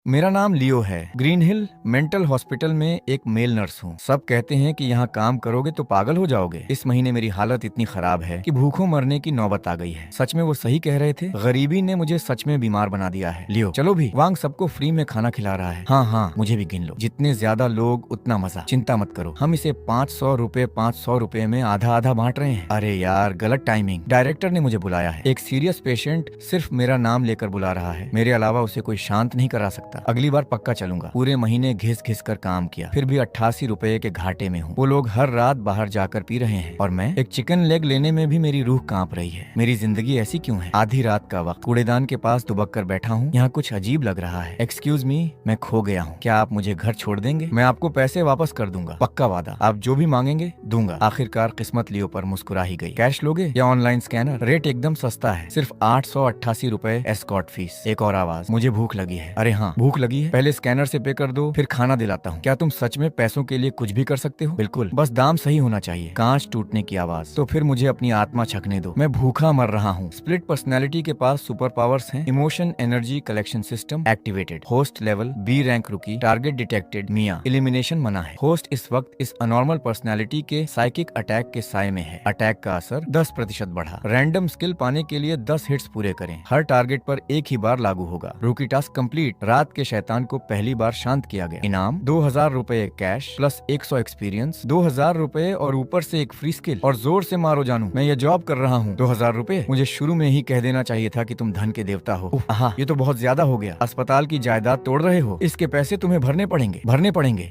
मेरा नाम लियो है। ग्रीन हिल मेंटल हॉस्पिटल में एक मेल नर्स हूँ। सब कहते हैं कि यहाँ काम करोगे तो पागल हो जाओगे। इस महीने मेरी हालत इतनी खराब है कि भूखों मरने की नौबत आ गई है। सच में वो सही कह रहे थे। गरीबी ने मुझे सच में बीमार बना दिया है। लियो चलो भी, वांग सबको फ्री में खाना खिला रहा है। हाँ हाँ, मुझे भी गिन लो। जितने ज्यादा लोग उतना मजा। चिंता मत करो, हम इसे 500 रुपए में आधा आधा बांट रहे हैं। अरे यार, गलत टाइमिंग। डायरेक्टर ने मुझे बुलाया है। एक सीरियस पेशेंट सिर्फ मेरा नाम लेकर बुला रहा है। मेरे अलावा उसे कोई शांत नहीं करा सकता। अगली बार पक्का चलूंगा। पूरे महीने घिस घिस कर काम किया, फिर भी 88 रुपए के घाटे में हूँ। वो लोग हर रात बाहर जाकर पी रहे हैं और मैं एक चिकन लेग लेने में भी मेरी रूह कांप रही है। मेरी जिंदगी ऐसी क्यों है? आधी रात का वक्त, कूड़ेदान के पास दुबक कर बैठा हूँ। यहाँ कुछ अजीब लग रहा है। एक्सक्यूज मी, मैं खो गया हूँ। क्या आप मुझे घर छोड़ देंगे? मैं आपको पैसे वापस कर दूंगा, पक्का वादा। आप जो भी मांगेंगे दूंगा। आखिरकार किस्मत लियो पर मुस्कुरा ही गई। कैश लोगे या ऑनलाइन स्कैनर? रेट एकदम सस्ता है, सिर्फ 888 रुपए एस्कॉर्ट फीस। एक और आवाज, मुझे भूख लगी है। अरे हाँ, भूख लगी है। पहले स्कैनर से पे कर दो, फिर खाना दिलाता हूँ। क्या तुम सच में पैसों के लिए कुछ भी कर सकते हो? बिल्कुल, बस दाम सही होना चाहिए। कांच टूटने की आवाज। तो फिर मुझे अपनी आत्मा छकने दो, मैं भूखा मर रहा हूँ। स्प्लिट पर्सनैलिटी के पास सुपर पावर्स हैं। Emotion energy collection system activated. Host level B rank rookie. Target detected. मियाँ, एलिमिनेशन मना है। होस्ट इस वक्त इस अनॉर्मल पर्सनैलिटी के साइकिक अटैक के साये में है। अटैक का असर 10% बढ़ा। रैंडम स्किल पाने के लिए 10 हिट्स पूरे करें। हर टारगेट पर एक ही बार लागू होगा। रूकी टास्क कंप्लीट। रात के शैतान को पहली बार शांत किया गया। इनाम 2000 रुपए कैश प्लस 100 एक्सपीरियंस। 2000 रुपए और ऊपर से एक फ्री स्किल। और जोर से मारो जानू, मैं ये जॉब कर रहा हूँ। 2000 रुपए? मुझे शुरू में ही कह देना चाहिए था कि तुम धन के देवता हो। आहा, ये तो बहुत ज्यादा हो गया। अस्पताल की जायदाद तोड़ रहे हो। इसके पैसे तुम्हें भरने पड़ेंगे।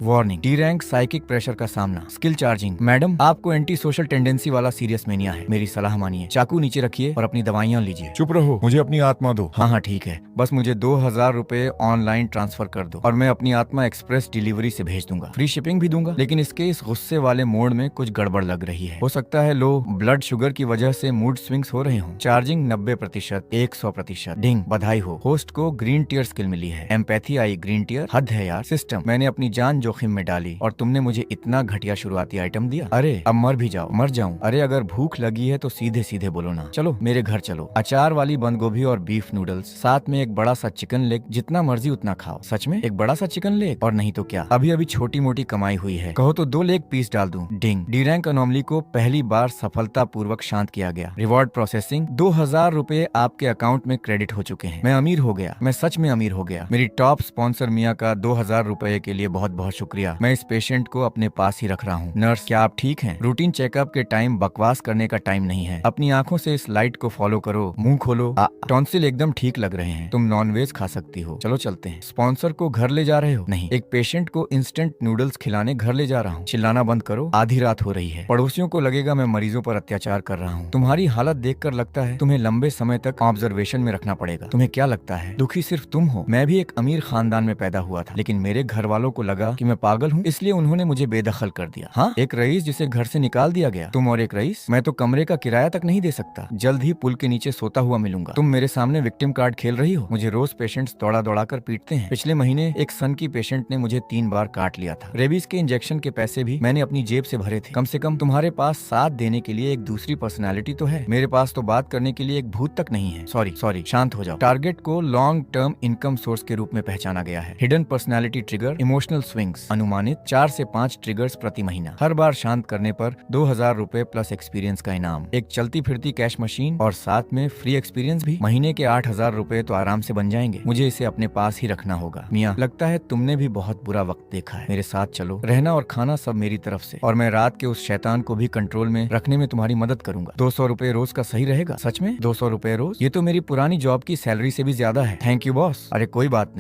Warning, D rank psychic pressure का सामना। Skill charging. मैडम, आपको एंटी सोशल टेंडेंसी वाला सीरियस मेनिया है। मेरी सलाह मानिए। चाकू नीचे रखिए और अपनी दवाइयाँ लीजिए। चुप रहो, मुझे अपनी आत्मा दो। हाँ हाँ ठीक है, बस मुझे 2000 रुपए ऑनलाइन ट्रांसफर कर दो और मैं अपनी आत्मा एक्सप्रेस डिलीवरी से भेज दूंगा। फ्री शिपिंग भी दूंगा। लेकिन इसके इस गुस्से वाले मोड में कुछ गड़बड़ लग रही है। हो सकता है लो ब्लड शुगर की वजह से मूड स्विंग्स हो रहे हों। चार्जिंग 90%, 100%। डिंग, बधाई हो, होस्ट को ग्रीन टीयर स्किल मिली है। एम्पैथी आई ग्रीन टीयर। हद है यार। सिस्टम, मैंने अपनी जान जोखिम में डाली और तुमने मुझे इतना घटिया शुरुआती आइटम दिया। अरे अब मर भी जाओ। मर जाऊं? अरे अगर भूख लगी है तो सीधे सीधे बोलो ना। चलो मेरे घर चलो। अचार वाली बंद गोभी और बीफ नूडल्स, साथ में एक बड़ा सा चिकन लेग। जितना मर्जी उतना खाओ। सच में एक बड़ा सा चिकन लेग? और नहीं तो क्या, अभी अभी छोटी मोटी कमाई हुई है। कहो तो 2 लेग पीस डाल दूं। डिंग, डी रैंक अनोमली को पहली बार सफलता पूर्वक शांत किया गया। रिवॉर्ड प्रोसेसिंग, 2000 रुपए आपके अकाउंट में क्रेडिट हो चुके हैं। मैं अमीर हो गया, मैं सच में अमीर हो गया। मेरी टॉप स्पॉन्सर मियाँ का 2000 रुपए के लिए बहुत बहुत शुक्रिया। मैं इस पेशेंट को अपने पास ही रख रहा हूँ। नर्स, क्या आप ठीक हैं? रूटीन चेकअप के टाइम बकवास करने का टाइम नहीं है। अपनी आंखों से इस लाइट को फॉलो करो। मुंह खोलो। टॉन्सिल एकदम ठीक लग रहे हैं। तुम नॉनवेज खा सकती हो। चलो चलते हैं। स्पॉन्सर को घर ले जा रहे हो? नहीं, एक पेशेंट को इंस्टेंट नूडल्स खिलाने घर ले जा रहा हूँ। चिल्लाना बंद करो, आधी रात हो रही है। पड़ोसियों को लगेगा मैं मरीजों पर अत्याचार कर रहा हूँ। तुम्हारी हालत देखकर लगता है तुम्हें लंबे समय तक ऑब्जर्वेशन में रखना पड़ेगा। तुम्हें क्या लगता है दुखी सिर्फ तुम हो? मैं भी एक अमीर खानदान में पैदा हुआ था, लेकिन मेरे घर वालों को लगा कि मैं पागल हूँ, इसलिए उन्होंने मुझे बेदखल कर दिया। हाँ, एक रईस जिसे घर से निकाल दिया गया। तुम और एक रईस? मैं तो कमरे का किराया तक नहीं दे सकता। जल्द ही पुल के नीचे सोता हुआ मिलूंगा। तुम मेरे सामने विक्टिम कार्ड खेल रही हो। मुझे रोज पेशेंट्स दौड़ा दौड़ा कर पीटते हैं। पिछले महीने एक सन की पेशेंट ने मुझे 3 बार काट लिया था। रेबीज के इंजेक्शन के पैसे भी मैंने अपनी जेब से भरे थे। कम से कम तुम्हारे पास साथ देने के लिए एक दूसरी पर्सनालिटी तो है। मेरे पास तो बात करने के लिए एक भूत तक नहीं है। सॉरी, शांत हो जाओ। टारगेट को लॉन्ग टर्म इनकम सोर्स के रूप में पहचाना गया है। Hidden personality trigger, emotional swings, अनुमानित 4 से 5 ट्रिगर्स प्रति महीना। हर बार शांत करने पर 2000 रुपए प्लस एक्सपीरियंस का इनाम। एक चलती फिरती कैश मशीन और साथ में फ्री एक्सपीरियंस भी। महीने के 8000 रुपए तो आराम से बन जाएंगे। मुझे इसे अपने पास ही रखना होगा। मियाँ, लगता है तुमने भी बहुत बुरा वक्त देखा है। मेरे साथ चलो। रहना और खाना सब मेरी तरफ से, और मैं रात के उस शैतान को भी कंट्रोल में रखने में तुम्हारी मदद करूंगा। 200 रुपए रोज का सही रहेगा? सच में 200 रुपए रोज? ये तो मेरी पुरानी जॉब की सैलरी से भी ज्यादा है। Thank you boss. अरे कोई बात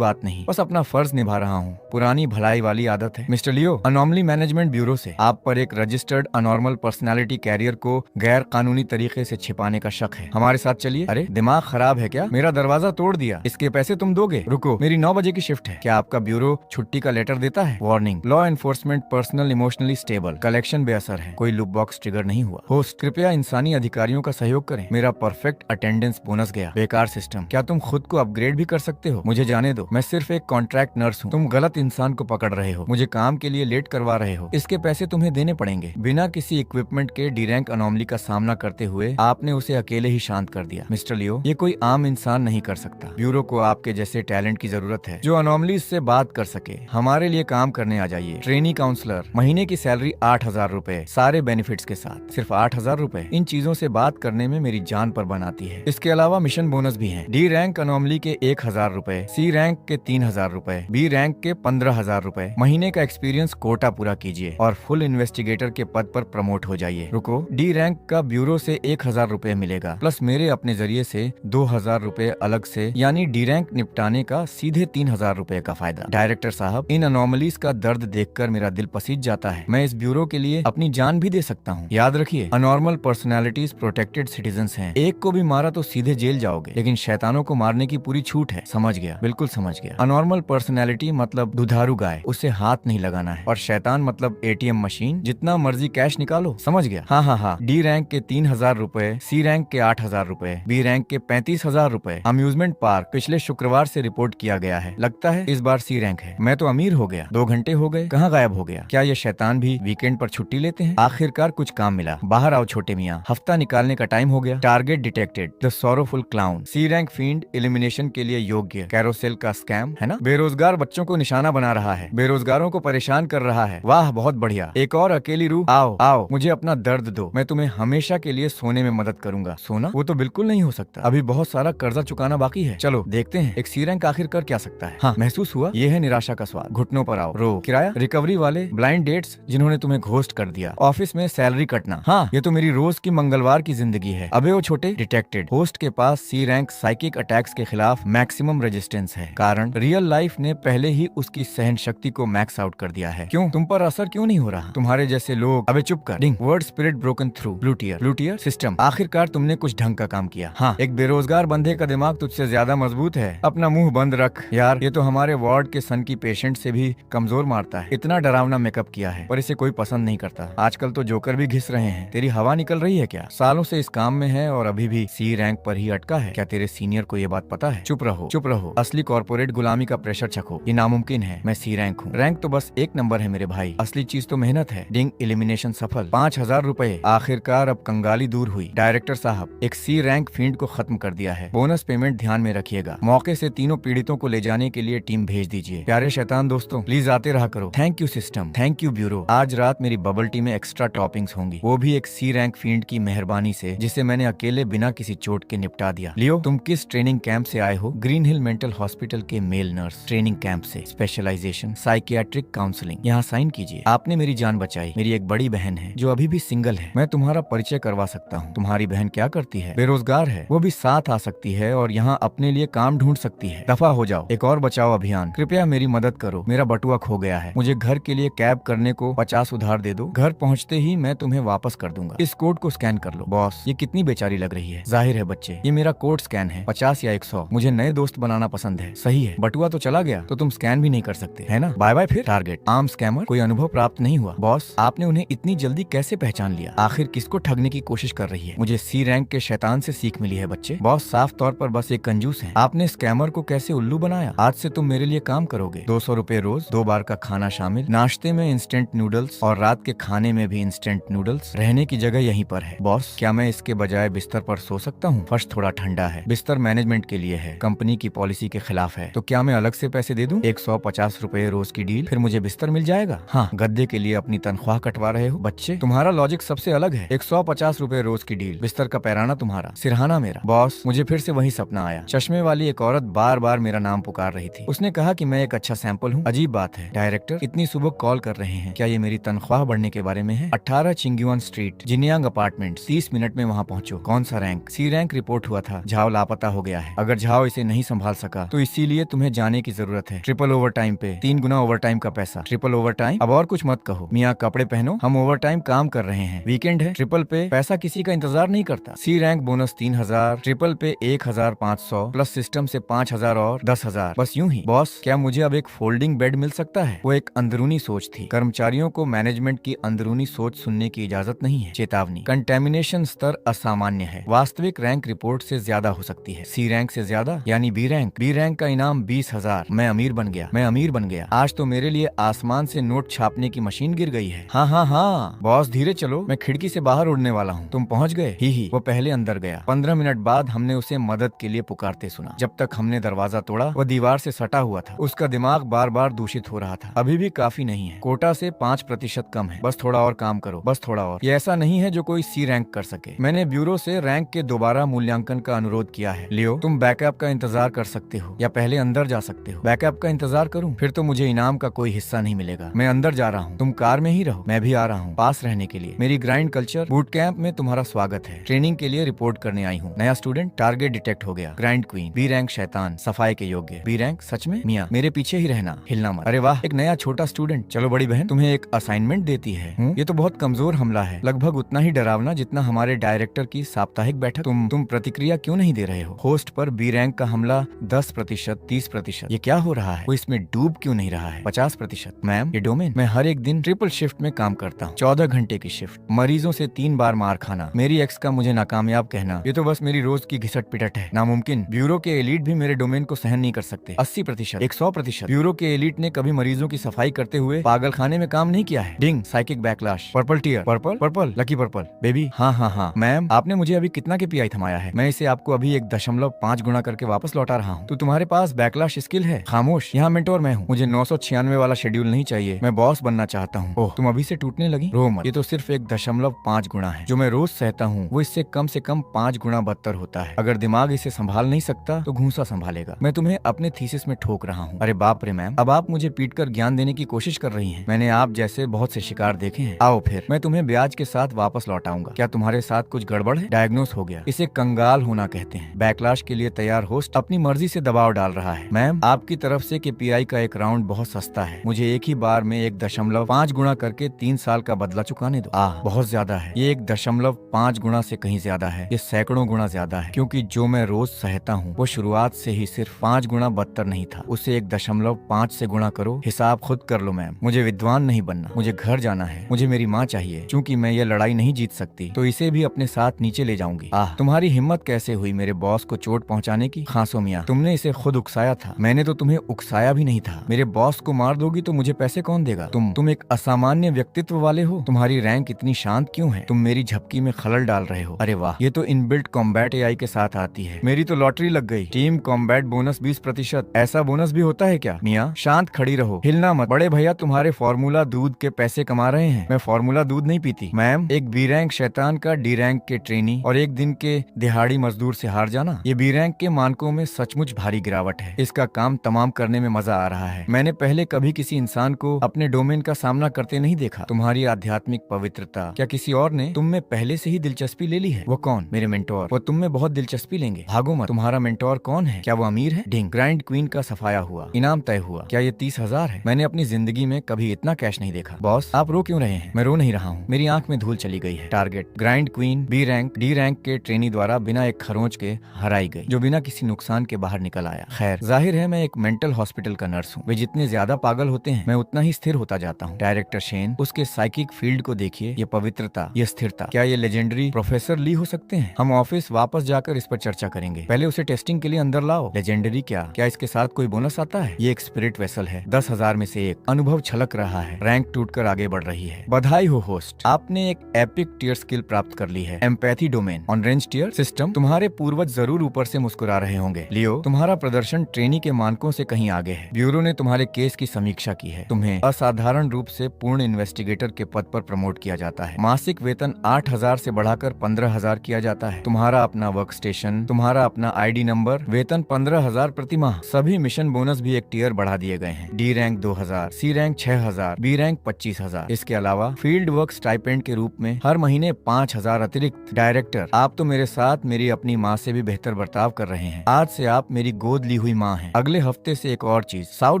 नहीं, बस अपना फर्ज निभा रहा हूँ। पुरानी भलाई वाली आदत है। मिस्टर लियो, अनॉमली मैनेजमेंट ब्यूरो से आप पर एक रजिस्टर्ड अनॉर्मल पर्सनैलिटी कैरियर को गैर कानूनी तरीके से छिपाने का शक है। हमारे साथ चलिए। अरे दिमाग खराब है क्या? मेरा दरवाजा तोड़ दिया, इसके पैसे तुम दोगे? रुको, मेरी 9 बजे की शिफ्ट है। क्या आपका ब्यूरो छुट्टी का लेटर देता है? Warning, law enforcement personal emotionally stable. Collection बेअसर है। कोई लुक बॉक्स ट्रिगर नहीं हुआ। होस्ट, कृपया इंसानी अधिकारियों का सहयोग करें। मेरा परफेक्ट अटेंडेंस बोनस गया। बेकार सिस्टम। क्या तुम खुद को अपग्रेड भी कर सकते हो? मुझे जाने दो, मैं सिर्फ एक कॉन्ट्रैक्ट नर्स हूँ। तुम गलत इंसान को पकड़ रहे हो। मुझे काम के लिए लेट करवा रहे हो। इसके पैसे तुम्हें देने पड़ेंगे। बिना किसी इक्विपमेंट के डी रैंक अनोमली का सामना करते हुए आपने उसे अकेले ही शांत कर दिया। मिस्टर लियो, ये कोई आम इंसान नहीं कर सकता। ब्यूरो को आपके जैसे टैलेंट टैलेंट की जरूरत है जो अनोमलीज से बात कर सके। हमारे लिए काम करने आ जाइए। ट्रेनी काउंसलर, महीने की सैलरी 8,000 रूपए, सारे बेनिफिट्स के साथ, सिर्फ 8,000 रूपए। इन चीजों से बात करने में मेरी जान पर बनाती है। इसके अलावा मिशन बोनस भी है। डी रैंक अनोमली के 1,000 रूपए, सी रैंक के 3,000 रूपए, बी रैंक के 15,000 रूपए। महीने का एक्सपीरियंस कोटा पूरा कीजिए और फुल इन्वेस्टिगेटर के पद पर प्रमोट हो जाइए। रुको, डी रैंक का ब्यूरो से 1,000 रूपए मिलेगा, प्लस मेरे अपने जरिए से 2,000 रूपए अलग से, यानी डी रैंक निपटाने का सीधे 3,000 रूपए का फायदा। डायरेक्टर साहब, इन अनोमलीज का दर्द देखकर मेरा दिल पसीज जाता है। मैं इस ब्यूरो के लिए अपनी जान भी दे सकता हूँ। याद रखिए, अनॉर्मल पर्सनैलिटीज प्रोटेक्टेड सिटीजन्स हैं। एक को भी मारा तो सीधे जेल जाओगे, लेकिन शैतानों को मारने की पूरी छूट है। समझ गया? बिल्कुल समझ गया। अनॉर्मल पर्सनैलिटी मतलब दुधारू गाय, उसे हाथ नहीं लगाना है। और शैतान मतलब ATM मशीन, जितना मर्जी कैश निकालो। समझ गया? हाँ हाँ हाँ। डी रैंक के 3,000 रूपए, सी रैंक के 8,000 रूपए, बी रैंक के 35,000 रूपए। अम्यूजमेंट पार्क पिछले शुक्रवार से रिपोर्ट किया गया है। लगता है इस बार सी रैंक है। मैं तो अमीर हो गया। 2 घंटे हो गए, कहाँ गायब हो गया? क्या ये शैतान भी वीकेंड पर छुट्टी लेते हैं? आखिरकार कुछ काम मिला। बाहर आओ छोटे मियाँ, हफ्ता निकालने का टाइम हो गया। Target detected, the sorrowful clown. C rank field elimination के लिए योग्य। कैरोसेल का स्कैम है ना? बेरोजगार बच्चों को निशाना बना रहा है, बेरोजगारों को परेशान कर रहा है। वाह, बहुत बढ़िया। एक और अकेली रूह, आओ आओ, मुझे अपना दर्द दो। मैं तुम्हें हमेशा के लिए सोने में मदद करूंगा। सोना? वो तो बिल्कुल नहीं हो सकता। अभी बहुत सारा कर्जा चुकाना बाकी है। चलो देखते हैं एक सी रैंक आखिर कर क्या सकता है। हाँ, महसूस हुआ? ये है निराशा का स्वाद। घुटनों पर आओ, रो। किराया? रिकवरी वाले ब्लाइंड डेट्स जिन्होंने तुम्हें घोस्ट कर दिया। ऑफिस में सैलरी कटना। हाँ, ये तो मेरी रोज की मंगलवार की जिंदगी है। अबे वो छोटे, डिटेक्टेड। होस्ट के पास सी रैंक साइकिक अटैक्स के खिलाफ मैक्सिमम रेजिस्टेंस है। कारण रियल लाइफ ने पहले ही उसकी सहन शक्ति को मैक्स आउट कर दिया है। क्यों? तुम पर असर क्यों नहीं हो रहा? तुम्हारे जैसे लोग। अबे चुप कर। Ding, word spirit broken through. Blue tier system. आखिरकार तुमने कुछ ढंग का काम किया। हाँ, एक बेरोजगार बंदे का दिमाग तुझसे ज्यादा मजबूत है। अपना मुंह बंद रख यार। ये तो हमारे वार्ड के सन की पेशेंट से भी कमजोर मारता है। इतना डरावना मेकअप किया है, पर इसे कोई पसंद नहीं करता। आजकल तो जोकर भी घिस रहे हैं। तेरी हवा निकल रही है क्या? सालों से इस काम में है और अभी भी सी रैंक पर ही अटका है। क्या तेरे सीनियर को ये बात पता है? चुप रहो, चुप रहो। असली कॉर्पोरेट गुलामी का प्रेशर चखो। ये नामुमकिन है। मैं सी रैंक हूँ। रैंक तो बस एक नंबर है मेरे भाई। असली चीज तो मेहनत है। डिंग, एलिमिनेशन सफल। 5,000 रूपए। आखिरकार अब कंगाली दूर हुई। डायरेक्टर साहब, एक सी रैंक फील्ड को खत्म कर दिया है। बोनस पेमेंट ध्यान में रखिएगा। मौके से तीनों पीड़ितों को ले जाने के लिए टीम भेज दीजिए। प्यारे शैतान दोस्तों, प्लीज आते रहा करो। Thank you system, thank you bureau. आज रात मेरी बबल टी में एक्स्ट्रा टॉपिंग्स होंगी, वो भी एक सी रैंक फील्ड की मेहरबानी से, जिसे मैंने अकेले बिना किसी चोट के निपटा दिया। लियो, तुम किस ट्रेनिंग कैंप से आए हो? ग्रीन हिल मेंटल हॉस्पिटल के मेल नर्स ट्रेनिंग कैंप से। Specialization psychiatric counselling. यहाँ साइन कीजिए। आपने मेरी जान बचाई। मेरी एक बड़ी बहन है जो अभी भी सिंगल है। मैं तुम्हारा परिचय करवा सकता हूँ। तुम्हारी बहन क्या करती है? बेरोजगार है। वो भी साथ आ सकती है और यहाँ अपने लिए काम ढूंढ सकती है। दफा हो जाओ। एक और बचाओ अभियान। कृपया मेरी मदद करो। मेरा बटुआ खो गया है। मुझे घर के लिए कैब करने को 50 उधार दे दो। घर पहुँचते ही मैं तुम्हें वापस कर दूंगा। इस कोड को स्कैन कर लो। बॉस, ये कितनी बेचारी लग रही है। जाहिर है बच्चे, ये मेरा कोड स्कैन है। 50 या 100। मुझे नए दोस्त बनाना पसंद है। सही है। बटुआ तो चला गया तो तुम स्कैन भी नहीं कर सकते, है ना? बाय बाय फिर। Target, arm scammer. कोई अनुभव प्राप्त नहीं हुआ। बॉस, आपने उन्हें इतनी जल्दी कैसे पहचान लिया? आखिर किसको ठगने की कोशिश कर रही है? मुझे सी रैंक के शैतान से सीख मिली है बच्चे। बॉस साफ तौर पर बस एक कंजूस है। आपने स्कैमर को कैसे उल्लू बनाया? आज से तुम मेरे लिए काम करोगे। 200 रूपए रोज, 2 बार का खाना शामिल। नाश्ते में इंस्टेंट नूडल्स और रात के खाने में भी इंस्टेंट नूडल्स। रहने की जगह यहीं पर है। बॉस, क्या मैं इसके बजाय बिस्तर पर सो सकता हूँ? फर्श थोड़ा ठंडा है। बिस्तर मैनेजमेंट के लिए है, कंपनी की पॉलिसी के खिलाफ है। तो क्या मैं अलग से पैसे दे दूं? 150 रूपए रोज की डील, फिर मुझे बिस्तर मिल जाएगा। हाँ, गद्दे के लिए अपनी तनख्वाह कटवा रहे हो? बच्चे, तुम्हारा लॉजिक सबसे अलग है। 150 रूपए रोज की डील, बिस्तर का पैराना तुम्हारा, सिरहाना मेरा। बॉस, मुझे फिर से वही सपना आया। चश्मे वाली एक औरत बार बार मेरा नाम पुकार रही थी। उसने कहा कि मैं एक अच्छा सैंपल हूँ। अजीब बात है। डायरेक्टर इतनी सुबह कॉल कर रहे हैं। क्या ये मेरी तनख्वाह बढ़ने के बारे में है? 18 चिंगयुआन स्ट्रीट, जिनियांग अपार्टमेंट। 30 मिनट में वहाँ पहुँचो। कौन सा रैंक? सी रैंक रिपोर्ट हुआ था। झाव लापता हो गया है। अगर झाव इसे नहीं संभाल सका तो इसीलिए तुम्हें जाने की जरूरत है। ट्रिपल ओवर टाइम पे 3 गुना ओवर टाइम का पैसा। Triple over time? अब और कुछ मत कहो मियाँ, कपड़े पहनो। हम ओवर टाइम काम कर रहे हैं। वीकेंड है। ट्रिपल पे पैसा किसी का इंतजार नहीं करता। सी रैंक बोनस 3,000, ट्रिपल पे 1,500 प्लस सिस्टम से 5,000 और 10,000। बस यूं ही। बॉस, क्या मुझे अब एक फोल्डिंग बेड मिल सकता है? वो एक अंदरूनी सोच थी। कर्मचारियों को मैनेजमेंट की अंदरूनी सोच सुनने की इजाजत नहीं है। चेतावनी, कंटेमिनेशन स्तर असामान्य है। वास्तविक रैंक रिपोर्ट से ज्यादा हो सकती है। सी रैंक से ज्यादा यानी बी रैंक। बी रैंक का इनाम 20,000। मैं अमीर बन गया। मैं अमीर बन गया। आज तो मेरे लिए आसमान से नोट छापने की मशीन गिर गई है। हाँ हाँ हाँ। बॉस धीरे चलो, मैं खिड़की से बाहर उड़ने वाला हूँ। तुम पहुँच गए? ही वो पहले अंदर गया। 15 मिनट बाद हमने उसे मदद के लिए पुकारते सुना। जब तक हमने दरवाजा दरवाजा तोड़ा, वह दीवार से सटा हुआ था। उसका दिमाग बार बार दूषित हो रहा था। अभी भी काफी नहीं है, कोटा से 5% कम है, बस थोड़ा और काम करो, बस थोड़ा और। ये ऐसा नहीं है जो कोई सी रैंक कर सके। मैंने ब्यूरो से रैंक के दोबारा मूल्यांकन का अनुरोध किया है। लियो, तुम बैकअप का इंतजार कर सकते हो या पहले अंदर जा सकते हो। बैकअप का इंतजार करूं? फिर तो मुझे इनाम का कोई हिस्सा नहीं मिलेगा। मैं अंदर जा रहा हूँ, तुम कार में ही रहो, मैं भी आ रहा हूँ पास रहने के लिए। मेरी ग्राइंड कल्चर बूट कैंप में तुम्हारा स्वागत है। ट्रेनिंग के लिए रिपोर्ट करने आई हूँ। नया स्टूडेंट, टारगेट डिटेक्ट हो गया। ग्राइंड क्वीन, बी रैंक शैतान, सफाई के योग्य। बी रैंक सच में? मियाँ, मेरे पीछे ही रहना, हिलना मत। अरे वाह, एक नया छोटा स्टूडेंट। चलो बड़ी बहन, तुम्हें एक असाइनमेंट देती है। ये तो बहुत कमजोर हमला है, लगभग उतना ही डरावना जितना हमारे डायरेक्टर की साप्ताहिक बैठक। तुम प्रतिक्रिया क्यों नहीं दे रहे हो? होस्ट पर बी रैंक का हमला 10%, 30%। ये क्या हो रहा है? वो इसमें डूब क्यों नहीं रहा है? 50%। मैम, ये डोमेन, मैं हर एक दिन ट्रिपल शिफ्ट में काम करता हूँ, 14 घंटे की शिफ्ट, मरीजों से 3 बार मार खाना, मेरी एक्स का मुझे नाकामयाब कहना, ये तो बस मेरी रोज की घिसट पिटट है। नामुमकिन। ब्यूरो के एलिट भी मेरे डोमेन को सहन नहीं कर सकते। 80%, 100%। ब्यूरो के एलिट ने कभी मरीजों की सफाई करते हुए पागल खाने में काम नहीं किया है। Ding, psychic backlash, purple tier, purple purple, lucky purple baby. हाँ हाँ हाँ मैम, आपने मुझे अभी कितना के पीआई थमाया है? मैं इसे आपको अभी 1.5 गुना करके वापस लौटा रहा हूँ। तो तुम्हारे पास बैकलैश स्किल है? खामोश, यहाँ मेंटोर मैं हूँ। मुझे 996 वाला शेड्यूल नहीं चाहिए, मैं बॉस बनना चाहता हूँ। ओह, तुम अभी से टूटने लगी? रो मत, ये तो सिर्फ 1.5 गुना है। जो मैं रोज सहता हूँ वो इससे कम से कम 5 गुना बदतर होता है। अगर दिमाग इसे संभाल नहीं सकता तो घूंसा संभालेगा। मैं तुम्हें अपने थीसिस में ठोक रहा हूँ। अरे बाप रे मैम, अब आप मुझे पीट कर ज्ञान देने की कोशिश कर रही हैं। मैंने आप जैसे बहुत से शिकार देखे हैं। आओ फिर, मैं तुम्हें ब्याज के साथ वापस लौटाऊंगा। क्या तुम्हारे साथ कुछ गड़बड़ है? डायग्नोस हो गया, इसे कंगाल होना कहते हैं। बैकलैश के लिए तैयार होस्ट अपनी मर्जी से दबाव डाल रहा है। मैम, आपकी तरफ से KPI का एक राउंड बहुत सस्ता है। मुझे एक ही बार में 1.5 गुना करके 3 साल का बदला चुकाने दो। बहुत ज्यादा है। ये 1.5 गुना से कहीं ज्यादा है। ये सैकड़ों गुना ज्यादा है, क्योंकि जो मैं रोज सहता हूँ वो शुरुआत से ही सिर्फ 5 गुना बदतर नहीं था। उसे 1.5 से गुणा करो। हिसाब खुद कर लो मैम। मुझे विद्वान नहीं बनना, मुझे घर जाना है, मुझे मेरी माँ चाहिए। चूंकि मैं ये लड़ाई नहीं जीत सकती तो इसे भी अपने साथ नीचे ले जाऊंगी। तुम्हारी हिम्मत कैसे हुई मेरे बॉस को चोट पहुंचाने की? खांसो मियाँ, तुमने इसे खुद उकसाया था, मैंने तो तुम्हें उकसाया भी नहीं था। मेरे बॉस को मार दोगी तो मुझे पैसे कौन देगा? तुम एक असामान्य व्यक्तित्व वाले हो। तुम्हारी रैंक इतनी शांत क्यों है? तुम मेरी झपकी में खलल डाल रहे हो। अरे वाह, ये तो इनबिल्ट कॉम्बैट AI के साथ आती है। मेरी तो लॉटरी लग गई। Team combat bonus 20%। ऐसा बोनस भी होता है क्या? मियाँ शांत खड़ी रहो, हिलना मत। बड़े भैया तुम्हारे फॉर्मूला दूध के पैसे कमा रहे हैं। मैं फॉर्मूला दूध नहीं पीती। मैम, एक बी रैंक शैतान का D रैंक के ट्रेनी और एक दिन के दिहाड़ी मजदूर से हार जाना, ये बी रैंक के मानकों में सचमुच भारी गिरावट है। इसका काम तमाम करने में मजा आ रहा है। मैंने पहले कभी किसी इंसान को अपने डोमेन का सामना करते नहीं देखा। तुम्हारी आध्यात्मिक पवित्रता, क्या किसी और ने तुम में पहले से ही दिलचस्पी ले ली है? वो कौन? मेरे मेंटोर। वो तुम में बहुत दिलचस्पी लेंगे। भागो मत। तुम्हारा मेंटोर कौन है? क्या वो अमीर है? डिंग, ग्राइंड क्वीन का सफाया हुआ, इनाम तय हुआ। क्या ये 30,000 है? मैंने अपनी जिंदगी में कभी इतना कैश नहीं देखा। बॉस, आप रो क्यों रहे हैं? मैं रो नहीं रहा हूँ, मेरी आंख में धूल चली गई है। Target, grind queen B rank D rank के ट्रेनी द्वारा बिना एक खरोंच के हराई गई, जो बिना किसी नुकसान के बाहर निकल आया। खैर, जाहिर है मैं एक मेंटल हॉस्पिटल का नर्स हूँ। वे जितने ज्यादा पागल होते हैं मैं उतना ही स्थिर होता जाता हूँ। डायरेक्टर शेन, उसके साइकिक फील्ड को देखिए, ये पवित्रता, ये स्थिरता। क्या ये लेजेंडरी प्रोफेसर ली हो सकते हैं? हम ऑफिस वापस जाकर इस पर चर्चा करेंगे। पहले उसे टेस्टिंग के लिए अंदर लाओ। लेजेंडरी क्या इसके साथ कोई बोनस आता है? ये एक स्पिरिट वेसल है, 10,000 में से 1। अनुभव छलक रहा है, रैंक टूटकर आगे बढ़ रही है। बधाई हो होस्ट, आपने एक एपिक टीयर स्किल प्राप्त कर ली है। Empathy domain on range tier system. तुम्हारे पूर्वज जरूर ऊपर से मुस्कुरा रहे होंगे। लियो, तुम्हारा प्रदर्शन ट्रेनी के मानकों से कहीं आगे है। ब्यूरो ने तुम्हारे केस की समीक्षा की है। तुम्हें असाधारण रूप से पूर्ण इन्वेस्टिगेटर के पद पर प्रमोट किया जाता है। मासिक वेतन 8,000 से बढ़ाकर 15,000 किया जाता है। तुम्हारा अपना वर्क स्टेशन, तुम्हारा अपना ID नंबर, वेतन 15,000 प्रति माह। सभी मिशन बोनस भी एक टीयर बढ़ा दिए गए हैं। D rank 2,000, C rank 6,000, B rank 25,000। इसके अलावा फील्ड वर्क स्टाइपेंड के रूप में हर महीने 5,000 अतिरिक्त। डायरेक्टर, आप तो मेरे साथ मेरी अपनी माँ से भी बेहतर बर्ताव कर रहे हैं। आज से आप मेरी गोद ली हुई माँ हैं। अगले हफ्ते से एक और चीज, साउथ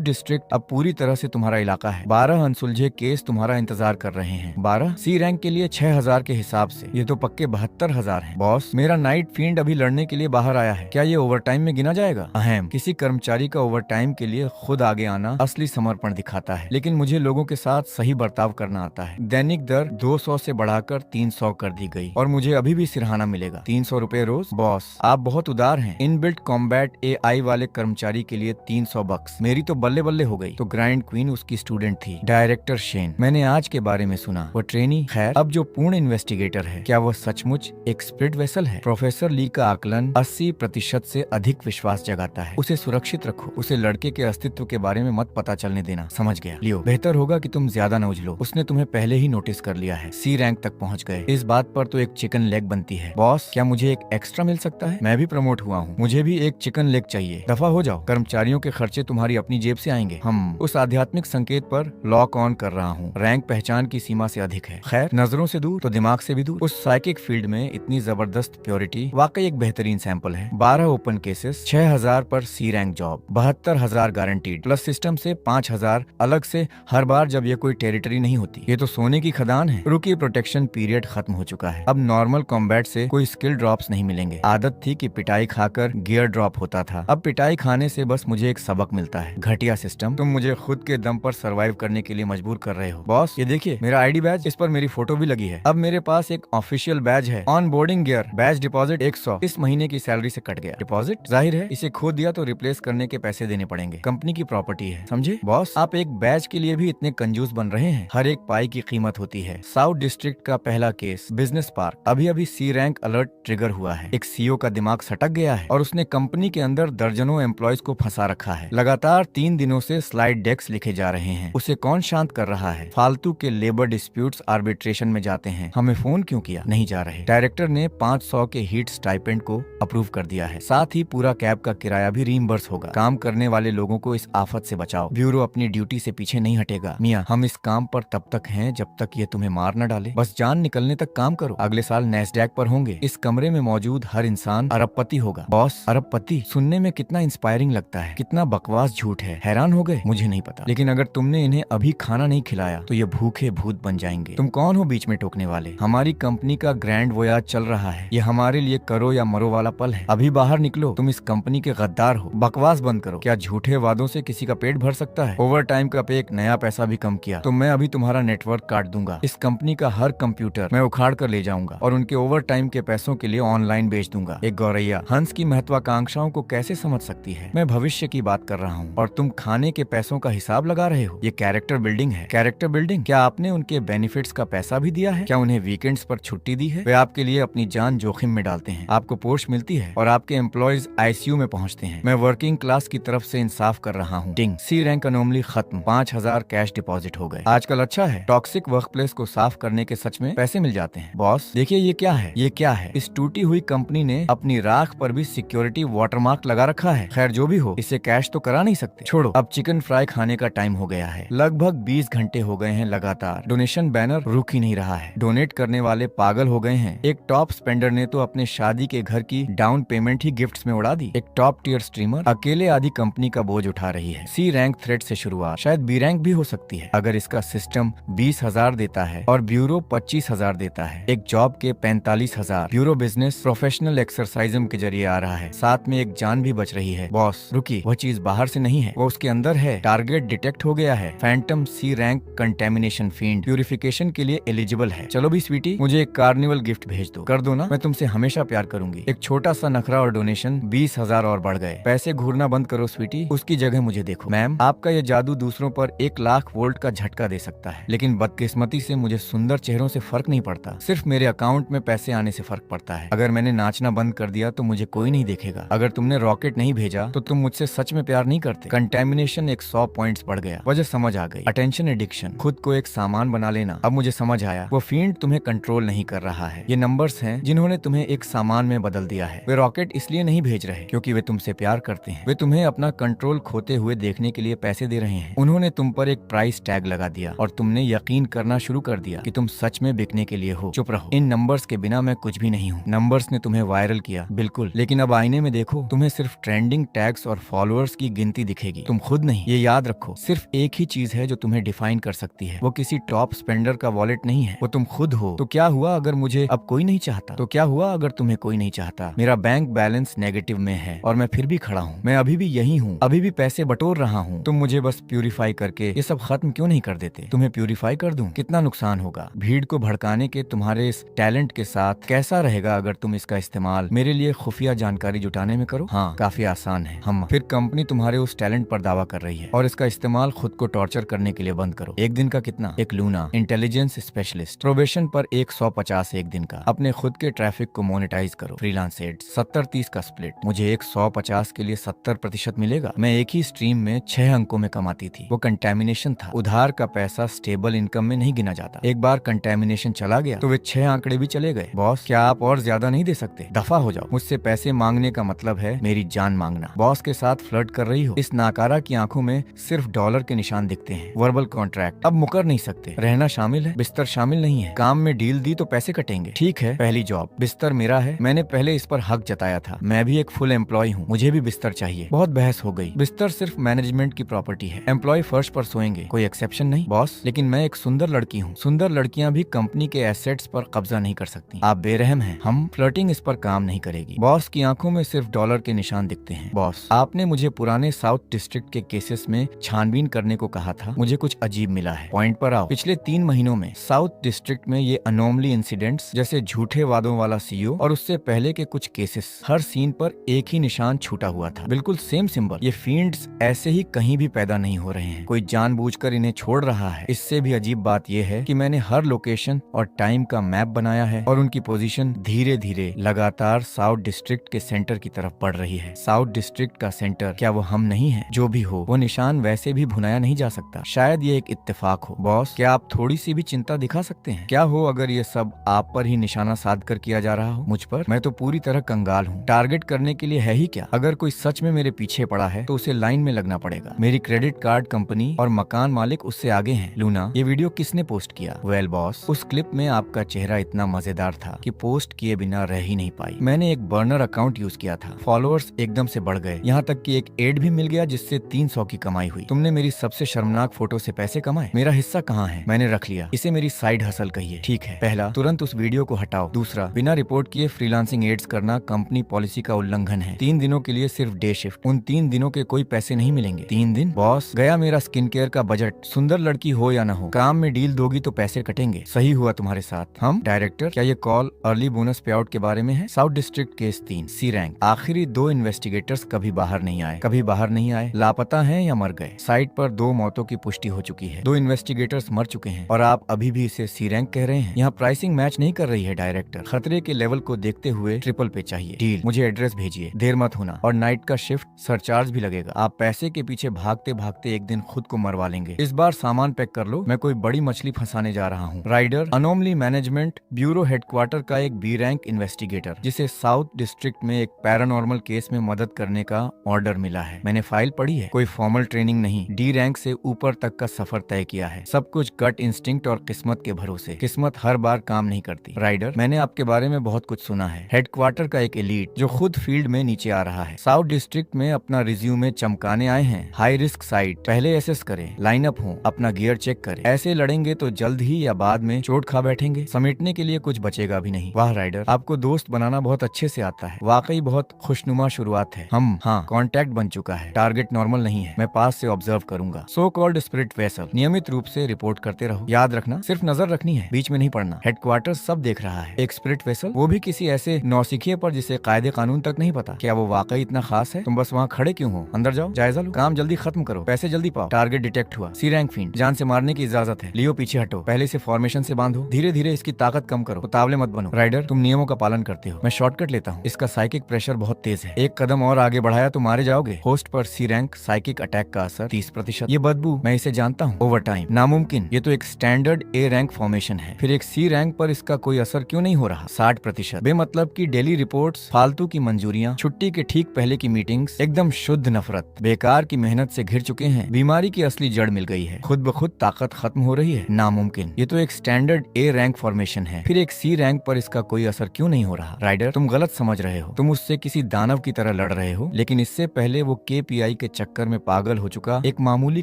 डिस्ट्रिक्ट अब पूरी तरह से तुम्हारा इलाका है। 12 अनसुलझे केस तुम्हारा इंतजार कर रहे हैं। 12 C रैंक के लिए 6,000 के हिसाब से ये तो पक्के 72,000 है। बॉस, मेरा नाइट फील्ड अभी लड़ने के लिए बाहर आया है। क्या ये ओवरटाइम में गिना जाएगा? अहम, किसी कर्मचारी का ओवरटाइम के लिए खुद आगे आना असली समर्पण दिखाता है। लेकिन मुझे लोगों के साथ सही बर्ताव करना आता है। दैनिक दर 200 से बढ़ाकर 300 कर दी गई और मुझे अभी भी सिरहाना मिलेगा। 300 रुपए रोज। बॉस, आप बहुत उदार हैं। इनबिल्ट कॉम्बैट AI वाले कर्मचारी के लिए 300 बक्स। मेरी तो बल्ले बल्ले हो गई। तो ग्राइंड क्वीन उसकी स्टूडेंट थी। डायरेक्टर शेन, मैंने आज के बारे में सुना, वो ट्रेनी। खैर, अब जो पूर्ण इन्वेस्टिगेटर है, क्या वो सचमुच एक स्पिरिट वेसल है? प्रोफेसर ली का आकलन 80% से अधिक विश्वास जगा लगाता है। उसे सुरक्षित रखो, उसे लड़के के अस्तित्व के बारे में मत पता चलने देना, समझ गया? लियो, बेहतर होगा कि तुम ज्यादा न उछलो, उसने तुम्हें पहले ही नोटिस कर लिया है। सी रैंक तक पहुंच गए, इस बात पर तो एक चिकन लेग बनती है। बॉस, क्या मुझे एक एक्स्ट्रा मिल सकता है? मैं भी प्रमोट हुआ हूँ, मुझे भी एक चिकन लेग चाहिए। दफा हो जाओ, कर्मचारियों के खर्चे तुम्हारी अपनी जेब से आएंगे। हम उस आध्यात्मिक संकेत पर लॉक ऑन कर रहा हूँ। रैंक पहचान की सीमा से अधिक है। खैर, नजरों से दूर तो दिमाग से भी दूर। उस साइकिक फील्ड में इतनी जबरदस्त प्योरिटी वाकई एक बेहतरीन सैंपल है। 12 ओपन केसेस, 6000 पर C rank job, 72,000 guaranteed, plus system से 5,000 अलग से हर बार जब ये कोई टेरिटरी नहीं होती। ये तो सोने की खदान है। रुकी प्रोटेक्शन पीरियड खत्म हो चुका है। अब नॉर्मल कॉम्बैट से कोई स्किल ड्रॉप्स नहीं मिलेंगे। आदत थी कि पिटाई खाकर गियर ड्रॉप होता था, अब पिटाई खाने से बस मुझे एक सबक मिलता है। घटिया सिस्टम, तुम मुझे खुद के दम पर सर्वाइव करने के लिए मजबूर कर रहे हो। बॉस, ये देखिए मेरा आईडी बैज, इस पर मेरी फोटो भी लगी है। अब मेरे पास एक ऑफिशियल बैज है। Onboarding gear, badge deposit 100, इस महीने की सैलरी से कट गया। डिपॉजिट जाहिर है, इसे खो दिया तो रिप्लेस करने के पैसे देने पड़ेंगे। कंपनी की प्रॉपर्टी है, समझे? बॉस, आप एक बैज के लिए भी इतने कंजूस बन रहे हैं। हर एक पाई की कीमत होती है। साउथ डिस्ट्रिक्ट का पहला केस, बिजनेस पार्क, अभी अभी सी रैंक अलर्ट ट्रिगर हुआ है। एक सीईओ का दिमाग सटक गया है और उसने कंपनी के अंदर दर्जनों एम्प्लॉयज को फंसा रखा है। लगातार 3 दिनों से स्लाइड डेक्स लिखे जा रहे हैं। उसे कौन शांत कर रहा है? फालतू के लेबर डिस्प्यूट्स आर्बिट्रेशन में जाते हैं। हमें फोन क्यों किया? नहीं जा रहे। डायरेक्टर ने 500 के हीट स्टाइपेंड को अप्रूव कर दिया है। साथ ही पूरा कैब का किराया भी रीइंबर्स होगा। काम करने वाले लोगों को इस आफत से बचाओ। ब्यूरो अपनी ड्यूटी से पीछे नहीं हटेगा। मियां, हम इस काम पर तब तक हैं जब तक ये तुम्हें मार न डाले। बस जान निकलने तक काम करो। अगले साल नैस्डैक पर होंगे। इस कमरे में मौजूद हर इंसान अरबपति होगा। बॉस, अरबपति सुनने में कितना इंस्पायरिंग लगता है, कितना बकवास झूठ है। हैरान हो गए? मुझे नहीं पता, लेकिन अगर तुमने इन्हें अभी खाना नहीं खिलाया तो ये भूखे भूत बन जाएंगे। तुम कौन हो बीच में टोकने वाले? हमारी कंपनी का ग्रैंड वोयाज चल रहा है। ये हमारे लिए करो या मरो वाला पल है। अभी बाहर निकलो, तुम इस कंपनी के गद्दार हो। बकवास बंद करो। क्या झूठे वादों से किसी का पेट भर सकता है? ओवर टाइम का पे एक नया पैसा भी कम किया तो मैं अभी तुम्हारा नेटवर्क काट दूंगा। इस कंपनी का हर कंप्यूटर मैं उखाड़ कर ले जाऊंगा और उनके ओवर टाइम के पैसों के लिए ऑनलाइन बेच दूंगा। एक गौरैया हंस की महत्वाकांक्षाओं को कैसे समझ सकती है? मैं भविष्य की बात कर रहा हूँ और तुम खाने के पैसों का हिसाब लगा रहे हो। ये कैरेक्टर बिल्डिंग है। Character building? क्या आपने उनके बेनिफिट्स का पैसा भी दिया है? क्या उन्हें वीकेंड्स पर छुट्टी दी है? वे आपके लिए अपनी जान जोखिम में डालते हैं। आपको पोस्ट मिलती है और आपके एम्प्लॉयज आईसीयू में पहुंचते हैं। मैं वर्किंग क्लास की तरफ से इंसाफ कर रहा हूँ। टिंग, सी रैंक अनोमली खत्म। 5,000 कैश डिपॉजिट हो गए। आजकल अच्छा है, टॉक्सिक वर्कप्लेस को साफ करने के सच में पैसे मिल जाते हैं। बॉस देखिए, ये क्या है? ये क्या है? इस टूटी हुई कंपनी ने अपनी राख पर भी सिक्योरिटी वाटरमार्क लगा रखा है। खैर जो भी हो, इसे कैश तो करा नहीं सकते। छोड़ो, अब चिकन फ्राई खाने का टाइम हो गया है। लगभग 20 घंटे हो गए हैं लगातार। डोनेशन बैनर रुक ही नहीं रहा है। डोनेट करने वाले पागल हो गए हैं। एक टॉप स्पेंडर ने तो अपने शादी के घर की डाउन पेमेंट ही गिफ्ट्स में उड़ा दी। एक टॉप टियर स्ट्रीमर अकेले आधी कंपनी का बोझ उठा रही है। सी रैंक थ्रेड से शुरुआत, शायद बी रैंक भी हो सकती है अगर इसका सिस्टम 20,000 देता है और ब्यूरो 25,000 देता है। एक जॉब के 45,000। ब्यूरो बिजनेस प्रोफेशनल एक्सरसाइजम के जरिए आ रहा है, साथ में एक जान भी बच रही है। बॉस रुकी, वह चीज बाहर से नहीं है, वो उसके अंदर है। टारगेट डिटेक्ट हो गया है। फैंटम सी रैंक कंटेमिनेशन फील्ड प्यूरिफिकेशन के लिए एलिजिबल है। चलो भी स्वीटी, मुझे एक कार्निवल गिफ्ट भेज दो। कर दो ना, मैं तुमसे हमेशा प्यार करूंगी। एक छोटा सा नखरा और डोनेशन 20,000 और बढ़ गए। पैसे घूरना बंद करो स्वीटी, उसकी जगह मुझे देखो। मैम, आपका ये जादू दूसरों पर 1 लाख वोल्ट का झटका दे सकता है, लेकिन बदकिस्मती से मुझे सुंदर चेहरों से फर्क नहीं पड़ता। सिर्फ मेरे अकाउंट में पैसे आने से फर्क पड़ता है। अगर मैंने नाचना बंद कर दिया तो मुझे कोई नहीं देखेगा। अगर तुमने रॉकेट नहीं भेजा तो तुम मुझसे सच में प्यार नहीं करते। कंटेमिनेशन एक 100 पॉइंट्स बढ़ गया। वजह समझ आ गई। अटेंशन एडिक्शन, खुद को एक सामान बना लेना। अब मुझे समझ आया, वो फील्ड तुम्हें कंट्रोल नहीं कर रहा है। ये नंबर्स हैं जिन्होंने तुम्हें एक सामान में बदल दिया है। वे रॉकेट इसलिए नहीं भेज रहे क्योंकि वे तुमसे प्यार करते हैं। वे तुम्हें अपना कंट्रोल खोते हुए देखने के लिए पैसे दे रहे हैं। उन्होंने तुम पर एक प्राइस टैग लगा दिया और तुमने यकीन करना शुरू कर दिया कि तुम सच में बिकने के लिए हो। चुप रहो, इन नंबर्स के बिना मैं कुछ भी नहीं हूँ। नंबर्स ने तुम्हें वायरल किया, बिल्कुल, लेकिन अब आईने में देखो, तुम्हें सिर्फ ट्रेंडिंग टैग्स और फॉलोअर्स की गिनती दिखेगी, तुम खुद नहीं। ये याद रखो, सिर्फ एक ही चीज है जो तुम्हें डिफाइन कर सकती है। वो किसी टॉप स्पेंडर का वॉलेट नहीं है, वो तुम खुद हो। तो क्या हुआ अगर मुझे अब कोई नहीं चाहता? तो क्या हुआ अगर तुम्हें कोई नहीं चाहता? मेरा बैंक बैलेंस नेगेटिव में है और मैं फिर भी खड़ा हूँ। मैं अभी भी यही हूँ, अभी भी पैसे बटोर रहा हूँ। तुम मुझे बस प्यूरिफाई करके ये सब खत्म क्यों नहीं कर देते? तुम्हें प्यूरिफाई कर दूं? कितना नुकसान होगा? भीड़ को भड़काने के तुम्हारे इस टैलेंट के साथ कैसा रहेगा अगर तुम इसका इस्तेमाल मेरे लिए खुफिया जानकारी जुटाने में करो? हाँ, काफी आसान है। हम फिर कंपनी तुम्हारे उस टैलेंट पर दावा कर रही है और इसका इस्तेमाल खुद को टॉर्चर करने के लिए बंद करो। एक दिन का कितना? एक लूना इंटेलिजेंस स्पेशलिस्ट प्रोबेशन पर 150 एक दिन का। अपने खुद के ट्रैफिक को मोनेटाइज करो। फ्रीलांस एड्स 70-30 का स्प्लिट। मुझे एक 100 150 के लिए 70% मिलेगा। मैं एक ही स्ट्रीम में 6 अंकों में कमाती थी। वो कंटेमिनेशन था। उधार का पैसा स्टेबल इनकम में नहीं गिना जाता। एक बार कंटेमिनेशन चला गया तो वे 6 आंकड़े भी चले गए। बॉस, क्या आप और ज्यादा नहीं दे सकते? दफा हो जाओ। मुझसे पैसे मांगने का मतलब है मेरी जान मांगना। बॉस के साथ फ्लर्ट कर रही हो? इस नाकारा की आंखों में सिर्फ डॉलर के निशान दिखते हैं। वर्बल कॉन्ट्रैक्ट, अब मुकर नहीं सकते। रहना शामिल है, बिस्तर शामिल नहीं है। काम में डील दी तो पैसे कटेंगे। ठीक है, पहली जॉब, बिस्तर मेरा है। मैंने पहले इस पर हक जताया था। मैं भी एक फुल एम्प्लॉय हूँ, मुझे भी बिस्तर चाहिए। बहुत बहस हो गई। बिस्तर सिर्फ मैनेजमेंट की प्रॉपर्टी है। एम्प्लॉय फर्श पर सोएंगे, कोई एक्सेप्शन नहीं। बॉस, लेकिन मैं एक सुंदर लड़की हूँ। सुंदर लड़कियाँ भी कंपनी के एसेट्स पर कब्जा नहीं कर सकती। आप बेरहम हैं। हम फ्लर्टिंग इस पर काम नहीं करेगी। बॉस की आंखों में सिर्फ डॉलर के निशान दिखते हैं। बॉस, आपने मुझे पुराने साउथ डिस्ट्रिक्ट के केसेस में छानबीन करने को कहा था। मुझे कुछ अजीब मिला है। पॉइंट पर आओ। पिछले 3 महीनों में साउथ डिस्ट्रिक्ट में ये अनोमली इंसिडेंट्स, जैसे झूठे वादों वाला सीईओ और उससे पहले के कुछ केसेस, हर सीन पर एक ही निशान छूटा हुआ था। बिल्कुल सेम सिंबल। ये फील्ड्स ऐसे ही कहीं भी पैदा नहीं हो रहे हैं। कोई जानबूझकर इन्हें छोड़ रहा है। इससे भी अजीब बात यह है कि मैंने हर लोकेशन और टाइम का मैप बनाया है और उनकी पोजीशन धीरे धीरे लगातार साउथ डिस्ट्रिक्ट के सेंटर की तरफ बढ़ रही है। साउथ डिस्ट्रिक्ट का सेंटर, क्या वो हम नहीं है? जो भी हो, वो निशान वैसे भी भुनाया नहीं जा सकता। शायद ये एक इत्तेफाक हो। बॉस, क्या आप थोड़ी सी भी चिंता दिखा सकते हैं? क्या हो अगर ये सब आप पर ही निशाना साध कर किया जा रहा हो? मुझ पर? मैं तो पूरी तरह कंगाल हूँ। टारगेट करने के लिए है ही क्या? अगर कोई सच में मेरे पीछे पड़ा है तो उसे लाइन में लगना पड़ेगा। मेरी क्रेडिट कार्ड कंपनी और मकान मालिक उससे आगे हैं। लूना, ये वीडियो किसने पोस्ट किया? वेल बॉस, उस क्लिप में आपका चेहरा इतना मजेदार था कि पोस्ट किए बिना रह ही नहीं पाई। मैंने एक बर्नर अकाउंट यूज किया था। फॉलोअर्स एकदम से बढ़ गए, यहाँ तक कि एक एड भी मिल गया जिससे 300 की कमाई हुई। तुमने मेरी सबसे शर्मनाक फोटो से पैसे कमाए। मेरा हिस्सा कहाँ है? मैंने रख लिया। इसे मेरी साइड हसल कहिए। ठीक है, पहला, तुरंत उस वीडियो को हटाओ। दूसरा, बिना रिपोर्ट किए फ्रीलांसिंग एड्स करना कंपनी पॉलिसी का उल्लंघन है। 3 दिनों के लिए सिर्फ डे शिफ्ट। उन 3 दिनों के कोई पैसे नहीं मिलेंगे। 3 दिन? बॉस, गया मेरा स्किन केयर का बजट। सुंदर लड़की हो या ना हो, काम में डील दोगी तो पैसे कटेंगे। सही हुआ तुम्हारे साथ। हम डायरेक्टर, क्या ये कॉल अर्ली बोनस पे आउट के बारे में है? साउथ डिस्ट्रिक्ट केस 3, सी रैंक। आखिरी 2 इन्वेस्टिगेटर्स कभी बाहर नहीं आए, लापता हैं या मर गए। साइट पर 2 मौतों की पुष्टि हो चुकी है। 2 इन्वेस्टिगेटर्स मर चुके हैं और आप अभी भी इसे सी रैंक कह रहे हैं। यहाँ प्राइसिंग मैच नहीं कर रही है डायरेक्टर। खतरे के लेवल को देखते हुए ट्रिपल पे चाहिए। डील, मुझे एड्रेस भेजिए, देर मत होना। और नाइट का शिफ्ट सरचार्ज भी लगेगा। आप पैसे के पीछे भागते भागते एक दिन खुद को मरवा लेंगे। इस बार सामान पैक कर लो, मैं कोई बड़ी मछली फंसाने जा रहा हूँ। Rider, anomaly management bureau headquarter का एक बी रैंक इन्वेस्टिगेटर, जिसे साउथ डिस्ट्रिक्ट में एक पैरानॉर्मल केस में मदद करने का ऑर्डर मिला है। मैंने फाइल पढ़ी है। कोई फॉर्मल ट्रेनिंग नहीं, डी रैंक से ऊपर तक का सफर तय किया है। सब कुछ गट इंस्टिंक्ट और किस्मत के भरोसे। किस्मत हर बार काम नहीं करती। राइडर, मैंने आपके बारे में बहुत कुछ सुना है। हेडक्वार्टर का एक एलीट जो खुद फील्ड में नीचे आ रहा है। साउथ डिस्ट्रिक्ट में अपना रिज्यूमे चमकाने आए हैं। हाई रिस्क साइट, पहले एसेस करें, लाइन अप हो, अपना गियर चेक करें। ऐसे लड़ेंगे तो जल्द ही या बाद में चोट खा बैठेंगे। समेटने के लिए कुछ बचेगा भी नहीं। वाह राइडर, आपको दोस्त बनाना बहुत अच्छे से आता है। वाकई बहुत खुशनुमा शुरुआत है। हाँ, कांटेक्ट बन चुका है। टारगेट नॉर्मल नहीं है, मैं पास से ऑब्जर्व करूंगा। सो कॉल्ड स्पिरिट वेसल, नियमित रूप से रिपोर्ट करते रहो। याद रखना, सिर्फ नजर रखनी है, बीच में नहीं पड़ना। हेडक्वार्टर सब देख रहा है। एक स्पिरिट वेसल, वो भी किसी ऐसे नौसिखिए पर जिसे कायदे कानून तक नहीं पता। क्या वो वाकई इतना खास है? तुम बस वहाँ खड़े क्यों हो? अंदर जाओ, जायजा लो, काम जल्दी खत्म करो, पैसे जल्दी पाओ। टारगेट डिटेक्ट हुआ। सी रैंक फील्ड, जान से मारने की इजाजत है। लियो पीछे हटो, पहले से फॉर्मेशन से बांधो, धीरे धीरे इसकी ताकत कम करो, उतावले मत बनो। राइडर, तुम नियमों का पालन करते हो, मैं शॉर्टकट लेता हूँ। इसका साइकिक प्रेशर बहुत तेज है, एक कदम और आगे बढ़ाया तो मारे जाओगे। होस्ट पर सी रैंक साइकिक अटैक का असर 30%। ये बदबू, मैं इसे जानता हूँ। ओवर टाइम नामुमकिन, ये तो एक स्टैंडर्ड ए रैंक फॉर्मेशन है। फिर एक सी रैंक पर इसका कोई असर क्यों नहीं हो रहा? 60%। बेमतलब की डेली रिपोर्ट्स, फालतू की मंजूरियाँ, छुट्टी के ठीक पहले की मीटिंग्स, एकदम शुद्ध नफरत। बेकार की मेहनत से घिर चुके हैं। बीमारी की असली जड़ मिल गई है। खुद ब खुद ताकत खत्म हो रही है। नामुमकिन, ये तो एक स्टैंडर्ड ए रैंक फॉर्मेशन है। फिर एक सी रैंक पर इसका कोई असर क्यों नहीं हो रहा? राइडर, तुम गलत समझ रहे हो। तुम उससे किसी दानव की तरह लड़ रहे हो, लेकिन इससे पहले वो KPI के चक्कर में पागल हो चुका एक मामूली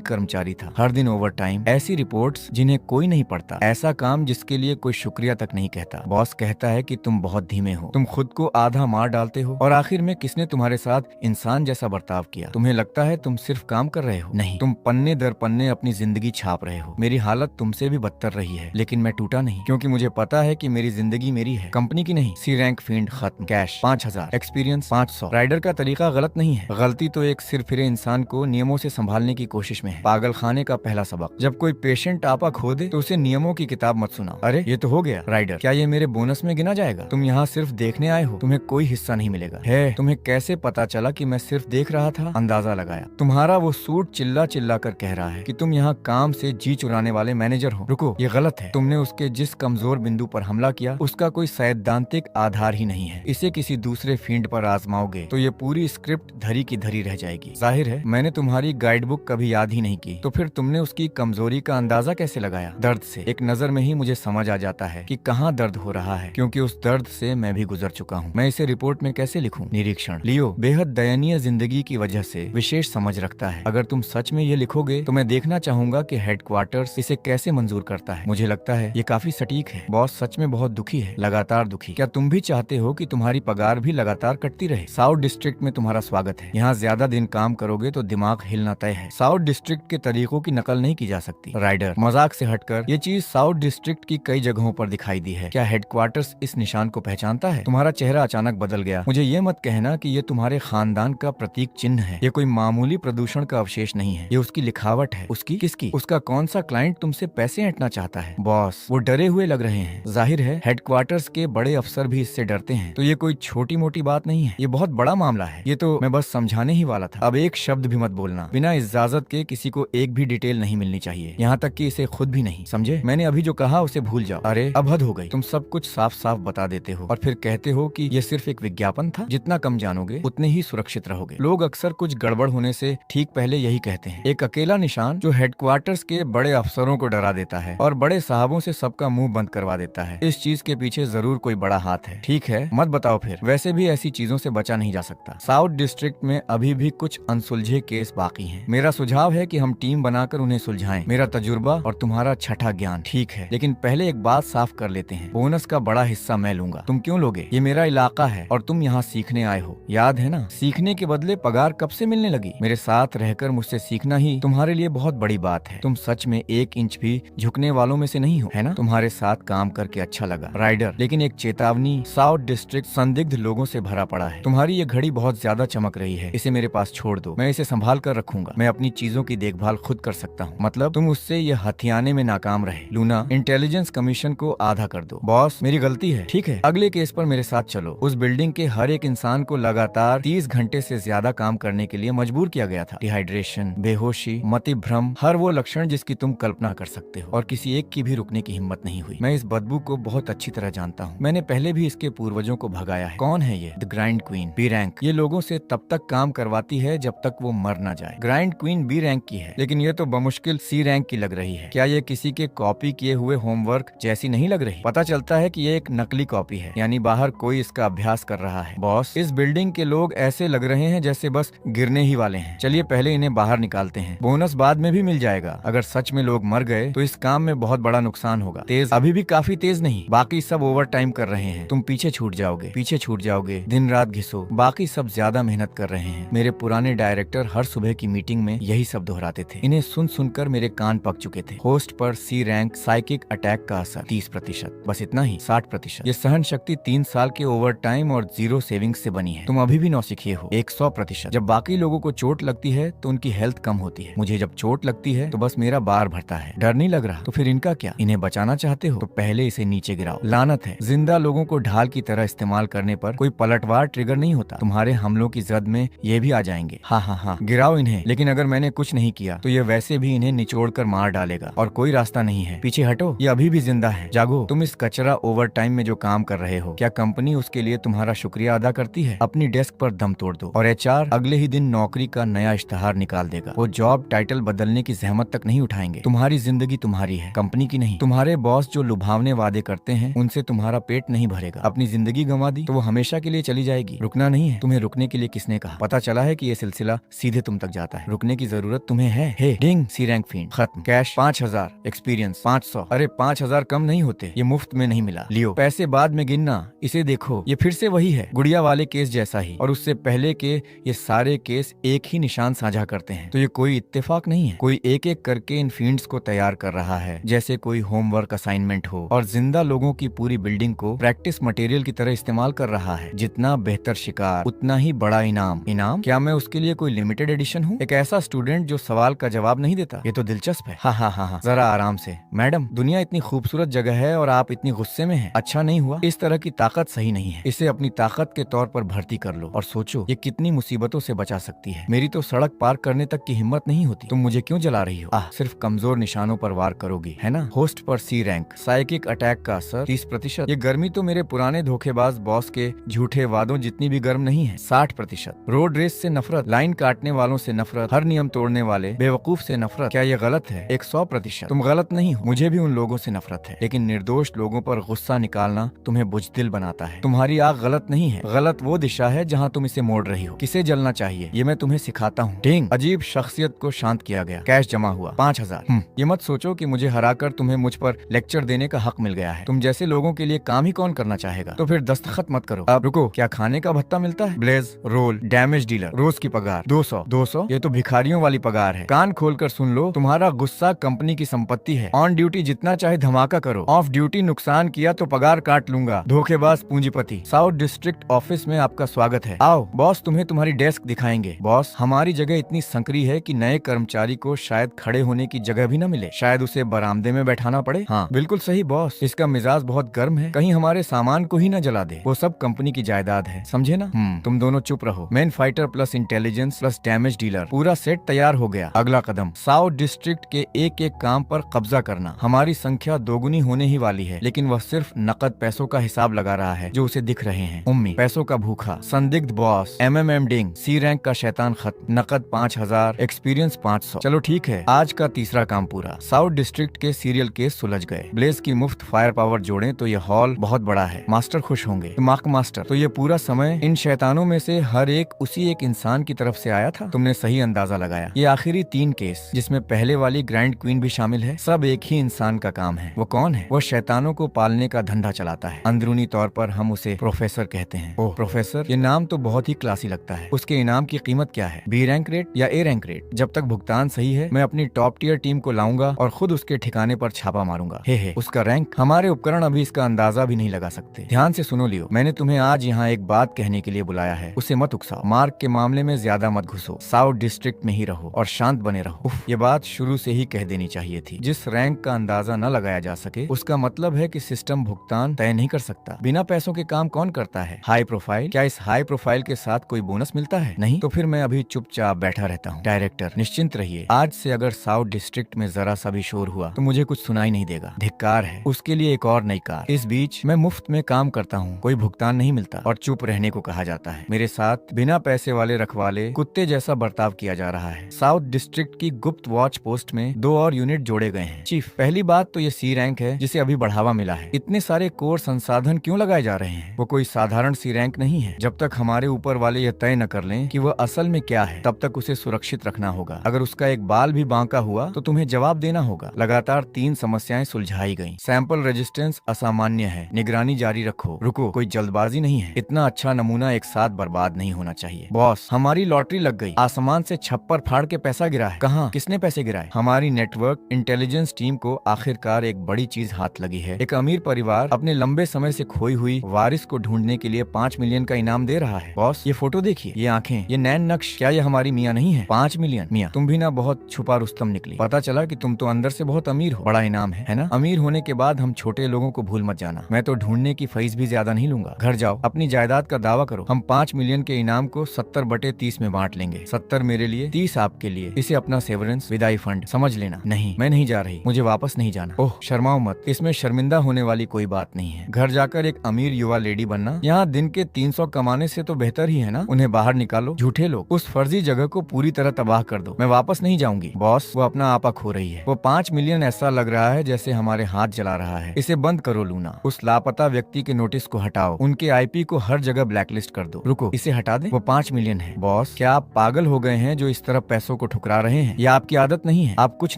कर्मचारी था। हर दिन ओवर टाइम, ऐसी रिपोर्ट्स जिन्हें कोई नहीं पढ़ता, ऐसा काम जिसके लिए कोई शुक्रिया तक नहीं कहता। बॉस कहता है कि तुम बहुत धीमे हो, तुम खुद को आधा मार डालते हो, और आखिर में किसने तुम्हारे साथ इंसान जैसा बर्ताव किया? तुम्हें लगता है तुम सिर्फ काम कर रहे हो? नहीं, तुम पन्ने दर पन्ने अपनी जिंदगी छाप रहे हो। मेरी हालत तुमसे भी बदतर रही है, लेकिन मैं टूटा नहीं, क्योंकि मुझे पता है कि मेरी जिंदगी मेरी है, कंपनी की नहीं। सी रैंक फील्ड खत्म, कैश 5000, एक्सपीरियंस 500। राइडर का तरीका गलत नहीं है, गलती तो एक सिरफिरे इंसान को नियमों से संभालने की कोशिश में है। पागल खाने का पहला सबक, जब कोई पेशेंट आपा खो दे तो उसे नियमों की किताब मत सुनाओ। अरे ये तो हो गया। राइडर, क्या ये मेरे बोनस में गिना जाएगा? तुम यहाँ सिर्फ देखने आए हो, तुम्हें कोई हिस्सा नहीं मिलेगा। है, तुम्हें कैसे पता चला कि मैं सिर्फ देख रहा था? अंदाजा लगाया। तुम्हारा वो सूट चिल्ला चिल्ला कर कह रहा है कि तुम यहाँ काम से जी चुराने वाले मैनेजर हो। रुको, ये गलत है। तुमने उसके जिस कमजोर बिंदु पर हमला किया उसका कोई सैद्धांतिक आधार ही नहीं है। इसे किसी दूसरे फील्ड पर आजमाओगे तो ये पूरी स्क्रिप्ट धरी की धरी रह जाएगी। जाहिर है मैंने तुम्हारी गाइड बुक कभी याद ही नहीं की, तो फिर तुमने उसकी कमजोरी का अंदाजा कैसे लगाया? दर्द से। एक नजर में ही मुझे समझ आ जाता है कि कहाँ दर्द हो रहा है, क्योंकि उस दर्द से मैं भी गुजर चुका हूँ। मैं इसे रिपोर्ट में कैसे लिखूं? निरीक्षण। लियो बेहद दयनीय जिंदगी की वजह से विशेष समझ रखता है। अगर तुम सच में ये लिखोगे तो मैं देखना चाहूंगा कि हेडक्वार्टर्स इसे कैसे मंजूर करता है। मुझे लगता है ये काफी सटीक है। बॉस सच में बहुत दुखी है, लगातार दुखी। क्या तुम भी चाहते हो कि तुम्हारी पगार भी लगातार कटती रहे? साउथ डिस्ट्रिक्ट में तुम्हारा स्वागत है। यहाँ ज्यादा दिन काम करोगे तो दिमाग हिलना तय है। साउथ डिस्ट्रिक्ट के तरीकों की नकल नहीं की जा सकती। राइडर, मजाक से हटकर ये चीज साउथ डिस्ट्रिक्ट की कई जगहों पर दिखाई दी है। क्या हेडक्वार्टर्स इस निशान को पहचानता है? तुम्हारा चेहरा अचानक बदल गया। मुझे ये मत कहना कि ये तुम्हारे खानदान का प्रतीक चिन्ह है। ये कोई मामूली प्रदूषण का अवशेष नहीं है, ये उसकी लिखावट है। उसकी? किसकी? उसका कौन सा क्लाइंट तुमसे पैसे ऐंठना चाहता है? बॉस, वो डरे हुए लग रहे हैं। जाहिर है हेडक्वार्टर्स के बड़े अफसर भी इससे डरते हैं, तो ये कोई छोटी मोटी बात नहीं है। ये बहुत बड़ा मामला है। ये तो मैं बस समझाने ही वाला था। अब एक शब्द भी मत बोलना। बिना इजाजत के किसी को एक भी डिटेल नहीं मिलनी चाहिए, यहाँ तक कि इसे खुद भी नहीं। समझे? मैंने अभी जो कहा उसे भूल जाओ। अरे अब हद हो गई। तुम सब कुछ साफ साफ बता देते हो और फिर कहते हो कि ये सिर्फ एक विज्ञापन था। जितना कम जानोगे उतने ही सुरक्षित रहोगे। लोग अक्सर कुछ गड़बड़ होने से ठीक पहले यही कहते हैं। एक अकेला निशान जो हेडक्वार्टर्स के बड़े अफसरों को डरा देता है और बड़े साहबों से सबका मुंह बंद करवा देता है। इस चीज के पीछे जरूर कोई बड़ा हाथ है। ठीक है, मत बताओ फिर। वैसे भी ऐसी चीजों से बचा नहीं जा सकता। साउथ डिस्ट्रिक्ट में अभी भी कुछ अनसुलझे केस बाकी हैं। मेरा सुझाव है कि हम टीम बनाकर उन्हें सुलझाएं। मेरा तजुर्बा और तुम्हारा छठा ज्ञान। ठीक है, लेकिन पहले एक बात साफ कर लेते हैं। बोनस का बड़ा हिस्सा मैं लूंगा। तुम क्यों लोगे? ये मेरा इलाका है और तुम यहाँ सीखने आए हो, याद है ना? सीखने के बदले पगार कब से मिलने लगी? मेरे साथ रहकर मुझसे सीखना ही तुम्हारे लिए बहुत बड़ी बात है। तुम सच में 1 इंच भी झुकने वालों में से नहीं हो, है ना? तुम्हारे साथ काम करके अच्छा लगा राइडर, लेकिन एक चेतावनी, साउथ डिस्ट्रिक्ट संदिग्ध लोगों से भरा पड़ा है। तुम्हारी ये घड़ी बहुत ज्यादा चमक रही है। इसे मेरे पास छोड़ दो, मैं इसे संभाल कर रखूंगा। मैं अपनी चीजों की देखभाल खुद कर सकता हूँ। मतलब तुम उससे ये हथियाने में नाकाम रहे। लूना, इंटेलिजेंस कमीशन को आधा कर दो। बॉस, मेरी गलती है। ठीक है, अगले केस पर मेरे साथ चलो। उस बिल्डिंग के हर एक इंसान को लगातार 30 घंटे से ज्यादा काम करने के लिए मजबूर किया गया था। डिहाइड्रेशन, बेहोशी, मति भ्रम, हर वो लक्षण जिसकी तुम कल्पना कर सकते हो, और किसी एक की भी रुकने की हिम्मत नहीं हुई। मैं इस बदबू को बहुत अच्छी तरह जानता हूँ। मैंने पहले भी इसके पूर्वजों को भगाया है। कौन है ये? The grind queen, B rank. ये लोगों से तब तक काम करवाती है जब तक वो मर ना जाए। ग्राइंड क्वीन बी रैंक की है, लेकिन ये तो बमुश्किल सी रैंक की लग रही है। क्या ये किसी के कॉपी किए हुए होमवर्क जैसी नहीं लग रही? पता चलता है कि ये एक नकली कॉपी है, यानी बाहर कोई इसका अभ्यास कर रहा है। बॉस, इस बिल्डिंग के लोग ऐसे लग रहे हैं जैसे बस गिरने ही वाले हैं। चलिए पहले इन्हें बाहर निकालते हैं, बोनस बाद में भी मिल जाएगा। अगर सच में लोग मर गए तो इस काम में बहुत बड़ा नुकसान होगा। तेज अभी भी काफी तेज नहीं, बाकी सब ओवर टाइम कर रहे हैं। तुम पीछे छूट जाओगे, पीछे छूट जाओगे। दिन रात घिसो, बाकी सब ज्यादा मेहनत कर रहे हैं। मेरे पुराने डायरेक्टर हर सुबह की मीटिंग में यही सब दोहराते थे। इन्हें सुन सुनकर मेरे कान पक चुके थे। होस्ट पर सी रैंक साइकिक अटैक का असर 30%, बस इतना ही। 60%। ये सहन शक्ति 3 साल के ओवर टाइम और 0 सेविंग्स से बनी है। तुम अभी भी नौसिखिए हो। 100%। जब बाकी लोगों को चोट लगती है तो उनकी हेल्थ कम होती है। मुझे जब चोट लगती है तो बस मेरा बार भरता है। डर नहीं लग रहा तो फिर इनका क्या? इन्हें बचाना चाहते हो तो पहले इसे नीचे गिराओ। लानत है, जिंदा लोगों को ढाल की तरह इस्तेमाल करने पर कोई पलटवार ट्रिगर नहीं होता। तुम्हारे हमलों की जद में ये भी आ जाएंगे। हाँ हाँ हाँ, गिराओ इन्हें। लेकिन अगर मैंने कुछ नहीं किया तो ये वैसे भी इन्हें निचोड़ कर मार डालेगा और कोई रास्ता नहीं है। पीछे हटो, ये अभी भी जिंदा है। जागो। तुम इस कचरा ओवर टाइम में जो काम कर रहे हो, क्या कंपनी उसके लिए तुम्हारा शुक्रिया अदा करती है? अपनी डेस्क पर दम तोड़ दो और HR अगले ही दिन नौकरी का नया इश्तेहार निकाल देगा। वो जॉब टाइटल बदलने की जहमत तक नहीं उठाएंगे। तुम्हारी जिंदगी तुम्हारी है, कंपनी की नहीं। तुम्हारे बॉस जो लुभावने वादे करते हैं उनसे तुम्हारा पेट नहीं भरेगा। अपनी जिंदगी गंवा दी तो वो हमेशा के लिए चली जाएगी। रुकना नहीं है। तुम्हें रुकने के लिए किसने कहा? पता चला है कि ये सिलसिला सीधे तुम तक जाता है। रुकने की जरूरत तुम्हें है। हे डिंग, सी रैंक फील्ड खत्म। Cash 5000, experience 500। अरे 5000 कम नहीं होते, ये मुफ्त में नहीं मिला। लियो, पैसे बाद में गिनना। इसे देखो, ये फिर से वही है, गुड़िया वाले केस जैसा ही। और उससे पहले के ये सारे केस एक ही निशान साझा करते हैं। तो ये कोई इत्तेफाक नहीं है। कोई एक एक करके इन फील्ड्स को तैयार कर रहा है जैसे कोई होमवर्क असाइनमेंट हो, और जिंदा लोगों की पूरी बिल्डिंग को प्रैक्टिस मटेरियल की तरह इस्तेमाल कर रहा है। जितना बेहतर शिकार उतना ही बड़ा इनाम। इनाम? क्या मैं उसके लिए कोई लिमिटेड एडिशन हूँ? एक ऐसा स्टूडेंट जो सवाल का जवाब नहीं देता? ये तो दिलचस्प है। हाँ हाँ हाँ हाँ, जरा आराम से। मैडम, दुनिया इतनी खूबसूरत जगह है और आप इतनी गुस्से में हैं। अच्छा नहीं हुआ। इस तरह की ताकत सही नहीं है। इसे अपनी ताकत के तौर पर भर्ती कर लो और सोचो ये कितनी मुसीबतों से बचा सकती है। मेरी तो सड़क पार करने तक की हिम्मत नहीं होती, तुम मुझे क्यों जला रही हो? सिर्फ कमजोर निशानों पर वार करोगी, है ना? होस्ट पर सी रैंक, साइकिक अटैक का असर 30%। ये गर्मी तो मेरे पुराने धोखेबाज बॉस के झूठे वादों जितनी भी गर्म नहीं है। 60%। रोड रेस से नफरत, लाइन काटने वालों से नफरत, हर नियम तोड़ने वाले बेवकूफ से नफरत। क्या ये गलत है? 100%। तुम गलत नहीं हो, मुझे भी उन लोगों से नफरत है, लेकिन निर्दोष लोगों पर गुस्सा निकालना तुम्हें बुजदिल बनाता है। तुम्हारी आग गलत नहीं है, गलत वो दिशा है जहाँ तुम इसे मोड़ रही हो। किसे जलना चाहिए ये मैं तुम्हें सिखाता हूँ। टिंग, अजीब शख्सियत को शांत किया गया, कैश जमा हुआ 5000। ये मत सोचो कि मुझे हराकर तुम्हें मुझ पर लेक्चर देने का हक मिल गया है। तुम जैसे लोगों के लिए काम ही कौन करना चाहेगा? तो फिर दस्तखत मत करो। अब रुको, क्या खाने का भत्ता मिलता है? ब्लेज, रोल, डैमेज डीलर, रोज की पगार 200। 200? ये तो भिखारियों वाली पगार है। कान खोलकर सुन लो, तुम्हारा गुस्सा कंपनी की संपत्ति है। ऑन ड्यूटी जितना चाहे धमाका करो, ऑफ ड्यूटी नुकसान किया तो पगार काट लूंगा। धोखेबाज पूंजीपति। साउथ डिस्ट्रिक्ट ऑफिस में आपका स्वागत है। आओ बॉस तुम्हें तुम्हारी डेस्क दिखाएंगे। बॉस, हमारी जगह इतनी संकरी है कि नए कर्मचारी को शायद खड़े होने की जगह भी न मिले, शायद उसे बरामदे में बैठाना पड़े। हाँ बिल्कुल सही बॉस, इसका मिजाज बहुत गर्म है, कहीं हमारे सामान को ही न जला दे। वो सब कंपनी की जायदाद है, समझे ना? तुम दोनों चुप रहो। Man fighter plus intelligence plus damage dealer, पूरा सेट तैयार हो गया। अगला कदम, साउथ डिस्ट्रिक्ट के एक एक काम पर कब्जा करना। हमारी संख्या दोगुनी होने ही वाली है, लेकिन वह सिर्फ नकद पैसों का हिसाब लगा रहा है जो उसे दिख रहे हैं। उम्मी, पैसों का भूखा, संदिग्ध बॉस, MMM डिंग, सी रैंक का शैतान खत्म, नकद 5000, एक्सपीरियंस 500। चलो ठीक है, आज का तीसरा काम पूरा। साउथ डिस्ट्रिक्ट के सीरियल केस सुलझ गए। ब्लेज की मुफ्त फायर पावर जोड़ें तो ये हॉल बहुत बड़ा है, मास्टर खुश होंगे। मार्क मास्टर, तो ये पूरा समय इन शैतानों में से हर एक उसी एक इंसान की तरफ से आया था? तुमने सही अंदाजा लगाया। ये आखिरी 3 केस, जिसमें पहले वाली ग्रैंड क्वीन भी शामिल है, सब एक ही इंसान का काम है। वो कौन है? वो शैतानों को पालने का धंधा चलाता है। अंदरूनी तौर पर हम उसे प्रोफेसर कहते हैं। ओह प्रोफेसर, ये नाम तो बहुत ही क्लासी लगता है। उसके इनाम की कीमत क्या है? B रैंक रेट या A रैंक रेट? जब तक भुगतान सही है, मैं अपनी टॉप टियर टीम को लाऊंगा और खुद उसके ठिकाने पर छापा मारूंगा। हे उसका रैंक, हमारे उपकरण अभी इसका अंदाजा भी नहीं लगा सकते। ध्यान से सुनो लियो, मैंने तुम्हें आज यहाँ एक बात कहने के लिए बुलाया है, उसे मत उकसाओ। मार्क के मामले में ज्यादा मत घुसो, साउथ डिस्ट्रिक्ट में ही रहो और शांत बने रहो। ये बात शुरू से ही कह देनी चाहिए थी। जिस रैंक का अंदाजा न लगाया जा सके, उसका मतलब है कि सिस्टम भुगतान तय नहीं कर सकता। बिना पैसों के काम कौन करता है? High profile. क्या इस हाई प्रोफाइल के साथ कोई बोनस मिलता है? नहीं। तो फिर मैं अभी चुपचाप बैठा रहता हूँ। डायरेक्टर, निश्चिंत रहिए, आज से अगर साउथ डिस्ट्रिक्ट में जरा सा भी शोर हुआ तो मुझे कुछ सुनाई नहीं देगा। धिक्कार है, उसके लिए एक और नई कार। इस बीच मैं मुफ्त में काम करता हूँ, कोई भुगतान नहीं मिलता और चुप रहने को कहा जाता है। मेरे साथ बिना पैसे वाले रखवाले कुत्ते जैसा बर्ताव किया जा रहा है। साउथ डिस्ट्रिक्ट की गुप्त वॉच पोस्ट में 2 और यूनिट जोड़े गए हैं। चीफ, पहली बात तो ये सी रैंक है जिसे अभी बढ़ावा मिला है। इतने सारे कोर संसाधन क्यों लगाए जा रहे हैं? वो कोई साधारण सी रैंक नहीं है। जब तक हमारे ऊपर वाले ये तय न कर लें कि वह असल में क्या है, तब तक उसे सुरक्षित रखना होगा। अगर उसका एक बाल भी बांका हुआ तो तुम्हें जवाब देना होगा। लगातार 3 समस्याएं सुलझाई गयी। सैंपल रेजिस्टेंस असामान्य है, निगरानी जारी रखो। रुको, कोई जल्दबाजी नहीं है। इतना अच्छा नमूना एक साथ बर्बाद नहीं होना चाहिए। बॉस, हमारी लॉटरी लग गई। आसमान से छप्पर फाड़ के पैसा गिरा है। कहाँ? किसने पैसे गिराए? हमारी नेटवर्क इंटेलिजेंस टीम को आखिरकार एक बड़ी चीज हाथ लगी है। एक अमीर परिवार अपने लंबे समय से खोई हुई वारिस को ढूंढने के लिए 5 मिलियन का इनाम दे रहा है। बॉस, ये फोटो देखिए, ये आंखें, ये नैन नक्श, क्या ये हमारी मियाँ नहीं है? 5 मिलियन। मियाँ, तुम भी ना बहुत छुपा रुस्तम निकली। पता चला कि तुम तो अंदर से बहुत अमीर हो। बड़ा इनाम है ना? अमीर होने के बाद हम छोटे लोगों को भूल मत जाना। मैं तो ढूंढने की फीस भी ज्यादा नहीं लूंगा। घर जाओ, अपनी जायदाद का दावा करो। हम 5 मिलियन के इनाम को 70/30 में बांट लेंगे। 70 मेरे लिए, 30 आपके लिए। इसे अपना सेवरेंस विदाई फंड समझ लेना। नहीं, मैं नहीं जा रही, मुझे वापस नहीं जाना। ओह शर्माओ मत, इसमें शर्मिंदा होने वाली कोई बात नहीं है। घर जाकर एक अमीर युवा लेडी बनना यहाँ दिन के 300 कमाने से तो बेहतर ही है ना? उन्हें बाहर निकालो। झूठे लोग, उस फर्जी जगह को पूरी तरह तबाह कर दो। मैं वापस नहीं जाऊंगी। बॉस, वो अपना आपा खो रही है। वो 5 मिलियन ऐसा लग रहा है जैसे हमारे हाथ जला रहा है। इसे बंद करो लूना। उस लापता व्यक्ति के नोटिस को हटाओ। उनके IP को हर जगह ब्लैकलिस्ट कर दो। रुको, इसे हटा दे। वो 5 मिलियन है। बॉस, क्या आप पागल हो गए हैं जो इस तरह पैसों को ठुकरा रहे हैं? यह आपकी आदत नहीं है, आप कुछ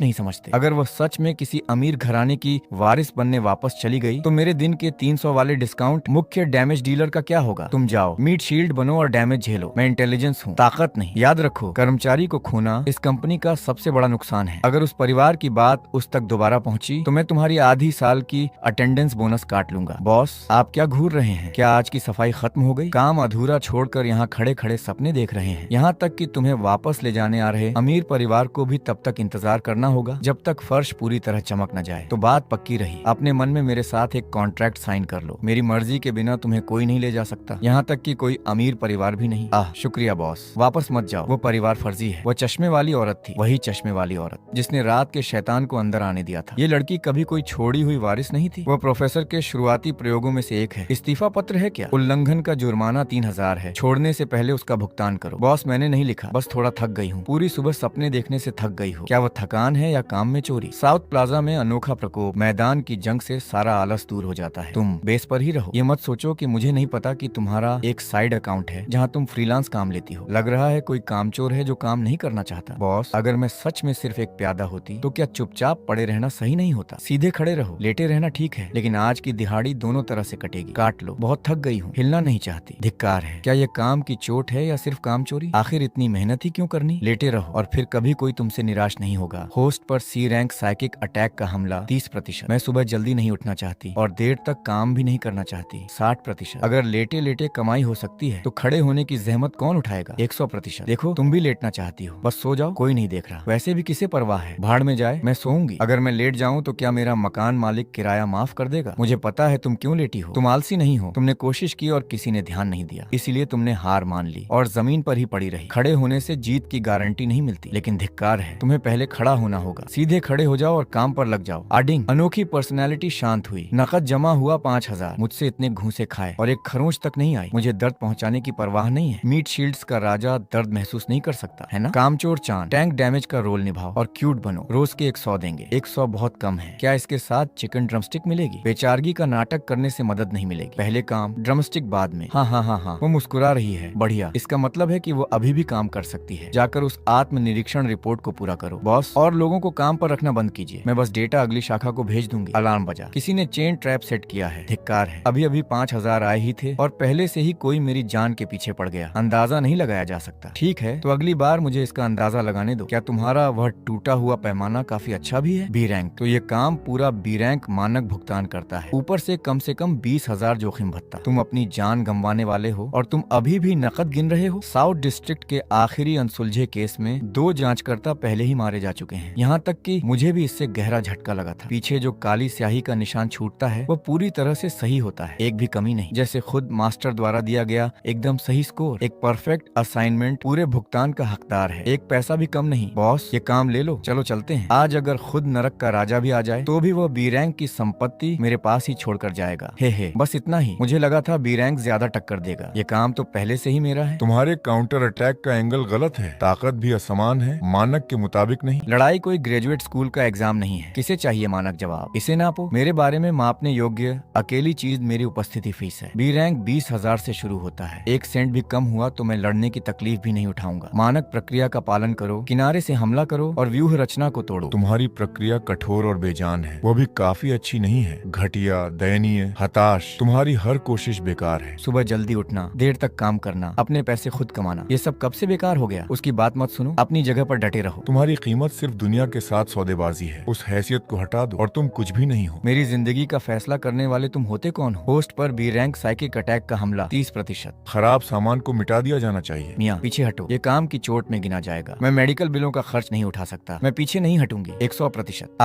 नहीं समझते। अगर वो सच में किसी अमीर घराने की वारिस बनने वापस चली गई तो मेरे दिन के 300 वाले डिस्काउंट मुख्य डैमेज डीलर का क्या होगा? तुम जाओ, मीट शील्ड बनो और डैमेज झेलो। मैं इंटेलिजेंस हूँ, ताकत नहीं। याद रखो, कर्मचारी को खोना इस कंपनी का सबसे बड़ा नुकसान है। अगर उस परिवार की बात उस तक दोबारा पहुंची तो मैं तुम्हारी आधी साल की अटेंडेंस बोनस काट लूंगा। बॉस, आप क्या घूर रहे हैं? क्या आज की सफाई खत्म हो गई? काम अधूरा छोड़कर यहाँ खड़े खड़े सपने देख रहे हैं। यहाँ तक कि तुम्हें वापस ले जाने आ रहे अमीर परिवार को भी तब तक इंतजार करना होगा जब तक फर्श पूरी तरह चमक न जाए। तो बात पक्की रही, अपने मन में मेरे साथ एक कॉन्ट्रैक्ट साइन कर लो। मेरी मर्जी के बिना तुम्हें कोई नहीं ले जा सकता। यहाँ तक कि हालांकि कोई अमीर परिवार भी नहीं। आह शुक्रिया बॉस, वापस मत जाओ, वो परिवार फर्जी है। वो चश्मे वाली औरत थी, वही चश्मे वाली औरत जिसने रात के शैतान को अंदर आने दिया था। ये लड़की कभी कोई छोड़ी हुई वारिस नहीं थी। वो प्रोफेसर के शुरुआती प्रयोगों में से एक है। इस्तीफा पत्र है क्या? उल्लंघन का जुर्माना 3000 है। छोड़ने से पहले उसका भुगतान करो। बॉस मैंने नहीं लिखा, बस थोड़ा थक गई हूँ। पूरी सुबह सपने देखने से थक गई हूँ। क्या वो थकान है या काम में चोरी? साउथ प्लाजा में अनोखा प्रकोप, मैदान की जंग से सारा आलस दूर हो जाता है। तुम बेस पर ही रहो। ये मत सोचो कि मुझे नहीं पता कि तुम्हारा एक साइड अकाउंट है जहाँ तुम फ्रीलांस काम लेती हो। लग रहा है कोई कामचोर है जो काम नहीं करना चाहता। बॉस अगर मैं सच में सिर्फ एक प्यादा होती तो क्या चुपचाप पड़े रहना सही नहीं होता? सीधे खड़े रहो। लेटे रहना ठीक है, लेकिन आज की दिहाड़ी दोनों तरह से कटेगी। काट लो। बहुत थक गई हूँ, हिलना नहीं चाहती। धिक्कार है। क्या ये काम की चोट है या सिर्फ काम चोरी? आखिर इतनी मेहनत ही क्यों करनी? लेटे रहो और फिर कभी कोई तुमसे निराश नहीं होगा। होस्ट पर सी रैंक साइकिक अटैक का हमला 30%। मैं सुबह जल्दी नहीं उठना चाहती और देर तक काम भी नहीं करना चाहती 60%। अगर लेटे लेटे कमाई हो सकती है तो खड़े होने की जहमत कौन उठाएगा? 100%। देखो तुम भी लेटना चाहती हो, बस सो जाओ, कोई नहीं देख रहा। वैसे भी किसे परवाह है, भाड़ में जाए, मैं सोऊंगी। अगर मैं लेट जाऊं तो क्या मेरा मकान मालिक किराया माफ कर देगा? मुझे पता है तुम क्यों लेटी हो। तुम आलसी नहीं हो। तुमने कोशिश की और किसी ने ध्यान नहीं दिया, इसीलिए तुमने हार मान ली और जमीन पर ही पड़ी रही। खड़े होने से जीत की गारंटी नहीं मिलती, लेकिन धिक्कार है, तुम्हें पहले खड़ा होना होगा। सीधे खड़े हो जाओ और काम पर लग जाओ। आडिंग अनोखी पर्सनैलिटी शांत हुई। नकद जमा हुआ 5000। मुझसे इतने घूंसे खाए और एक खरोंच तक नहीं आई। मुझे दर्द पहुंचाने की परवाह नहीं है। मीट शील्ड्स का राजा दर्द महसूस नहीं कर सकता है ना? कामचोर चांद, टैंक डैमेज का रोल निभाओ और क्यूट बनो। रोज के 100 देंगे। 100 बहुत कम है। क्या इसके साथ चिकन ड्रमस्टिक मिलेगी? बेचारगी का नाटक करने से मदद नहीं मिलेगी। पहले काम, ड्रमस्टिक बाद में। हाँ हाँ हाँ हाँ। वो मुस्कुरा रही है, बढ़िया। इसका मतलब है कि वो अभी भी काम कर सकती है। जाकर उस आत्मनिरीक्षण रिपोर्ट को पूरा करो। बॉस और लोगों को काम पर रखना बंद कीजिए। मैं बस डेटा अगली शाखा को भेज दूंगी। अलार्म बजा। किसी ने चेन ट्रैप सेट किया है। धिक्कार है। अभी अभी 5000 आए ही थे और पहले से ही कोई मेरी जान के पीछे पड़ गया। अंदाजा नहीं लगाया जा सकता। ठीक है तो अगली बार मुझे इसका अंदाजा लगाने दो। क्या तुम्हारा वह टूटा हुआ पैमाना काफी अच्छा भी है? B rank. तो ये काम पूरा बी रैंक मानक भुगतान करता है, ऊपर से कम 20,000 जोखिम भत्ता। तुम अपनी जान गंवाने वाले हो और तुम अभी भी नकद गिन रहे हो। साउथ डिस्ट्रिक्ट के आखिरी अनसुलझे केस में 2 जांचकर्ता पहले ही मारे जा चुके हैं। यहाँ तक कि मुझे भी इससे गहरा झटका लगा था। पीछे जो काली स्याही का निशान छूटता है वो पूरी तरह से सही होता है, एक भी कमी नहीं। जैसे खुद मास्टर द्वारा दिया गया एकदम सही स्कोर। एक परफेक्ट असाइनमेंट पूरे भुगतान का हकदार है, एक पैसा भी कम नहीं। बॉस ये काम ले लो, चलो चलते हैं। आज अगर खुद नरक का राजा भी आ जाए तो भी वो बी रैंक की संपत्ति मेरे पास ही छोड़कर जाएगा। हे बस इतना ही। मुझे लगा था बी रैंक ज्यादा टक्कर देगा। ये काम तो पहले से ही मेरा है। तुम्हारे काउंटर अटैक का एंगल गलत है। ताकत भी असमान है, मानक के मुताबिक नहीं। लड़ाई कोई ग्रेजुएट स्कूल का एग्जाम नहीं है। किसे चाहिए मानक जवाब? इसे नापो। मेरे बारे में मापने योग्य अकेली चीज मेरी उपस्थिति फीस है। बी रैंक 20,000 से शुरू होता है। 1 सेंट भी कम हुआ तो मैं लड़ने की तकलीफ भी नहीं उठाऊंगा। मानक प्रक्रिया का पालन करो, किनारे से हमला करो और व्यूह रचना को तोड़ो। तुम्हारी प्रक्रिया कठोर और बेजान है, वो भी काफी अच्छी नहीं है। घटिया, दयनीय, हताश। तुम्हारी हर कोशिश बेकार है। सुबह जल्दी उठना, देर तक काम करना, अपने पैसे खुद कमाना, ये सब कब से बेकार हो गया? उसकी बात मत सुनो, अपनी जगह पर डटे रहो। तुम्हारी कीमत सिर्फ दुनिया के साथ सौदेबाजी है। उस हैसियत को हटा दो और तुम कुछ भी नहीं हो। मेरी जिंदगी का फैसला करने वाले तुम होते कौन हो? होस्ट पर बी रैंक साइकिक अटैक का हमला 30%। खराब सामान को मिटा दिया जाना चाहिए। मियाँ पीछे हटो, ये काम की चोट में गिना जाएगा। मैं मेडिकल बिलों का खर्च नहीं उठा सकता। मैं पीछे नहीं हटूंगी। 100%।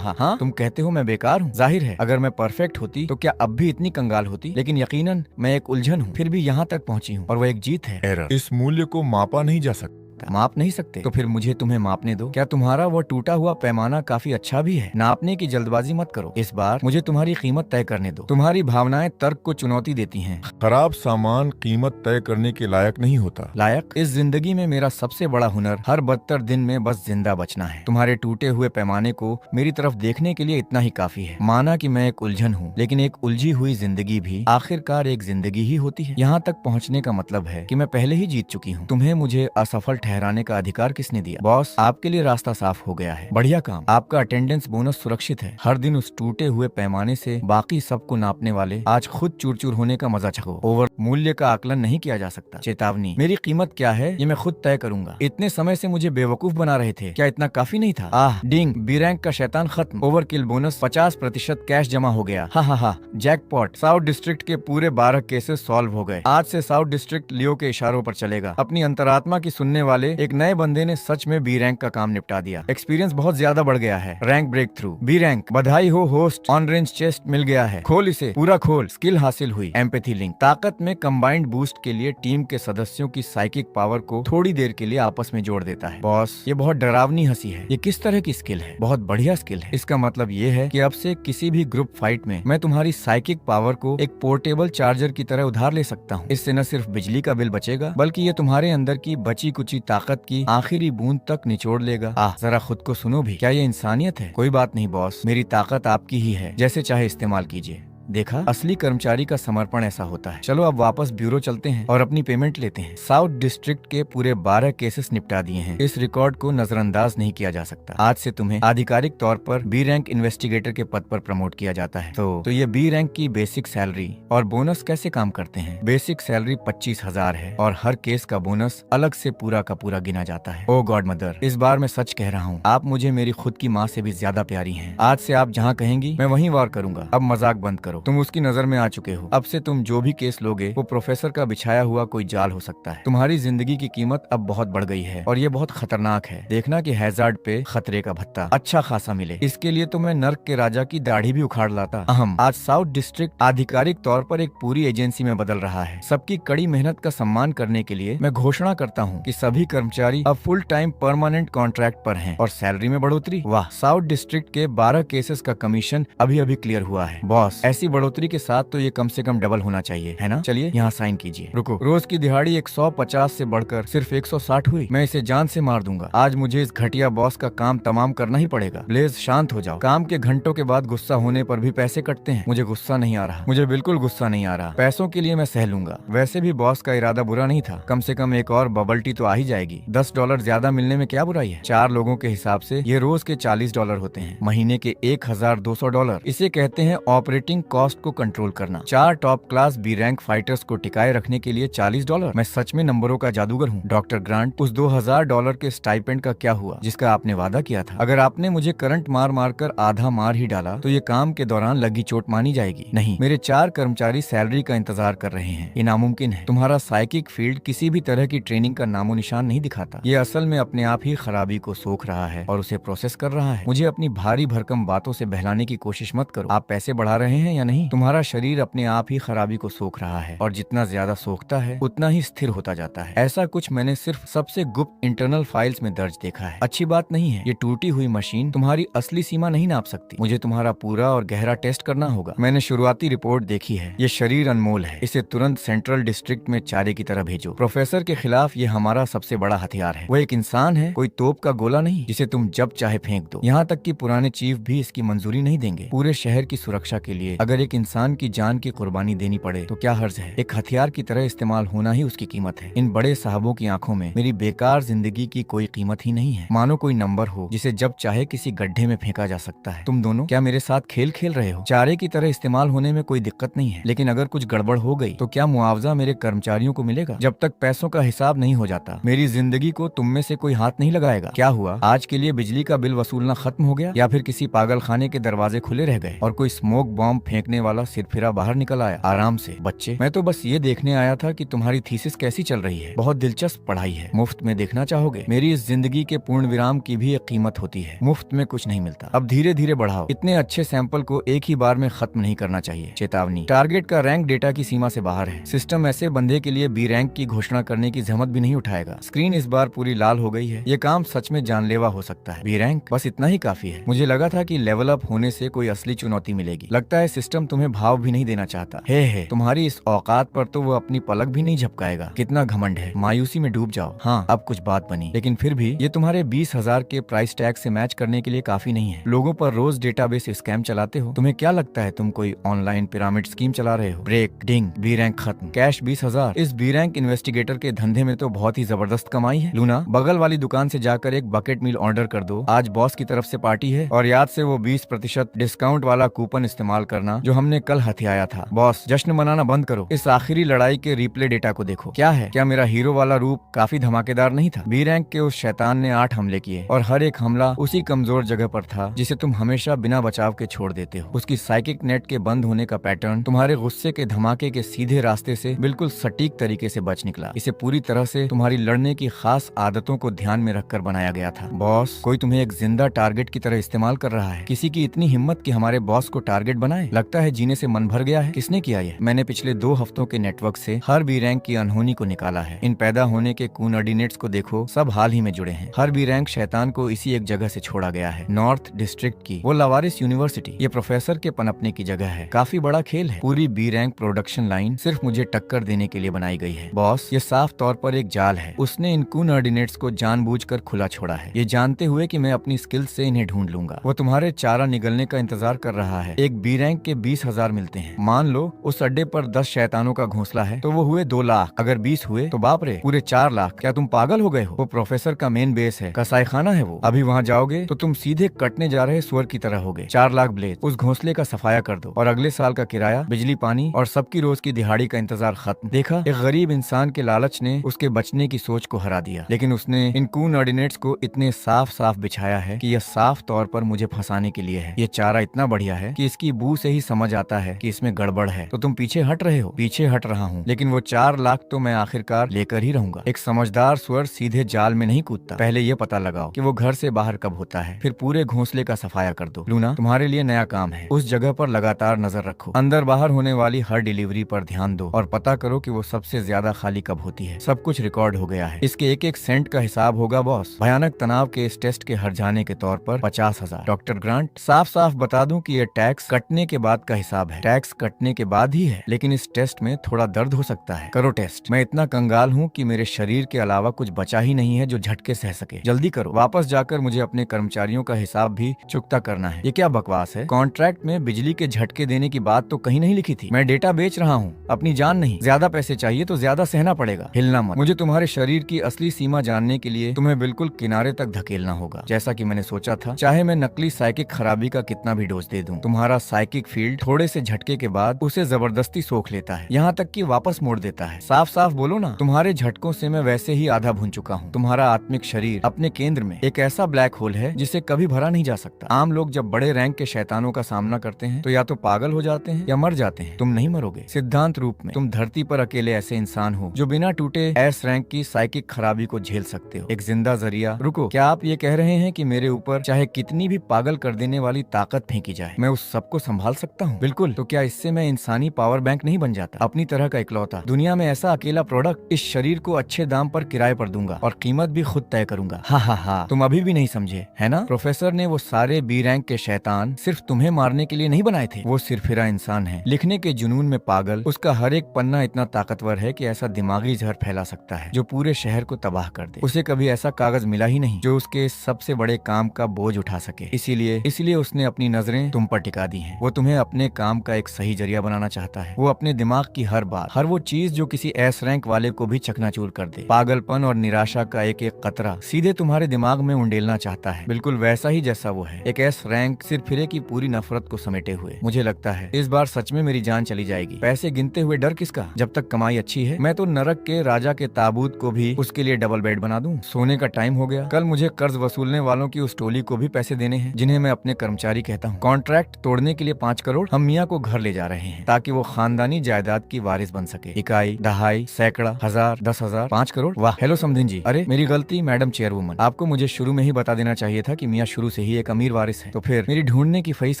हाँ, तुम कहते हो मैं बेकार हूँ। जाहिर है अगर मैं परफेक्ट होती तो क्या अब भी इतनी कंगाल होती, लेकिन यकीनन मैं एक उलझन हूँ, फिर भी यहाँ तक पहुँची हूँ और वो एक जीत है। एरर। इस मूल्य को मापा नहीं जा सकता। माप नहीं सकते तो फिर मुझे तुम्हें मापने दो। क्या तुम्हारा वो टूटा हुआ पैमाना काफी अच्छा भी है? नापने की जल्दबाजी मत करो। इस बार मुझे तुम्हारी कीमत तय करने दो। तुम्हारी भावनाएं तर्क को चुनौती देती हैं। खराब सामान कीमत तय करने के लायक नहीं होता। लायक? इस जिंदगी में मेरा सबसे बड़ा हुनर हर बदतर दिन में बस जिंदा बचना है। तुम्हारे टूटे हुए पैमाने को मेरी तरफ देखने के लिए इतना ही काफी है। माना कि मैं एक उलझन हूँ, लेकिन एक उलझी हुई जिंदगी भी आखिरकार एक जिंदगी ही होती है। यहाँ तक पहुँचने का मतलब है कि मैं पहले ही जीत चुकी हूँ। तुम्हें मुझे असफल ठहराने का अधिकार किसने दिया? बॉस आपके लिए रास्ता साफ हो गया है। बढ़िया काम। आपका अटेंडेंस बोनस सुरक्षित है। हर दिन उस टूटे हुए पैमाने से बाकी सबको नापने वाले आज खुद चूर चूर होने का मजा चखो। ओवर मूल्य का आकलन नहीं किया जा सकता। चेतावनी, मेरी कीमत क्या है ये मैं खुद तय करूंगा। इतने समय से मुझे बेवकूफ बना रहे थे, क्या इतना काफी नहीं था? डिंग, बी रैंक का शैतान खत्म। ओवरकिल बोनस 50% कैश जमा हो गया। हा जैकपॉट। साउथ डिस्ट्रिक्ट के पूरे 12 केसेस सॉल्व हो गए। आज से साउथ डिस्ट्रिक्ट लियो के इशारों पर चलेगा। अपनी अंतरात्मा की सुनने वाले वाले एक नए बंदे ने सच में बी रैंक का काम निपटा दिया। एक्सपीरियंस बहुत ज्यादा बढ़ गया है। Rank breakthrough, B rank, बधाई हो होस्ट, ऑन रेंज चेस्ट मिल गया है। खोल इसे, पूरा खोल। स्किल हासिल हुई, एम्पैथी लिंक। ताकत में कंबाइंड बूस्ट के लिए टीम के सदस्यों की साइकिक पावर को थोड़ी देर के लिए आपस में जोड़ देता है। बॉस, ये बहुत डरावनी हंसी है। ये किस तरह की स्किल है? बहुत बढ़िया स्किल है। इसका मतलब ये है कि अब से किसी भी ग्रुप फाइट में मैं तुम्हारी साइकिक पावर को एक पोर्टेबल चार्जर की तरह उधार ले सकता हूँ। इससे न सिर्फ बिजली का बिल बचेगा, बल्कि ये तुम्हारे अंदर की बची कुची ताकत की आखिरी बूंद तक निचोड़ लेगा। जरा खुद को सुनो भी। क्या ये इंसानियत है? कोई बात नहीं बॉस, मेरी ताकत आपकी ही है, जैसे चाहे इस्तेमाल कीजिए। देखा, असली कर्मचारी का समर्पण ऐसा होता है। चलो अब वापस ब्यूरो चलते हैं और अपनी पेमेंट लेते हैं। साउथ डिस्ट्रिक्ट के पूरे 12 केसेस निपटा दिए हैं। इस रिकॉर्ड को नजरअंदाज नहीं किया जा सकता। आज से तुम्हें आधिकारिक तौर पर बी रैंक इन्वेस्टिगेटर के पद पर प्रमोट किया जाता है। तो ये बी रैंक की बेसिक सैलरी और बोनस कैसे काम करते हैं? बेसिक सैलरी 25,000 है और हर केस का बोनस अलग से पूरा का पूरा गिना जाता है। ओ गॉड मदर, इस बार मैं सच कह रहा हूँ, आप मुझे मेरी खुद की माँ से भी ज्यादा प्यारी हैं। आज से आप जहाँ कहेंगी मैं वहीं वार करूंगा। अब मजाक बंद करो, तुम उसकी नजर में आ चुके हो। अब से तुम जो भी केस लोगे वो प्रोफेसर का बिछाया हुआ कोई जाल हो सकता है। तुम्हारी जिंदगी की कीमत अब बहुत बढ़ गई है और ये बहुत खतरनाक है। देखना कि हैजार्ड पे खतरे का भत्ता अच्छा खासा मिले। इसके लिए तो मैं नर्क के राजा की दाढ़ी भी उखाड़ लाता। अहम, आज साउथ डिस्ट्रिक्ट आधिकारिक तौर पर एक पूरी एजेंसी में बदल रहा है। सबकी कड़ी मेहनत का सम्मान करने के लिए मैं घोषणा करता हूँ कि सभी कर्मचारी अब फुल टाइम परमानेंट कॉन्ट्रैक्ट पर हैं और सैलरी में बढ़ोतरी। वाह, साउथ डिस्ट्रिक्ट के 12 केसेस का कमीशन अभी अभी क्लियर हुआ है। बॉस, ऐसी बढ़ोतरी के साथ तो ये कम से कम डबल होना चाहिए, है ना? चलिए यहाँ साइन कीजिए। रुको, रोज की दिहाड़ी 150 से बढ़कर सिर्फ 160 हुई। मैं इसे जान से मार दूंगा। आज मुझे इस घटिया बॉस का काम तमाम करना ही पड़ेगा। ब्लेज, शांत हो जाओ। काम के घंटों के बाद गुस्सा होने पर भी पैसे कटते हैं। मुझे गुस्सा नहीं आ रहा, मुझे बिल्कुल गुस्सा नहीं आ रहा। पैसों के लिए मैं सह लूंगा। वैसे भी बॉस का इरादा बुरा नहीं था। कम से कम एक और बबल टी तो आ ही जाएगी। $10 ज्यादा मिलने में क्या बुराई है? 4 लोगों के हिसाब से ये रोज के $40 होते हैं, महीने के $1,200। इसे कहते हैं ऑपरेटिंग कॉस्ट को कंट्रोल करना। 4 top class B rank fighters को टिकाए रखने के लिए $40। मैं सच में नंबरों का जादूगर हूँ। डॉक्टर ग्रांट, उस $2,000 के स्टाइपेंड का क्या हुआ जिसका आपने वादा किया था? अगर आपने मुझे करंट मार मार कर आधा मार ही डाला तो ये काम के दौरान लगी चोट मानी जाएगी। नहीं, मेरे 4 कर्मचारी सैलरी का इंतजार कर रहे हैं। ये नामुमकिन है। तुम्हारा साइकिक फील्ड किसी भी तरह की ट्रेनिंग का नामो निशान नहीं दिखाता। ये असल में अपने आप ही खराबी को सोख रहा है और उसे प्रोसेस कर रहा है। मुझे अपनी भारी भरकम बातों से बहलाने की कोशिश मत करो। आप पैसे बढ़ा रहे हैं या नहीं? तुम्हारा शरीर अपने आप ही खराबी को सोख रहा है और जितना ज्यादा सोखता है उतना ही स्थिर होता जाता है। ऐसा कुछ मैंने सिर्फ सबसे गुप्त इंटरनल फाइल्स में दर्ज देखा है। अच्छी बात नहीं है। ये टूटी हुई मशीन तुम्हारी असली सीमा नहीं नाप सकती। मुझे तुम्हारा पूरा और गहरा टेस्ट करना होगा। मैंने शुरुआती रिपोर्ट देखी है। ये शरीर अनमोल है। इसे तुरंत सेंट्रल डिस्ट्रिक्ट में चारे की तरह भेजो। प्रोफेसर के खिलाफ ये हमारा सबसे बड़ा हथियार है। वो एक इंसान है, कोई तोप का गोला नहीं जिसे तुम जब चाहे फेंक दो। यहाँ तक कि पुराने चीफ भी इसकी मंजूरी नहीं देंगे। पूरे शहर की सुरक्षा के लिए अगर एक इंसान की जान की कुर्बानी देनी पड़े तो क्या हर्ज है? एक हथियार की तरह इस्तेमाल होना ही उसकी कीमत है। इन बड़े साहबों की आंखों में मेरी बेकार जिंदगी की कोई कीमत ही नहीं है। मानो कोई नंबर हो जिसे जब चाहे किसी गड्ढे में फेंका जा सकता है। तुम दोनों क्या मेरे साथ खेल खेल रहे हो? चारे की तरह इस्तेमाल होने में कोई दिक्कत नहीं है, लेकिन अगर कुछ गड़बड़ हो गई तो क्या मुआवजा मेरे कर्मचारियों को मिलेगा? जब तक पैसों का हिसाब नहीं हो जाता मेरी जिंदगी को तुम में से कोई हाथ नहीं लगाएगा। क्या हुआ? आज के लिए बिजली का बिल वसूलना खत्म हो गया या फिर किसी पागल खाने के दरवाजे खुले रह गए और कोई स्मोक बॉम्ब फेंकने वाला सिरफिरा बाहर निकल आया? आराम से बच्चे, मैं तो बस ये देखने आया था कि तुम्हारी थीसिस कैसी चल रही है। बहुत दिलचस्प पढ़ाई है। मुफ्त में देखना चाहोगे? मेरी इस जिंदगी के पूर्ण विराम की भी एक कीमत होती है। मुफ्त में कुछ नहीं मिलता। अब धीरे धीरे बढ़ाओ। इतने अच्छे सैंपल को एक ही बार में खत्म नहीं करना चाहिए। चेतावनी, टारगेट का रैंक डेटा की सीमा से बाहर है। सिस्टम ऐसे बंदे के लिए बी रैंक की घोषणा करने की जहमत भी नहीं उठाएगा। स्क्रीन इस बार पूरी लाल हो गई है। ये काम सच में जानलेवा हो सकता है। बी रैंक, बस इतना ही काफी है। मुझे लगा था कि लेवल अप होने से कोई असली चुनौती मिलेगी। लगता है सिस्टम तुम्हें भाव भी नहीं देना चाहता है। तुम्हारी इस औकात पर तो वो अपनी पलक भी नहीं झपकाएगा। कितना घमंड है। मायूसी में डूब जाओ। हाँ, अब कुछ बात बनी, लेकिन फिर भी ये तुम्हारे 20,000 के प्राइस टैग से मैच करने के लिए काफी नहीं है। लोगों पर रोज डेटाबेस स्कैम चलाते हो। तुम्हें क्या लगता है तुम कोई ऑनलाइन पिरामिड स्कीम चला रहे हो? ब्रेक, डिंग, बी रैंक खत्म, कैश 20,000। इस बी रैंक इन्वेस्टिगेटर के धंधे में तो बहुत ही जबरदस्त कमाई है। लूना, बगल वाली दुकान से जाकर एक बकेट मील ऑर्डर कर दो। आज बॉस की तरफ से पार्टी है और याद से वो 20% डिस्काउंट वाला कूपन इस्तेमाल करना। जो हमने कल हथियाया था। बॉस, जश्न मनाना बंद करो, इस आखिरी लड़ाई के रिप्ले डेटा को देखो। क्या है? क्या मेरा हीरो वाला रूप काफी धमाकेदार नहीं था? बी रैंक के उस शैतान ने 8 हमले किए और हर एक हमला उसी कमजोर जगह पर था जिसे तुम हमेशा बिना बचाव के छोड़ देते हो। उसकी साइकिक नेट के बंद होने का पैटर्न तुम्हारे गुस्से के धमाके के सीधे रास्ते से बिल्कुल सटीक तरीके से बच निकला। इसे पूरी तरह से तुम्हारी लड़ने की खास आदतों को ध्यान में रखकर बनाया गया था। बॉस, कोई तुम्हें एक जिंदा टारगेट की तरह इस्तेमाल कर रहा है। किसी की इतनी हिम्मत कि हमारे बॉस को टारगेट बनाए? लगता है जीने से मन भर गया है। किसने किया ये? मैंने पिछले 2 हफ्तों के नेटवर्क से हर बी रैंक की अनहोनी को निकाला है। इन पैदा होने के कोऑर्डिनेट्स को देखो, सब हाल ही में जुड़े हैं। हर बी रैंक शैतान को इसी एक जगह से छोड़ा गया है, नॉर्थ डिस्ट्रिक्ट की वो लावारिस यूनिवर्सिटी। ये प्रोफेसर के पनपने की जगह है। काफी बड़ा खेल है। पूरी बी रैंक प्रोडक्शन लाइन सिर्फ मुझे टक्कर देने के लिए बनाई गई है। बॉस, ये साफ तौर पर एक जाल है। उसने इन कोऑर्डिनेट्स को जानबूझकर खुला छोड़ा है, ये जानते हुए कि मैं अपनी स्किल से इन्हें ढूंढ लूंगा। वो तुम्हारे चारा निगलने का इंतजार कर रहा है। एक बी रैंक के 20,000 मिलते हैं। मान लो उस अड्डे पर 10 शैतानों का घोंसला है तो वो हुए 2 लाख। अगर 20 हुए तो बाप रे, पूरे 4 लाख। क्या तुम पागल हो गए हो? वो प्रोफेसर का मेन बेस है, कसाई खाना है वो। अभी वहाँ जाओगे तो तुम सीधे कटने जा रहे सुअर की तरह होगे। 4 लाख ब्लेड, उस घोंसले का सफाया कर दो और अगले साल का किराया, बिजली, पानी और सबकी रोज की दिहाड़ी का इंतजार खत्म। देखा, एक गरीब इंसान के लालच ने उसके बचने की सोच को हरा दिया, लेकिन उसने इन कोऑर्डिनेट्स को इतने साफ साफ बिछाया है कि यह साफ तौर पर मुझे फंसाने के लिए है। ये चारा इतना बढ़िया है कि इसकी बू से ही समझ आता है कि इसमें गड़बड़ है। तो तुम पीछे हट रहे हो? पीछे हट रहा हूँ, लेकिन वो 4 लाख तो मैं आखिरकार लेकर ही रहूंगा। एक समझदार सुअर सीधे जाल में नहीं कूदता। पहले ये पता लगाओ कि वो घर से बाहर कब होता है, फिर पूरे घोंसले का सफाया कर दो। लूना, तुम्हारे लिए नया काम है। उस जगह पर लगातार नजर रखो। अंदर बाहर होने वाली हर डिलीवरी पर ध्यान दो और पता करो कि वो सबसे ज्यादा खाली कब होती है। सब कुछ रिकॉर्ड हो गया है। इसके एक एक सेंट का हिसाब होगा बॉस। भयानक तनाव के इस टेस्ट के हर जाने के तौर पर 50,000। डॉक्टर ग्रांट, साफ साफ बता दूं कि ये टैक्स कटने के बाद का हिसाब है। टैक्स कटने के बाद ही है, लेकिन इस टेस्ट में थोड़ा दर्द हो सकता है। करो टेस्ट। मैं इतना कंगाल हूँ कि मेरे शरीर के अलावा कुछ बचा ही नहीं है जो झटके सह सके। जल्दी करो। वापस जाकर मुझे अपने कर्मचारियों का हिसाब भी चुकता करना है। ये क्या बकवास है? कॉन्ट्रैक्ट में बिजली के झटके देने की बात तो कहीं नहीं लिखी थी। मैं डेटा बेच रहा हूँ, अपनी जान नहीं। ज्यादा पैसे चाहिए तो ज्यादा सहना पड़ेगा। हिलना मत। मुझे तुम्हारे शरीर की असली सीमा जानने के लिए तुम्हें बिल्कुल किनारे तक धकेलना होगा, जैसा कि मैंने सोचा था। चाहे मैं नकली साइकिक खराबी का कितना भी डोज दे दूं, तुम्हारा साइकिक फील्ड थोड़े से झटके के बाद उसे जबरदस्ती सोख लेता है, यहाँ तक कि वापस मोड़ देता है। साफ साफ बोलो ना। तुम्हारे झटकों से मैं वैसे ही आधा भून चुका हूँ। तुम्हारा आत्मिक शरीर अपने केंद्र में एक ऐसा ब्लैक होल है जिसे कभी भरा नहीं जा सकता। आम लोग जब बड़े रैंक के शैतानों का सामना करते हैं तो या तो पागल हो जाते हैं या मर जाते हैं। तुम नहीं मरोगे। सिद्धांत रूप में तुम धरती पर अकेले ऐसे इंसान हो जो बिना टूटे एस रैंक की साइकिक खराबी को झेल सकते हो। एक जिंदा जरिया। रुको, क्या आप ये कह रहे हैं कि मेरे ऊपर चाहे कितनी भी पागल कर देने वाली ताकत फेंकी जाए, मैं उस सबको संभाल सकता हूँ? बिल्कुल। तो क्या इससे मैं इंसानी पावर बैंक नहीं बन जाता? अपनी तरह का इकलौता, दुनिया में ऐसा अकेला प्रोडक्ट। इस शरीर को अच्छे दाम पर किराए पर दूंगा और कीमत भी खुद तय करूंगा। हा हा हा, तुम अभी भी नहीं समझे है ना? प्रोफेसर ने वो सारे बी रैंक के शैतान सिर्फ तुम्हें मारने के लिए नहीं बनाए थे। वो सिरफिरा इंसान है, लिखने के जुनून में पागल। उसका हर एक पन्ना इतना ताकतवर है कि ऐसा दिमागी जहर फैला सकता है जो पूरे शहर को तबाह कर दे। उसे कभी ऐसा कागज मिला ही नहीं जो उसके सबसे बड़े काम का बोझ उठा सके। इसीलिए उसने अपनी नजरें तुम पर टिका दी हैं। वो तुम्हें अपने काम का एक सही जरिया बनाना चाहता है। वो अपने दिमाग की हर बात, हर वो चीज जो किसी एस रैंक वाले को भी चकनाचूर कर दे, पागलपन और निराशा का एक एक कतरा सीधे तुम्हारे दिमाग में उंडेलना चाहता है, बिल्कुल वैसा ही जैसा वो है। एक एस रैंक सिरफिरे की पूरी नफरत को समेटे हुए। मुझे लगता है इस बार सच में मेरी जान चली जाएगी। पैसे गिनते हुए डर किसका, जब तक कमाई अच्छी है। मैं तो नरक के राजा के ताबूत को भी उसके लिए डबल बेड बना दूं। सोने का टाइम हो गया। कल मुझे कर्ज वसूलने वालों की उस टोली को भी पैसे देने हैं जिन्हें मैं अपने कर्मचारी कहता हूँ। कॉन्ट्रैक्ट तोड़ने के लिए 5 करोड़ हम मियाँ को घर ले जा रहे हैं ताकि वो खानदानी जायदाद की वारिस बन सके। इकाई, दहाई, सैकड़ा, 1000, 10,000, 5 करोड़। वाह। हेलो समधिन जी। अरे मेरी गलती मैडम चेयरवुमन। आपको मुझे शुरू में ही बता देना चाहिए था कि मियाँ शुरू से ही एक अमीर वारिस है। तो फिर मेरी ढूंढने की फीस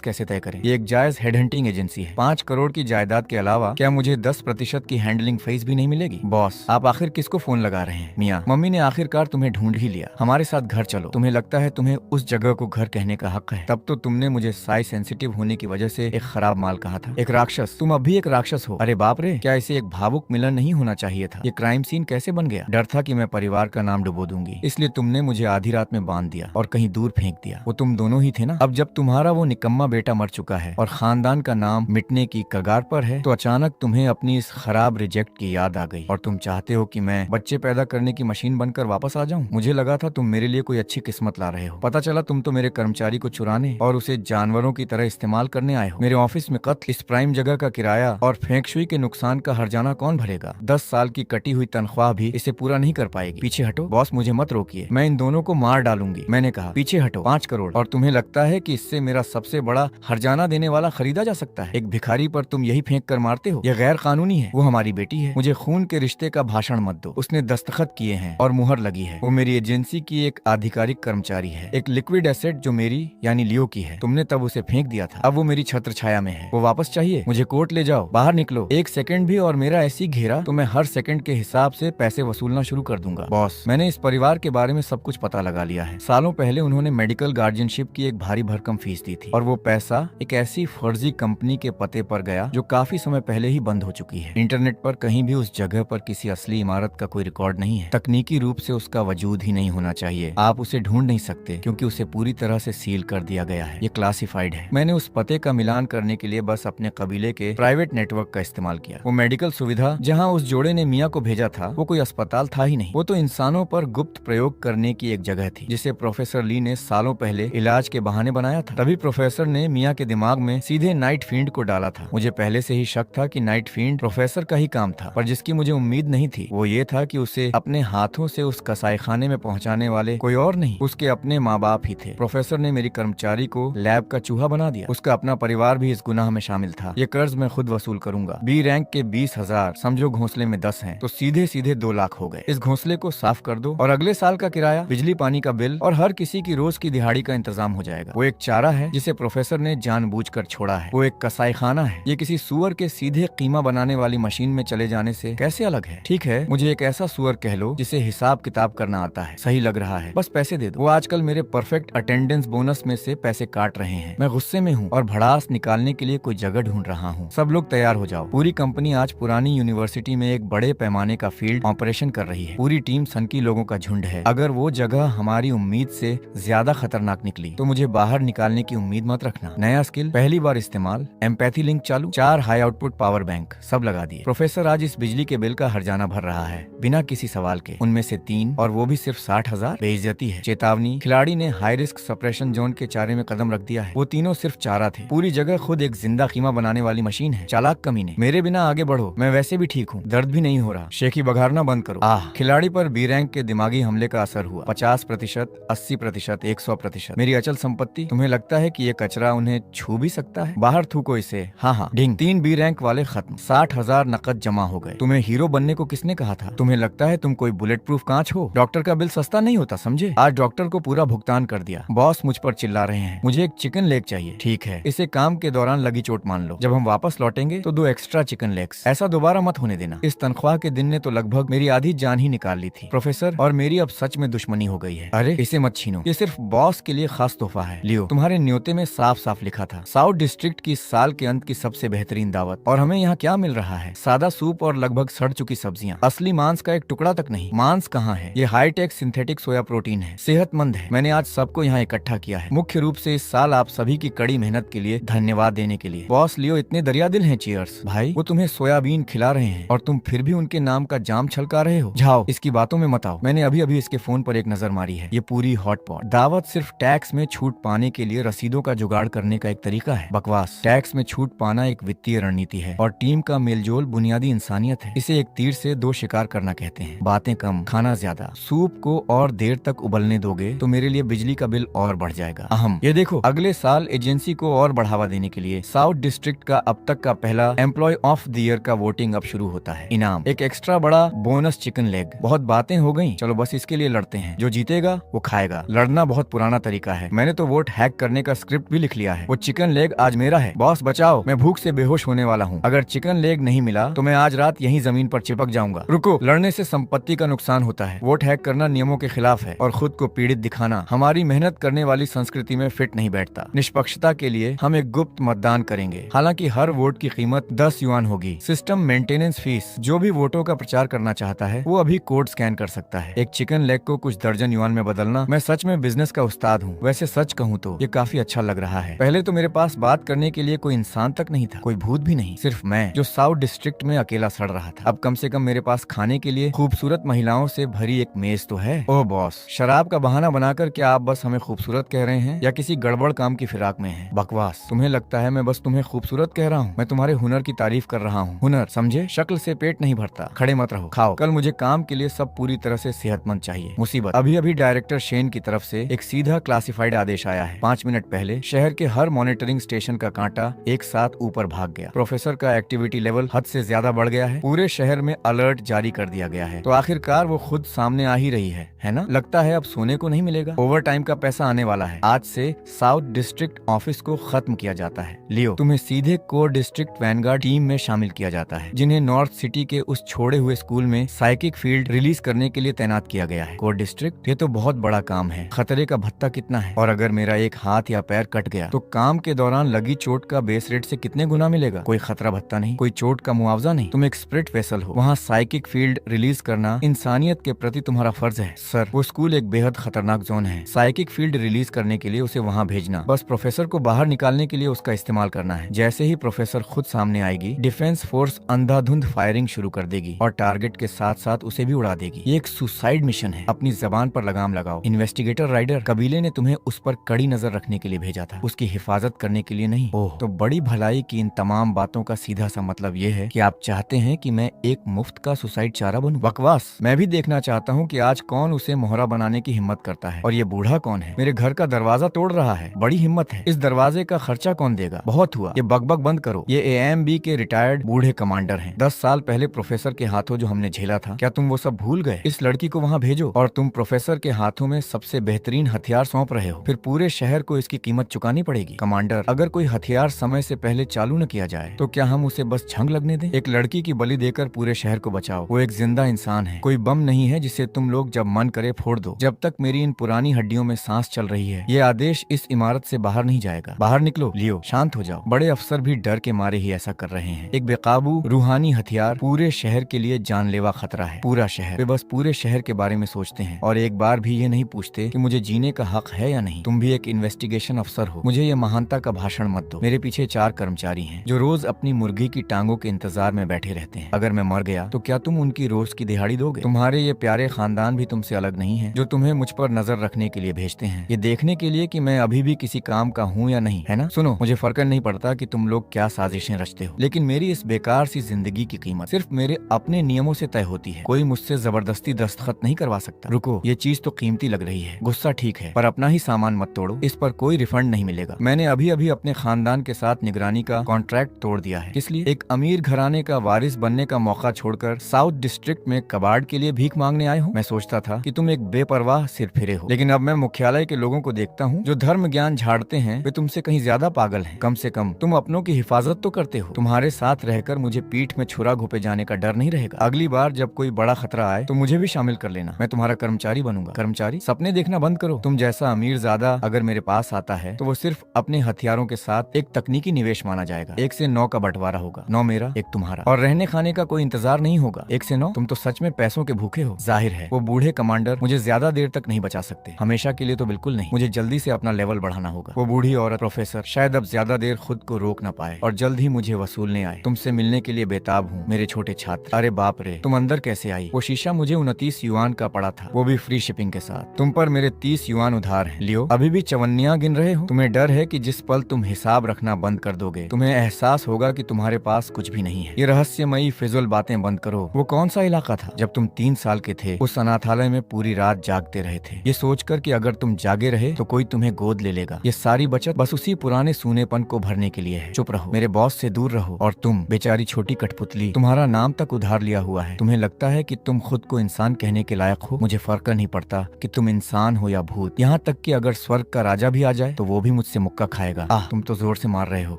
कैसे तय करें? ये एक जायज हेडहंटिंग एजेंसी है। 5 करोड़ की जायदाद के अलावा क्या मुझे 10% की हैंडलिंग फीस भी नहीं मिलेगी? बॉस, आप आखिर किसको फोन लगा रहे हैं? मियाँ, मम्मी ने आखिरकार तुम्हें ढूंढ ही लिया। हमारे साथ घर चलो। तुम्हें लगता है तुम्हें उस जगह को घर कहने का हक है? तब तो तुमने मुझे साइज सेंसिटिव होने की वजह से एक खराब माल कहा था। एक राक्षस। तुम अब भी एक राक्षस हो। अरे बाप रे, क्या इसे एक भावुक मिलन नहीं होना चाहिए था? ये क्राइम सीन कैसे बन गया? डर था कि मैं परिवार का नाम डुबो दूंगी, इसलिए तुमने मुझे आधी रात में बांध दिया और कहीं दूर फेंक दिया। वो तुम दोनों ही थे ना? अब जब तुम्हारा वो निकम्मा बेटा मर चुका है और खानदान का नाम मिटने की कगार पर है तो अचानक तुम्हें अपनी इस खराब रिजेक्ट की याद आ गई और तुम चाहते हो कि मैं बच्चे पैदा करने की मशीन बनकर वापस आ जाऊं। मुझे लगा था तुम मेरे लिए कोई अच्छी किस्मत ला रहे हो। पता चला तुम तो मेरे कर्मचारी को चुराने और उसे जानवरों की तरह इस्तेमाल करने आए हो। मेरे ऑफिस में कत्ल, इस प्राइम जगह का किराया और फेंग शुई के नुकसान का हर्जाना कौन भरेगा? 10 साल की कटी हुई तनख्वाह भी इसे पूरा नहीं कर पाएगी। पीछे हटो बॉस, मुझे मत रोकिए, मैं इन दोनों को मार डालूंगी। मैंने कहा पीछे हटो। 5 करोड़। और तुम्हें लगता है कि इससे मेरा सबसे बड़ा हर्जाना देने वाला खरीदा जा सकता है? एक भिखारी पर तुम यही फेंक कर मारते हो? यह गैर कानूनी है। वो हमारी बेटी है। मुझे खून के रिश्ते का भाषण मत दो। उसने दस्तखत किए हैं और मुहर लगी है। वो मेरी एजेंसी की एक आधिकारिक कर्मचारी है, एक लिक्विड एसेट जो मेरी यानी लियो की है। तुमने तब उसे फेंक दिया था, अब वो मेरी छत्र छाया में है। वो वापस चाहिए? मुझे कोर्ट ले जाओ, बाहर निकलो। 1 सेकंड भी और मेरा ऐसी घेरा तो मैं हर सेकंड के हिसाब से पैसे वसूलना शुरू कर दूंगा। बॉस, मैंने इस परिवार के बारे में सब कुछ पता लगा लिया है। सालों पहले उन्होंने मेडिकल गार्जियनशिप की एक भारी भरकम फीस दी थी और वो पैसा एक ऐसी फर्जी कंपनी के पते पर गया जो काफी समय पहले ही बंद हो चुकी है। इंटरनेट पर कहीं भी उस जगह पर किसी असली इमारत का कोई रिकॉर्ड नहीं है। तकनीकी रूप से उसका वजूद ही नहीं होना चाहिए। आप उसे ढूंढ नहीं सकते क्योंकि उसे पूरी तरह से सील कर दिया गया है। ये क्लासिफाइड है। मैंने उस पते का मिलान करने के लिए बस अपने कबीले के प्राइवेट नेटवर्क का इस्तेमाल किया। वो मेडिकल सुविधा जहाँ उस जोड़े ने मियाँ को भेजा था वो कोई अस्पताल था ही नहीं। वो तो इंसानों पर गुप्त प्रयोग करने की एक जगह थी जिसे प्रोफेसर ली ने सालों पहले इलाज के बहाने बनाया था। तभी प्रोफेसर ने मियाँ के दिमाग में सीधे नाइट फील्ड को डाला था। मुझे पहले से ही शक था कि नाइट फील्ड प्रोफेसर का ही काम था, पर जिसकी मुझे उम्मीद नहीं थी वो ये था कि उसे अपने हाथों से उस कसाईखाने में पहुंचाने वाले कोई और नहीं, उसके अपने माँ बाप ही थे। प्रोफेसर ने मेरी कर्मचारी को लैब का चूहा बना दिया। उसका अपना परिवार भी इस गुनाह में शामिल था। ये कर्ज मैं खुद वसूल करूंगा। बी रैंक के 20,000 समझो घोंसले में 10 हैं तो सीधे सीधे 2 लाख हो गए। इस घोंसले को साफ कर दो और अगले साल का किराया, बिजली पानी का बिल और हर किसी की रोज की दिहाड़ी का इंतजाम हो जाएगा। वो एक चारा है जिसे प्रोफेसर ने जानबूझकर छोड़ा है। वो एक कसाईखाना है। ये किसी सुअर के सीधे कीमा बनाने वाली मशीन में चले जाने से कैसे अलग है? ठीक है, मुझे एक ऐसा सुअर कह लो जिसे हिसाब किताब करना आता है। सही लग रहा है, बस पैसे दे दो। वो आजकल मेरे परफेक्ट अटेंडेंस बोनस में से पैसे काट रहे हैं। मैं गुस्से में हूँ और भड़ास निकालने के लिए कोई जगह ढूंढ रहा हूँ। सब लोग तैयार हो जाओ। पूरी कंपनी आज पुरानी यूनिवर्सिटी में एक बड़े पैमाने का फील्ड ऑपरेशन कर रही है। पूरी टीम सनकी लोगों का झुंड है। अगर वो जगह हमारी उम्मीद से ज्यादा खतरनाक निकली तो मुझे बाहर निकालने की उम्मीद मत रखना। नया स्किल, पहली बार इस्तेमाल, एम्पैथी लिंक चालू, 4 हाई आउटपुट पावर बैंक सब लगा दिए। प्रोफेसर आज इस बिजली के बिल का हर्जाना भर रहा है बिना किसी सवाल के। उनमें से 3 और वो भी सिर्फ 60,000। बेइज्जती है। चेतावनी, खिलाड़ी ने हाई रिस्क सप्रेशन जोन के चारे में कदम रख दिया है। वो तीनों सिर्फ चारा थे। पूरी जगह खुद एक जिंदा कीमा बनाने वाली मशीन है। चालाक कमीने, मेरे बिना आगे बढ़ो। मैं वैसे भी ठीक हूँ, दर्द भी नहीं हो रहा। शेखी बघारना बंद करो। खिलाड़ी पर बी रैंक के दिमागी हमले का असर हुआ। 50%, 80%, 100%। मेरी अचल संपत्ति। तुम्हें लगता है कि ये कचरा उन्हें छू भी सकता है? बाहर थूको इसे। हाँ, ढिंग। 3 बी रैंक वाले खत्म। 60,000 नकद जमा हो गए। तुम्हें हीरो बनने को किसने कहा था? तुम्हें लगता है तुम कोई बुलेट प्रूफ कांच हो? डॉक्टर का बिल सस्ता नहीं होता, समझे? आज डॉक्टर को पूरा भुगतान कर दिया। बॉस मुझ पर चिल्ला रहे हैं। मुझे एक चिकन लेग चाहिए। ठीक है, इसे काम के दौरान लगी चोट मान लो। जब हम वापस लौटेंगे तो 2 एक्स्ट्रा चिकन लेग्स। ऐसा दोबारा मत होने देना। इस तनख्वाह के दिन ने तो लगभग मेरी आधी जान ही निकाल ली थी। प्रोफेसर और मेरी अब सच में दुश्मनी हो गई है। अरे इसे मत छीनो, ये सिर्फ बॉस के लिए खास तोहफा है। लियो, तुम्हारे न्योते में साफ साफ लिखा था साउथ डिस्ट्रिक्ट की साल के अंत की सबसे बेहतरीन दावत। और हमें यहाँ क्या मिल रहा है? सादा सूप और लगभग सड़ चुकी सब्जियाँ। असली मांस का एक टुकड़ा तक नहीं। मांस कहाँ है? ये हाईटेक सिंथेटिक सोया प्रोटीन है, सेहतमंद है। मैंने आज सबको यहाँ इकट्ठा किया है, मुख्य रूप से इस साल आप सभी की कड़ी मेहनत के लिए धन्यवाद देने के लिए। बॉस लियो इतने दरिया दिल हैं। चीयर्स भाई। वो तुम्हें सोयाबीन खिला रहे हैं और तुम फिर भी उनके नाम का जाम छलका रहे हो। जाओ, इसकी बातों में मत आओ। मैंने अभी अभी इसके फोन पर एक नजर मारी है। ये पूरी हॉटपॉट दावत सिर्फ टैक्स में छूट पाने के लिए रसीदों का जुगाड़ करने का एक तरीका है। बकवास। टैक्स में छूट पाना एक वित्तीय रणनीति है और टीम का मेलजोल बुनियादी इंसानियत है। इसे एक तीर से 2 शिकार करना कहते हैं। बातें कम, खाना ज्यादा। सूप को और देर तक उबलने दोगे तो मेरे लिए बिजली का बिल और बढ़ जाएगा। अहम, ये देखो, अगले साल एजेंसी को और बढ़ावा देने के लिए साउथ डिस्ट्रिक्ट का अब तक का पहला एम्प्लॉय ऑफ द ईयर का वोटिंग अब शुरू होता है। इनाम, एक एक्स्ट्रा बड़ा बोनस चिकन लेग। बहुत बातें हो गई, चलो बस इसके लिए लड़ते हैं। जो जीतेगा वो खाएगा। लड़ना बहुत पुराना तरीका है। मैंने तो वोट हैक करने का स्क्रिप्ट भी लिख लिया है। वो चिकन लेग आज मेरा है। बॉस बचाओ, मैं भूख से बेहोश होने वाला हूँ। अगर चिकन लेग नहीं मिला तो मैं आज रात यहीं जमीन पर चिपक जाऊंगा। रुको, लड़ने से संपत्ति का नुकसान होता है। वोट हैक करना नियमों के खिलाफ है और खुद को पीड़ित दिखाना हमारी मेहनत करने वाली संस्कृति में फिट नहीं बैठता। निष्पक्षता के लिए हम एक गुप्त मतदान करेंगे। हालांकि हर वोट की कीमत 10 युआन होगी। System maintenance fees. जो भी वोटों का प्रचार करना चाहता है वो अभी कोड स्कैन कर सकता है। एक चिकन लेग को कुछ दर्जन युआन में बदलना। मैं सच में बिजनेस का उस्ताद हूँ। वैसे सच कहूँ तो ये काफी अच्छा लग रहा है। पहले तो मेरे पास बात करने के लिए कोई इंसान तक नहीं था, कोई भूत भी नहीं, सिर्फ मैं जो साउथ डिस्ट्रिक्ट में अकेला सड़ रहा था। अब कम से कम मेरे पास खाने के लिए खूबसूरत महिलाओं से भरी एक मेज तो है। ओह बॉस, शराब का बहाना बनाकर क्या आप बस हमें खूबसूरत कह रहे हैं या किसी गड़बड़ काम की फिराक में हैं? बकवास। तुम्हें लगता है मैं बस तुम्हें खूबसूरत कह रहा हूँ, मैं तुम्हारे हुनर की तारीफ कर रहा हूँ। हुनर, समझे? शक्ल से पेट नहीं भरता। खड़े मत रहो, खाओ। कल मुझे काम के लिए सब पूरी तरह से सेहतमंद चाहिए। मुसीबत, अभी अभी डायरेक्टर शेन की तरफ से एक सीधा क्लासिफाइड आदेश आया है। 5 मिनट पहले शहर के हर मॉनिटरिंग स्टेशन का कांटा एक साथ ऊपर भाग गया। प्रोफेसर का एक्टिविटी लेवल हद से ज्यादा बढ़ गया है। पूरे शहर में अलर्ट जारी कर दिया गया है। तो आखिरकार वो खुद सामने आ ही रही है ना? लगता है अब सोने को नहीं मिलेगा। ओवर टाइम का पैसा आने वाला है। आज से साउथ डिस्ट्रिक्ट ऑफिस को खत्म किया जाता है। लियो, तुम्हें सीधे कोर डिस्ट्रिक्ट वैनगार्ड टीम में शामिल किया जाता है, जिन्हें नॉर्थ सिटी के उस छोड़े हुए स्कूल में साइकिक फील्ड रिलीज करने के लिए तैनात किया गया है। कोर डिस्ट्रिक्ट, ये तो बहुत बड़ा काम है। खतरे का भत्ता कितना है? और अगर मेरा एक हाथ या पैर कट गया तो काम के दौरान लगी चोट का बेस रेट से कितने गुना मिलेगा? कोई खतरा भत्ता नहीं, कोई चोट का मुआवजा नहीं। तुम एक स्पिरिट वेसल हो। वहाँ साइकिक फील्ड रिलीज करना इंसानियत के प्रति तुम्हारा फर्ज है। सर, वो स्कूल एक बेहद खतरनाक जोन है। साइकिक फील्ड रिलीज करने के लिए उसे वहाँ भेजना, बस प्रोफेसर को बाहर निकालने के लिए उसका इस्तेमाल करना है। जैसे ही प्रोफेसर खुद सामने आएगी, डिफेंस फोर्स अंधाधुंध फायरिंग शुरू कर देगी और टारगेट के साथ साथ उसे भी उड़ा देगी। ये एक सुसाइड मिशन है। अपनी जबान पर लगाम लगाओ। इन्वेस्टिगेटर राइडर, कबीले ने तुम्हें उस पर कड़ी नजर रखने के लिए भेजा था, उसकी हिफाजत करने के लिए नहीं। ओह, तो बड़ी भलाई की इन तमाम बातों का सीधा सा मतलब ये है कि आप चाहते हैं कि मैं एक मुफ्त का सुसाइड चारा बनूं? बकवास। मैं भी देखना चाहता हूँ कि आज कौन उसे मोहरा बनाने की हिम्मत करता है। और ये बूढ़ा कौन है? मेरे घर का दरवाजा तोड़ रहा है। बड़ी हिम्मत है। इस दरवाजे का खर्चा कौन देगा? बहुत हुआ, ये बकबक बंद करो। ये AMB के रिटायर्ड बूढ़े कमांडर हैं। 10 साल पहले प्रोफेसर के हाथों जो हमने झेला था, क्या तुम वो सब भूल गए? इस लड़की को वहाँ भेजो और तुम प्रोफेसर के हाथों में सबसे बेहतरीन हथियार सौंप रहे हो। फिर पूरे शहर को इसकी कीमत चुकानी पड़ेगी। कमांडर, अगर कोई हथियार समय से पहले चालू न किया जाए तो क्या हम उसे बस झंग लगने दें? एक लड़की की बलि देकर पूरे शहर को बचाओ। वो एक जिंदा इंसान है, कोई बम नहीं है जिसे तुम लोग जब मन करे फोड़ दो। जब तक मेरी इन पुरानी हड्डियों में सांस चल रही है, ये आदेश इस इमारत से बाहर नहीं जाएगा। बाहर निकलो। लियो, शांत हो जाओ। बड़े अफसर भी डर के मारे ही ऐसा कर रहे हैं। एक बेकाबू रूहानी हथियार पूरे शहर के लिए जानलेवा खतरा है। पूरा शहर, वे बस पूरे शहर के बारे में सोचते हैं और एक बार भी ये नहीं पूछते कि मुझे जीने का हक है या नहीं। तुम भी एक इन्वेस्टिगेशन अफसर हो। मुझे ये महानता का भाषण मत दो। मेरे पीछे 4 कर्मचारी हैं जो रोज अपनी मुर्गी की टांगों के इंतजार में बैठे रहते हैं। अगर मैं मर गया तो क्या तुम उनकी रोज की दिहाड़ी दोगे? तुम्हारे ये प्यारे खानदान भी तुमसे अलग नहीं है, जो तुम्हें मुझ पर नजर रखने के लिए भेजते हैं, ये देखने के लिए कि मैं अभी भी किसी काम का हूँ या नहीं, है ना? सुनो, मुझे फर्क नहीं पड़ता कि तुम लोग क्या साजिशें रचते हो, लेकिन मेरी इस बेकार सी जिंदगी की कीमत सिर्फ मेरे अपने नियमों से तय होती है। कोई मुझसे जबरदस्ती दस्तखत नहीं करवा सकता। रुको, ये चीज तो कीमती लग रही है। गुस्सा ठीक है, पर अपना ही सामान मत तोड़ो। इस पर कोई रिफंड नहीं मिलेगा। मैंने अभी अभी अपने खानदान के साथ निगरानी का कॉन्ट्रैक्ट तोड़ दिया है। इसलिए एक अमीर घराने का वारिस बनने का मौका छोड़कर साउथ डिस्ट्रिक्ट में कबाड़ के लिए भीख मांगने आए हो? मैं सोचता था कि तुम एक बेपरवाह सिर फिरे हो, लेकिन अब मैं मुख्यालय के लोगों को देखता हूँ जो धर्म ज्ञान झाड़ते हैं, वे तुमसे कहीं ज्यादा पागल हैं। कम से कम तुम अपनों की हिफाजत तो करते हो। तुम्हारे साथ रहकर मुझे पीठ में छुरा घोपे जाने का डर नहीं रहेगा। अगली बार जब कोई बड़ा खतरा आए तो मुझे भी शामिल कर लेना। मैं तुम्हारा कर्मचारी बनूंगा। कर्मचारी? सपने देखना बंद करो। तुम जैसा अमीर ज्यादा अगर मेरे पास आता है तो वो सिर्फ अपने हथियारों के साथ एक तकनीकी निवेश माना जाएगा। 1 से 9 का बंटवारा होगा। 9 मेरा, 1 तुम्हारा, और रहने खाने का कोई इंतजार नहीं होगा। 1 से 9? तुम तो सच में पैसों के भूखे हो। जाहिर है वो बूढ़े कमांडर मुझे ज्यादा देर तक नहीं बचा सकते। हमेशा के लिए तो बिल्कुल नहीं। मुझे जल्दी से अपना लेवल बढ़ाना होगा। वो बूढ़ी औरत प्रोफेसर शायद अब ज्यादा देर खुद को रोक न पाए और जल्द ही मुझे वसूलने आए। तुमसे मिलने के लिए बेताब हूँ मेरे छोटे छात्र। अरे बाप रे, तुम अंदर कैसे आई? वो शीशा मुझे 29 युआन का पड़ा था, वो भी फ्री शिपिंग के साथ। तुम पर मेरे 30 युआन उधार हैं। लियो, अभी भी चवन्नियां गिन रहे हो? तुम्हें डर है कि जिस पल तुम हिसाब रखना बंद कर दोगे तुम्हें एहसास होगा कि तुम्हारे पास कुछ भी नहीं है। ये रहस्यमयी फिजुल बातें बंद करो। वो कौन सा इलाका था जब तुम 3 साल के थे? उस अनाथालय में पूरी रात जागते रहे थे, ये सोचकर कि अगर तुम जागे रहे तो कोई तुम्हें गोद ले लेगा। ये सारी बचत बस उसी पुराने सूनेपन को भरने के लिए है। चुप रहो, मेरे बॉस से दूर रहो। और तुम बेचारी छोटी कठपुतली, तुम्हारा नाम तक उधार लिया हुआ है। तुम्हें लगता है कि तुम खुद को इंसान कहने के लायक हो? मुझे फर्क नहीं पड़ता कि तुम इंसान हो या भूत। यहाँ तक कि अगर स्वर्ग का राजा भी आ जाए तो वो भी मुझसे मुक्का खाएगा। तुम तो जोर से मार रहे हो।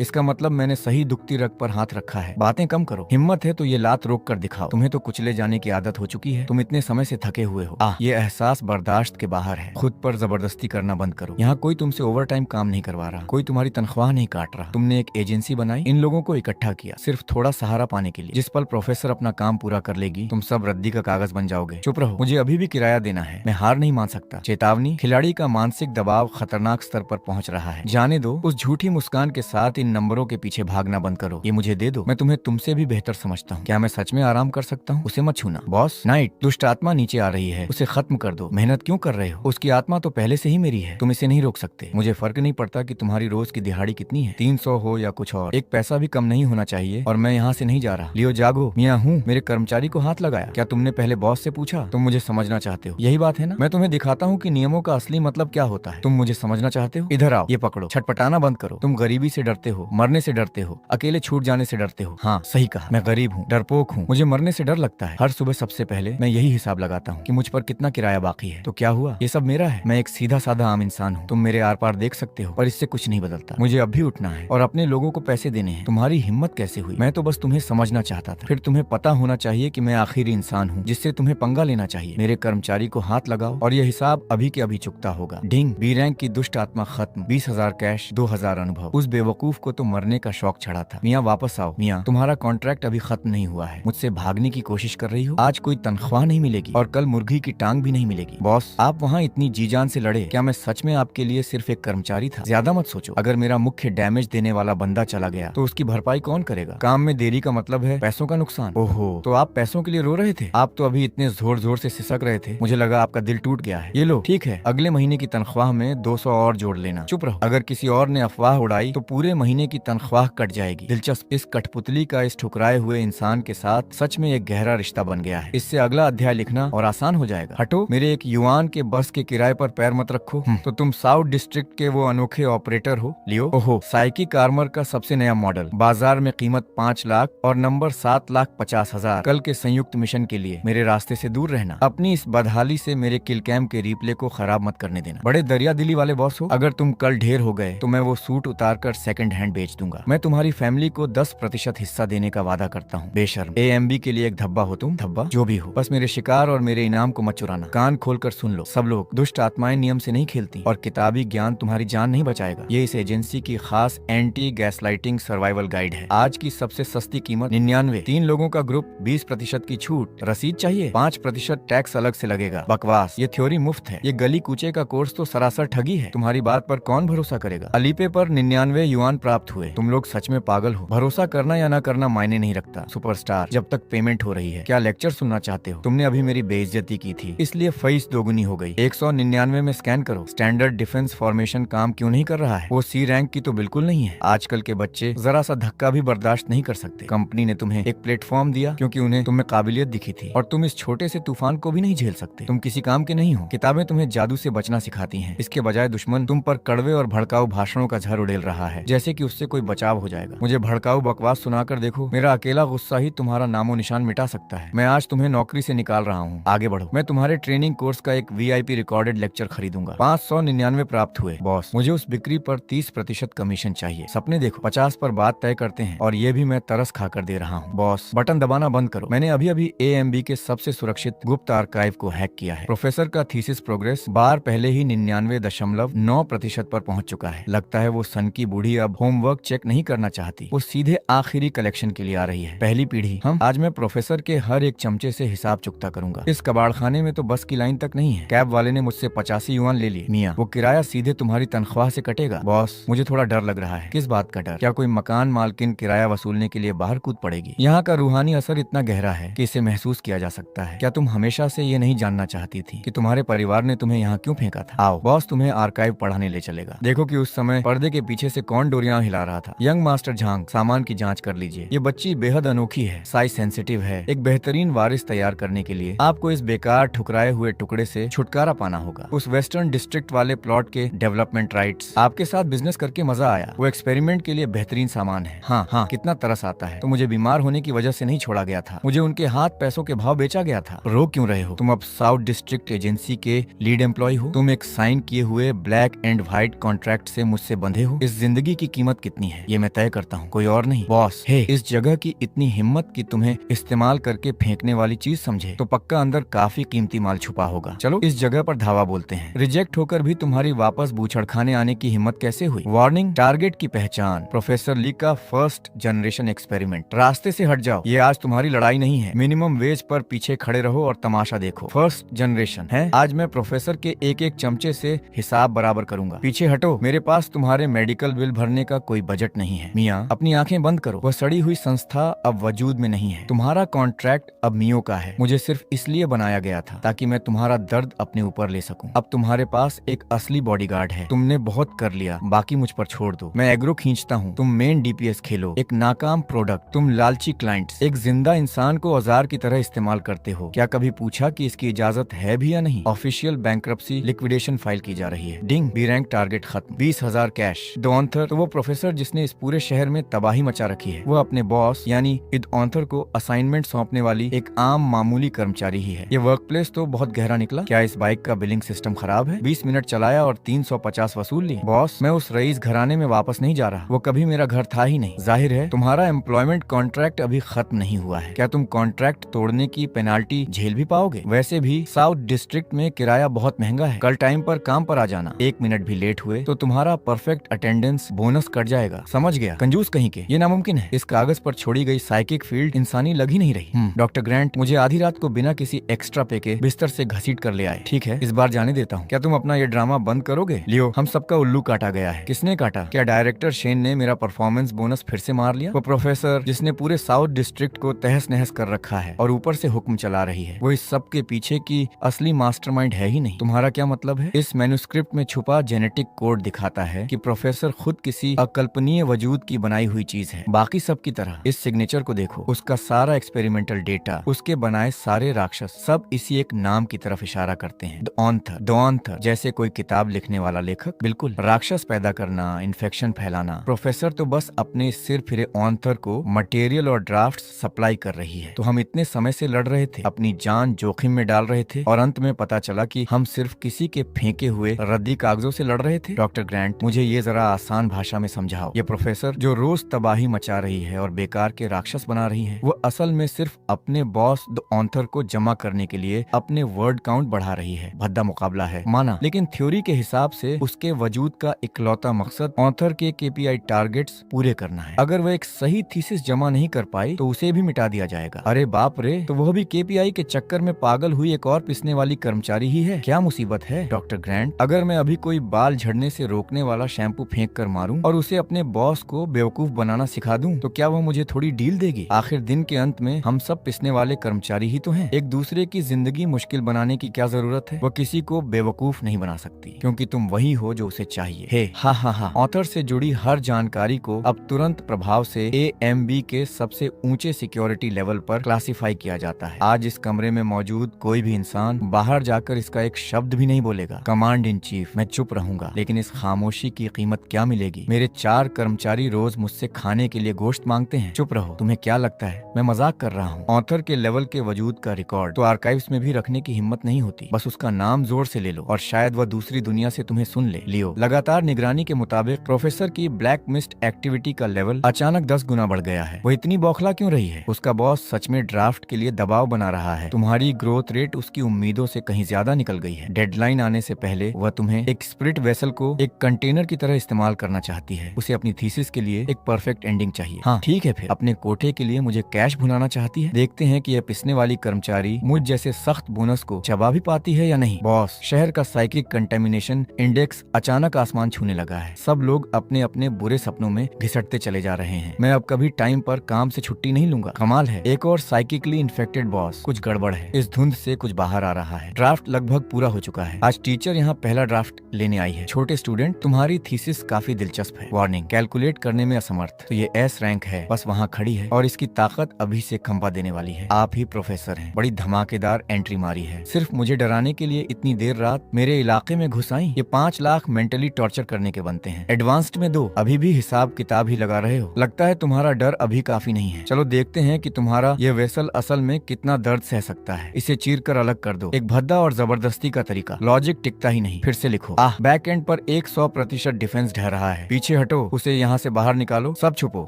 इसका मतलब मैंने सही दुखती रग पर हाथ रखा है। बातें कम करो। हिम्मत है तो ये लात रोक कर दिखाओ। तुम्हें तो कुचले जाने की आदत हो चुकी है। तुम इतने समय से थके हुए हो। ये एहसास बर्दाश्त के बाहर है। खुद पर जबरदस्ती करना बंद करो। यहाँ कोई तुमसे ओवर टाइम काम नहीं करवा रहा, कोई तुम्हारी तनख्वाह नहीं काट रहा। तुमने एक एजेंसी बनाई, इन लोगों को इकट्ठा किया सिर्फ थोड़ा सहारा पाने के लिए। जिस पल प्रोफेसर अपना काम पूरा कर लेगी तुम सब रद्दी का कागज बन जाओगे। चुप रहो, मुझे अभी भी किराया देना है। मैं हार नहीं मान सकता। चेतावनी, खिलाड़ी का मानसिक दबाव खतरनाक स्तर पर पहुंच रहा है। जाने दो। उस झूठी मुस्कान के साथ इन नंबरों के पीछे भागना बंद करो। ये मुझे दे दो, मैं तुम्हें तुमसे भी बेहतर समझता हूँ। क्या मैं सच में आराम कर सकता हूँ? उसे मत छूना। बॉस, नाइट, दुष्ट आत्मा नीचे आ रही है, उसे खत्म कर दो। मेहनत क्यों कर रहे हो? उसकी आत्मा तो पहले से ही मेरी है, तुम इसे नहीं रोक सकते। मुझे फर्क नहीं पड़ता कि तुम्हारी रोज की दिहाड़ी दिहाड़ी कितनी है? 300 हो या कुछ और, एक पैसा भी कम नहीं होना चाहिए। और मैं यहाँ से नहीं जा रहा। लियो जागो। मियाँ हूँ। मेरे कर्मचारी को हाथ लगाया। क्या तुमने पहले बॉस से पूछा? तुम मुझे समझना चाहते हो, यही बात है ना? मैं तुम्हें दिखाता हूँ कि नियमों का असली मतलब क्या होता है। तुम मुझे समझना चाहते हो? इधर आओ, ये पकड़ो। छटपटाना बंद करो। तुम गरीबी से डरते हो, मरने से डरते हो, अकेले छूट जाने से डरते हो। हाँ सही कहा, मैं गरीब हूँ, डरपोक हूँ, मुझे मरने से डर लगता है। हर सुबह सबसे पहले मैं यही हिसाब लगाता हूँ कि मुझ पर कितना किराया बाकी है। तो क्या हुआ? ये सब मेरा है। मैं एक सीधा साधा आम इंसान हूँ। तुम मेरे आर पार देख सकते हो, पर इससे कुछ नहीं बदलता। मुझे अब भी उठना है और अपने लोगों को पैसे देने हैं। तुम्हारी हिम्मत कैसे हुई? मैं तो बस तुम्हें समझना चाहता था। फिर तुम्हें पता होना चाहिए कि मैं आखिरी इंसान हूँ जिससे तुम्हें पंगा लेना चाहिए। मेरे कर्मचारी को हाथ लगाओ और यह हिसाब अभी के अभी चुकता होगा। डिंग। बी रैंक की दुष्ट आत्मा खत्म। 20,000 कैश, 2,000 अनुभव। उस बेवकूफ को तो मरने का शौक चढ़ा था। मियाँ वापस आओ। मियाँ तुम्हारा कॉन्ट्रैक्ट अभी खत्म नहीं हुआ है। मुझसे भागने की कोशिश कर रही हो? आज कोई तनख्वाह नहीं मिलेगी और कल मुर्गी की टांग भी नहीं मिलेगी। बॉस आप वहाँ इतनी जी जान से लड़े, क्या मैं सच में आपके लिए सिर्फ एक कर्मचारी था? ज्यादा मत सोचो। अगर मेरा मुख्य डैमेज देने वाला बंदा चला गया तो उसकी भरपाई कौन करेगा? काम में देरी का मतलब है पैसों का नुकसान। ओहो, तो आप पैसों के लिए रो रहे थे? आप तो अभी इतने जोर जोर से सिसक रहे थे, मुझे लगा आपका दिल टूट गया है। ये लो, ठीक है, अगले महीने की तनख्वाह में 200 और जोड़ लेना। चुप रहो। अगर किसी और ने अफवाह उड़ाई तो पूरे महीने की तनख्वाह कट जाएगी। दिलचस्प। इस कठपुतली का इस ठुकराए हुए इंसान के साथ सच में एक गहरा रिश्ता बन गया है। इससे अगला अध्याय लिखना और आसान हो जाएगा। हटो, मेरे एक युआन के बस के किराए पर पैर मत रखो। तो तुम साउथ डिस्ट्रिक्ट के वो अनोखे ऑपरेटर हो, लियो? ओहो, साइकिक आर्मर का सबसे नया मॉडल, बाजार में कीमत 5 लाख और नंबर 7,50,000। कल के संयुक्त मिशन के लिए मेरे रास्ते से दूर रहना। अपनी इस बदहाली से मेरे किल कैम्प के रिप्ले को खराब मत करने देना। बड़े दरिया दिली वाले बॉस हो। अगर तुम कल ढेर हो गए तो मैं वो सूट उतार कर सेकंड हैंड बेच दूंगा। मैं तुम्हारी फैमिली को 10% हिस्सा देने का वादा करता हूँ। बेशर्म। AMB के लिए एक धब्बा हो तुम। धब्बा जो भी हो, बस मेरे शिकार और मेरे इनाम को मत चुराना। कान खोलकर सुन लो सब लोग, दुष्ट आत्माएं नियम से नहीं खेलती और किताबी ज्ञान तुम्हारी जान नहीं बचाएगा। ये इस एजेंसी की खास एंटी गैसलाइटिंग सर्वाइवल गाइड है। आज की सबसे सस्ती कीमत 99। 3 लोगों का ग्रुप, 20% की छूट। रसीद चाहिए? 5% टैक्स अलग से लगेगा। बकवास, ये थ्योरी मुफ्त है। ये गली कूचे का कोर्स तो सरासर ठगी है। तुम्हारी बात पर कौन भरोसा करेगा? अलीपे पर 99 युआन प्राप्त हुए। तुम लोग सच में पागल हो। भरोसा करना या ना करना मायने नहीं रखता सुपरस्टार, जब तक पेमेंट हो रही है। क्या लेक्चर सुनना चाहते हो? तुमने अभी मेरी बेइज्जती की थी, इसलिए फीस दोगुनी हो गई। 199 में स्कैन करो। स्टैंडर्ड डिफेंस फॉर्मेशन काम क्यों नहीं कर रहा है? वो C रैंक की तो बिल्कुल नहीं है। आजकल के बच्चे जरा सा धक्का भी बर्दाश्त नहीं कर सकते। कंपनी ने तुम्हें एक प्लेटफॉर्म दिया क्योंकि उन्हें तुम्हें काबिलियत दिखी थी और तुम इस छोटे से तूफान को भी नहीं झेल सकते। तुम किसी काम के नहीं हो। किताबें तुम्हें जादू से बचना सिखाती हैं, इसके बजाय दुश्मन तुम पर कड़वे और भड़काऊ भाषणों का झर उड़ेल रहा है, जैसे कि उससे कोई बचाव हो जाएगा। मुझे भड़काऊ बकवास सुनाकर देखो, मेरा अकेला गुस्सा ही तुम्हारा नामो निशान मिटा सकता है। मैं आज तुम्हें नौकरी से निकाल रहा हूँ, आगे बढ़ो। मैं तुम्हारे ट्रेनिंग कोर्स का एक VIP रिकॉर्डेड लेक्चर खरीदूंगा। 599 प्राप्त हुए। बॉस मुझे उस बिक्री पर 30% कमीशन चाहिए। सपने देखो, 50 पर बात तय करते हैं और ये भी मैं तरस खाकर दे रहा हूँ। बॉस बटन दबाना बंद करो। मैंने अभी अभी AMB के सबसे सुरक्षित गुप्त आर्काइव को हैक किया है। प्रोफेसर का थीसिस प्रोग्रेस बार पहले ही 99.9% पर पहुंच चुका है। लगता है वो सन की बूढ़ी अब होमवर्क चेक नहीं करना चाहती, वो सीधे आखिरी कलेक्शन के लिए आ रही है। पहली पीढ़ी हम। आज मैं प्रोफेसर के हर एक चमचे से हिसाब चुकता करूंगा। इस कबाड़खाने में तो बस की लाइन तक नहीं है। कैब वाले ने मुझसे 85 युआन ले लिए। मियाँ वो किराया सीधे तुम्हारी तनख्वाह से कटेगा। बॉस मुझे थोड़ा डर लग रहा है। किस बात का डर? क्या कोई मकान मालकिन किराया वसूलने के लिए बाहर कूद पड़ेगी? यहाँ का रूहानी असर इतना गहरा है कि इसे महसूस किया जा सकता है। क्या तुम हमेशा से ये नहीं जानना चाहती थी कि तुम्हारे परिवार ने तुम्हें यहाँ क्यों फेंका था? आओ, बॉस तुम्हें आर्काइव पढ़ाने ले चलेगा। देखो कि उस समय पर्दे के पीछे से कौन डोरियां हिला रहा था। यंग मास्टर झांग, सामान की जांच कर लीजिए। ये बच्ची बेहद अनोखी है, साइज सेंसिटिव है। एक बेहतरीन वारिस तैयार करने के लिए आपको इस बेकार ठुकराए हुए टुकड़े से छुटकारा पाना होगा। उस वेस्टर्न डिस्ट्रिक्ट वाले प्लॉट के डेवलपमेंट राइट्स। आपके साथ बिजनेस करके मजा आया। वो एक्सपेरिमेंट के लिए बेहतरीन सामान है। हाँ हाँ, कितना तरस आता है। तो मुझे बीमार होने की वजह से नहीं छोड़ा गया था, मुझे उनके हाथ पैसों के भाव बेचा गया था। रो क्यों रहे हो? तुम अब साउथ डिस्ट्रिक्ट एजेंसी के लीड एम्प्लॉय हो। तुम एक साइन किए हुए ब्लैक एंड व्हाइट कॉन्ट्रैक्ट से मुझसे बंधे हो। इस जिंदगी की कीमत कितनी है ये मैं तय करता हूँ, कोई और नहीं। बॉस हे, इस जगह की इतनी हिम्मत कि तुम्हें इस्तेमाल करके फेंकने वाली चीज समझे तो पक्का अंदर काफी कीमती माल छुपा होगा। चलो इस जगह पर धावा बोलते हैं। रिजेक्ट होकर भी तुम्हारी वापस बूछड़ खाने आने की हिम्मत कैसे हुई? वार्निंग, टारगेट की पहचान। प्रोफेसर ली का फर्स्ट जनरेशन एक्सपेरिमेंट। रास्ते से हट जाओ, ये आज तुम्हारी लड़ाई नहीं है। मिनिमम वेज पर पीछे खड़े रहो और तमाशा देखो। फर्स्ट जनरेशन है। आज मैं प्रोफेसर के एक एक चमचे से हिसाब बराबर करूंगा। पीछे हटो, मेरे पास तुम्हारे मेडिकल बिल भरने का कोई बजट नहीं है। मियाँ अपनी आंखें बंद करो। वह सड़ी हुई संस्था अब वजूद में नहीं है। तुम्हारा कॉन्ट्रैक्ट अब मियो का है। मुझे सिर्फ इसलिए बनाया गया था ताकि मैं तुम्हारा दर्द अपने ऊपर ले सकूं। अब तुम्हारे पास एक असली बॉडीगार्ड है। तुमने बहुत कर लिया, बाकी मुझ पर छोड़ दो। मैं एग्रो खींचता हूँ, तुम मेन डीपीएस खेलो। एक नाकाम प्रोडक्ट, तुम लालची क्लाइंट्स। एक जिंदा इंसान को औजार की तरह इस्तेमाल करते हो। क्या कभी पूछा कि इसकी इजाजत है भी या नहीं? ऑफिशियल बैंक्रप्सी लिक्विडेशन फाइल की जा रही है। डिंग, बी रैंक टारगेट खत्म, 20,000 कैश। द ऑन्थर, तो वो प्रोफेसर जिसने इस पूरे शहर में तबाही मचा रखी है, वो अपने बॉस यानी इद ऑन्थर को असाइनमेंट सौंपने वाली एक आम मामूली कर्मचारी ही है। ये वर्क प्लेस तो बहुत गहरा निकला। क्या इस बाइक का बिलिंग सिस्टम खराब है? 20 मिनट चलाया और 350 वसूल ली। बॉस, मैं उस रईस घराने में वापस नहीं जा रहा, वो कभी मेरा घर था ही नहीं। जाहिर है तुम्हारा एम्प्लॉयमेंट कॉन्ट्रैक्ट अभी खत्म नहीं हुआ है। क्या तुम कॉन्ट्रैक्ट तोड़ने की पेनाल्टी झेल भी पाओगे? वैसे भी साउथ डिस्ट्रिक्ट में किराया बहुत महंगा है। कल टाइम पर काम पर आ जाना। 1 मिनट भी लेट हुए तो तुम्हारा परफेक्ट अटेंडेंस बोनस कट जाएगा। समझ गया? कंजूस कहीं के। ये नामुमकिन है। इस कागज पर छोड़ी गई साइकिक फील्ड इंसानी लग ही नहीं रही। डॉक्टर ग्रांट, मुझे आधी रात को बिना किसी एक्स्ट्रा पे के बिस्तर से घसीट कर ले आए। ठीक है, इस बार जाने देता हूँ। क्या तुम अपना ये ड्रामा बंद करोगे? लियो, हम सबका उल्लू काटा गया है। किसने काटा? क्या डायरेक्टर शेन ने मेरा परफॉर्मेंस बोनस फिर से मार लिया? वो प्रोफेसर जिसने पूरे साउथ डिस्ट्रिक्ट को तहस नहस कर रखा है और ऊपर से हुक्म चला रही है, वो इस सब के पीछे की असली मास्टरमाइंड है ही नहीं। तुम्हारा क्या मतलब है? इस मैन्युस्क्रिप्ट में छुपा जेनेटिक कोड दिखाता है कि प्रोफेसर खुद किसी अकल्पनीय वजूद की बनाई हुई चीज है, बाकी सब की तरह। इस सिग्नेचर को देखो, उसका सारा एक्सपेरिमेंटल डेटा, उसके बनाए सारे राक्षस, सब इसी एक नाम की तरफ इशारा करते हैं, द ऑन्थर। द ऑन्थर जैसे कोई किताब लिखने वाला लेखक। बिल्कुल, राक्षस पैदा करना, इन्फेक्शन फैलाना। प्रोफेसर तो बस अपने सिर फिरे ऑन्थर को मटेरियल और ड्राफ्ट सप्लाई कर रही है। तो हम इतने समय से लड़ रहे थे, अपनी जान जोखिम में डाल रहे थे, और अंत में पता चला कि हम सिर्फ किसी के फेंके हुए रद्दी कागजों से लड़ रहे थे। डॉक्टर ग्रांट, मुझे ये जरा आसान भाषा में समझाओ। ये प्रोफेसर जो रोज तबाही मचा रही है और बेकार के राक्षस बना रही है, वो असल में सिर्फ अपने बॉस द ऑन्थर को जमा करने के लिए अपने वर्ड काउंट बढ़ा रही है। भद्दा मुकाबला है, माना, लेकिन थ्योरी के हिसाब से उसके वजूद का इकलौता मकसद ऑन्थर के केपीआई टारगेट्स पूरे करना है। अगर वह एक सही थीसिस जमा नहीं कर पाई तो उसे भी मिटा दिया जाएगा। अरे बाप रे, तो वह भी केपीआई के चक्कर में पागल हुई एक और पिसने वाली कर्मचारी ही है। क्या मुसीबत है डॉक्टर ग्रांट? अगर मैं अभी कोई बाल झड़ने से रोकने वाला शैम्पू फेंक कर मारूं और उसे अपने बॉस को बेवकूफ बनाना सिखा दूं, तो क्या वह मुझे थोड़ी डील देगी? आखिर दिन के अंत में हम सब पिसने वाले कर्मचारी ही तो हैं। एक दूसरे की जिंदगी मुश्किल बनाने की क्या जरूरत है? वह किसी को बेवकूफ नहीं बना सकती, क्योंकि तुम वही हो जो उसे चाहिए। हे हा, ऑथर से जुड़ी हर जानकारी को अब तुरंत प्रभाव से AMB के सबसे ऊंचे सिक्योरिटी लेवल पर क्लासिफाई किया जाता है। आज इस कमरे में मौजूद कोई भी इंसान बाहर जाकर इसका एक शब्द भी नहीं बोलेगा। कमांड इन चीफ, मैं चुप रहूंगा, लेकिन इस खामोशी की कीमत क्या मिलेगी? मेरे 4 कर्मचारी रोज मुझसे खाने के लिए गोश्त मांगते हैं। चुप रहो। तुम्हें क्या लगता है मैं मजाक कर रहा हूँ? ऑथर के लेवल के वजूद का रिकॉर्ड तो आर्काइव्स में भी रखने की हिम्मत नहीं होती। बस उसका नाम जोर से ले लो और शायद वह दूसरी दुनिया से तुम्हें सुन ले। लियो, लगातार निगरानी के मुताबिक प्रोफेसर की ब्लैक मिस्ट एक्टिविटी का लेवल अचानक 10 गुना बढ़ गया है। वो इतनी बौखला क्यों रही है? उसका बॉस सच में ड्राफ्ट के लिए दबाव बना रहा है। तुम्हारी ग्रोथ रेट उसकी उम्मीदों से कहीं ज्यादा निकल गई है। डेडलाइन आने से पहले वह तुम्हें एक स्पिरिट वेसल को एक कंटेनर की तरह इस्तेमाल करना चाहती है। उसे अपनी थीसिस के लिए एक परफेक्ट एंडिंग चाहिए। हाँ ठीक है, फिर अपने कोठे के लिए मुझे कैश भुनाना चाहती है। देखते हैं कि यह पिसने वाली कर्मचारी मुझ जैसे सख्त बोनस को चबा भी पाती है या नहीं। बॉस, शहर का साइकिक कंटेमिनेशन इंडेक्स अचानक आसमान छूने लगा है। सब लोग अपने अपने बुरे सपनों में घिसटते चले जा रहे हैं। मैं अब कभी टाइम पर काम से छुट्टी नहीं लूंगा। कमाल है, एक और साइकिकली इन्फेक्टेड बॉस। कुछ गड़बड़ है। इस धुंध से कुछ बाहर आ रहा है। ड्राफ्ट लगभग पूरा हो चुका है। आज टीचर यहाँ पहला ड्राफ्ट लेने आई है। छोटे स्टूडेंट, तुम्हारी थीसिस काफी दिलचस्प है। वार्निंग, कैलकुलेट करने में असमर्थ। तो ये S रैंक है, बस वहाँ खड़ी है और इसकी ताकत अभी से खंभा देने वाली है। आप ही प्रोफेसर हैं। बड़ी धमाकेदार एंट्री मारी है। सिर्फ मुझे डराने के लिए इतनी देर रात मेरे इलाके में घुस आई। ये 5 लाख मेंटली टॉर्चर करने के बनते हैं। एडवांस्ड में 2। अभी भी हिसाब किताब ही लगा रहे हो। लगता है तुम्हारा डर अभी काफी नहीं है। चलो देखते हैं कि तुम्हारा ये वेसल असल में कितना दर्द सह सकता है। इसे चीर कर अलग कर दो। एक भद्दा और जबरदस्ती का तरीका। लॉजिक टिकता ही नहीं। फिर से लिखो। बैक एंड पर 100% डिफेंस ढह रहा है। पीछे हटो, उसे यहाँ से बाहर निकालो। सब छुपो,